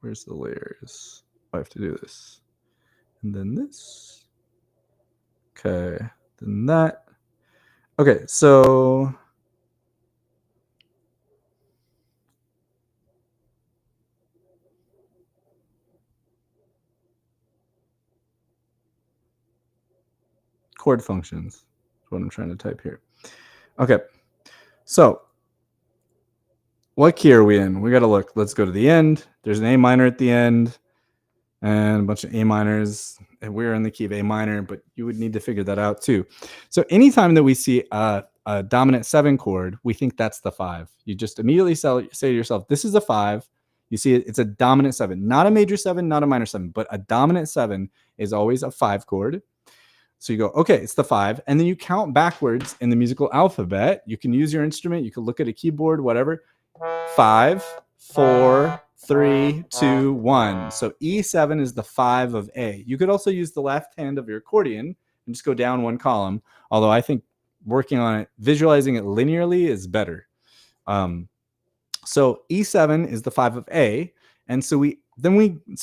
Where's the layers? I have to do this. And then this. Okay, then that. Okay, so chord functions is what I'm trying to type here. Okay, so what key are we in? We got to look. Let's go to the end. There's an A minor at the end and a bunch of A minors. And we're in the key of A minor, but you would need to figure that out too. So anytime that we see a dominant 7 chord, we think that's the 5. You just immediately say to yourself, this is a 5. You see it's a dominant 7, not a major 7, not a minor 7, but a dominant 7 is always a 5 chord. So you go, okay, it's the 5. And then you count backwards in the musical alphabet. You can use your instrument. You can look at a keyboard, whatever. 5, 4, 3, 2, 1. So E7 is the 5 of A. You could also use the left hand of your accordion and just go down one column. Although I think working on it, visualizing it linearly is better. So E7 is the 5 of A. And so we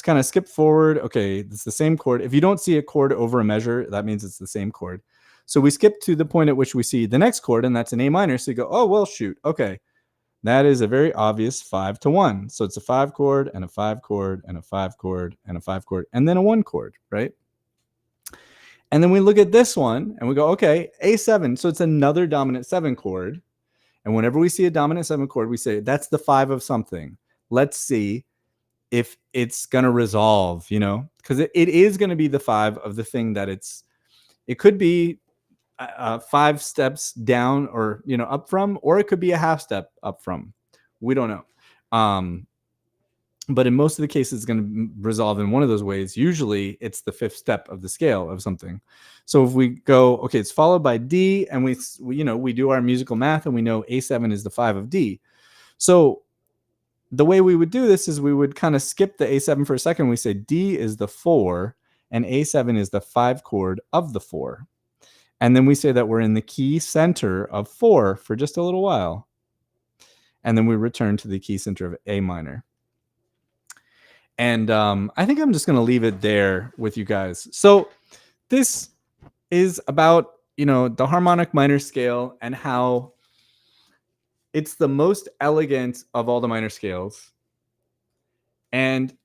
kind of skip forward. Okay, it's the same chord. If you don't see a chord over a measure, that means it's the same chord. So we skip to the point at which we see the next chord, and that's an A minor. So you go, oh, well, shoot. Okay, that is a very obvious 5 to 1. So it's a 5 chord and a 5 chord and a 5 chord and a 5 chord, and then a 1 chord, right? And then we look at this one and we go, okay, A7. So it's another dominant 7 chord. And whenever we see a dominant 7 chord, we say that's the 5 of something. Let's see if it's going to resolve, because it is going to be the 5 of the thing that it could be 5 steps down or, up from, or it could be a half step up from. We don't know. But in most of the cases, it's going to resolve in one of those ways. Usually it's the 5th step of the scale of something. So if we go, okay, it's followed by D, and we do our musical math, and we know A7 is the 5 of D. So the way we would do this is we would kind of skip the A7 for a second. We say D is the 4 and A7 is the 5 chord of the 4. And then we say that we're in the key center of 4 for just a little while. And then we return to the key center of A minor. And I think I'm just going to leave it there with you guys. So this is about, the harmonic minor scale and how it's the most elegant of all the minor scales. And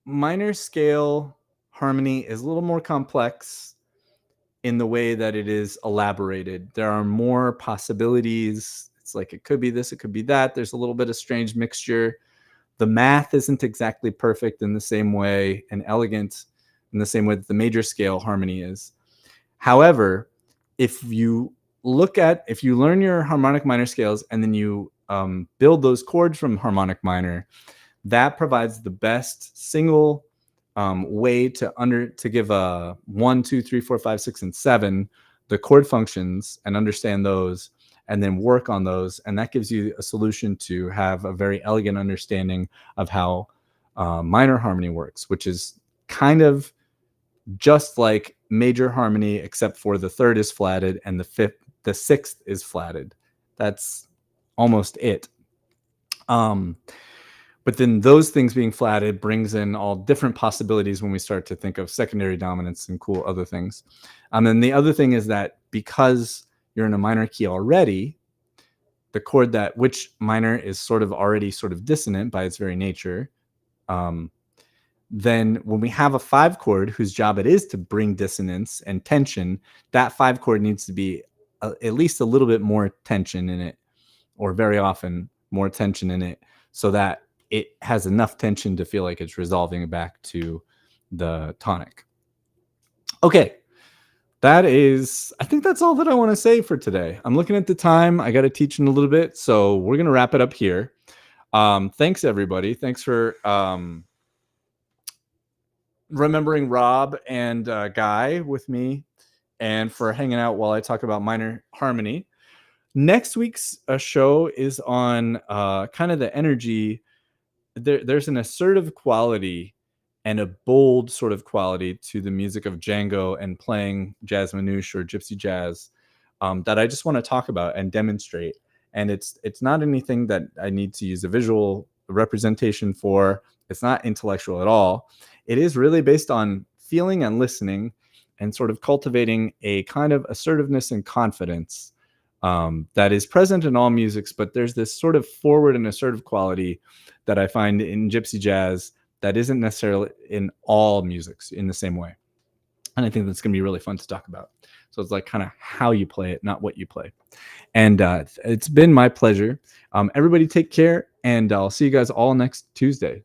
minor scale harmony is a little more complex in the way that it is elaborated. There are more possibilities. It's like it could be this, it could be that. There's a little bit of strange mixture. The math isn't exactly perfect in the same way and elegant in the same way that the major scale harmony is. However, if you learn your harmonic minor scales and then you build those chords from harmonic minor, that provides the best single way to give a 1, 2, 3, 4, 5, 6, and 7 the chord functions and understand those, and then work on those. And that gives you a solution to have a very elegant understanding of how minor harmony works, which is kind of just like major harmony, except for the 3rd is flatted and the 6th is flatted. That's almost it. But then those things being flatted brings in all different possibilities when we start to think of secondary dominants and cool other things. And the other thing is that because you're in a minor key already, the chord which minor is already dissonant by its very nature, then when we have a 5 chord whose job it is to bring dissonance and tension, that 5 chord needs to be at least a little bit more tension in it, or very often more tension in it, so that it has enough tension to feel like it's resolving back to the tonic. Okay. I think that's all that I want to say for today. I'm looking at the time. I got to teach in a little bit, so we're going to wrap it up here. Thanks, everybody. Thanks for remembering Rob and Guy with me, and for hanging out while I talk about minor harmony. Next week's show is on kind of the energy. There's an assertive quality and a bold sort of quality to the music of Django and playing jazz manouche or gypsy jazz that I just want to talk about and demonstrate. And it's not anything that I need to use a visual representation for. It's not intellectual at all. It is really based on feeling and listening and sort of cultivating a kind of assertiveness and confidence that is present in all musics, but there's this sort of forward and assertive quality that I find in gypsy jazz that isn't necessarily in all musics in the same way. And I think that's going to be really fun to talk about. So it's like kind of how you play it, not what you play. And it's been my pleasure. Everybody take care, and I'll see you guys all next Tuesday.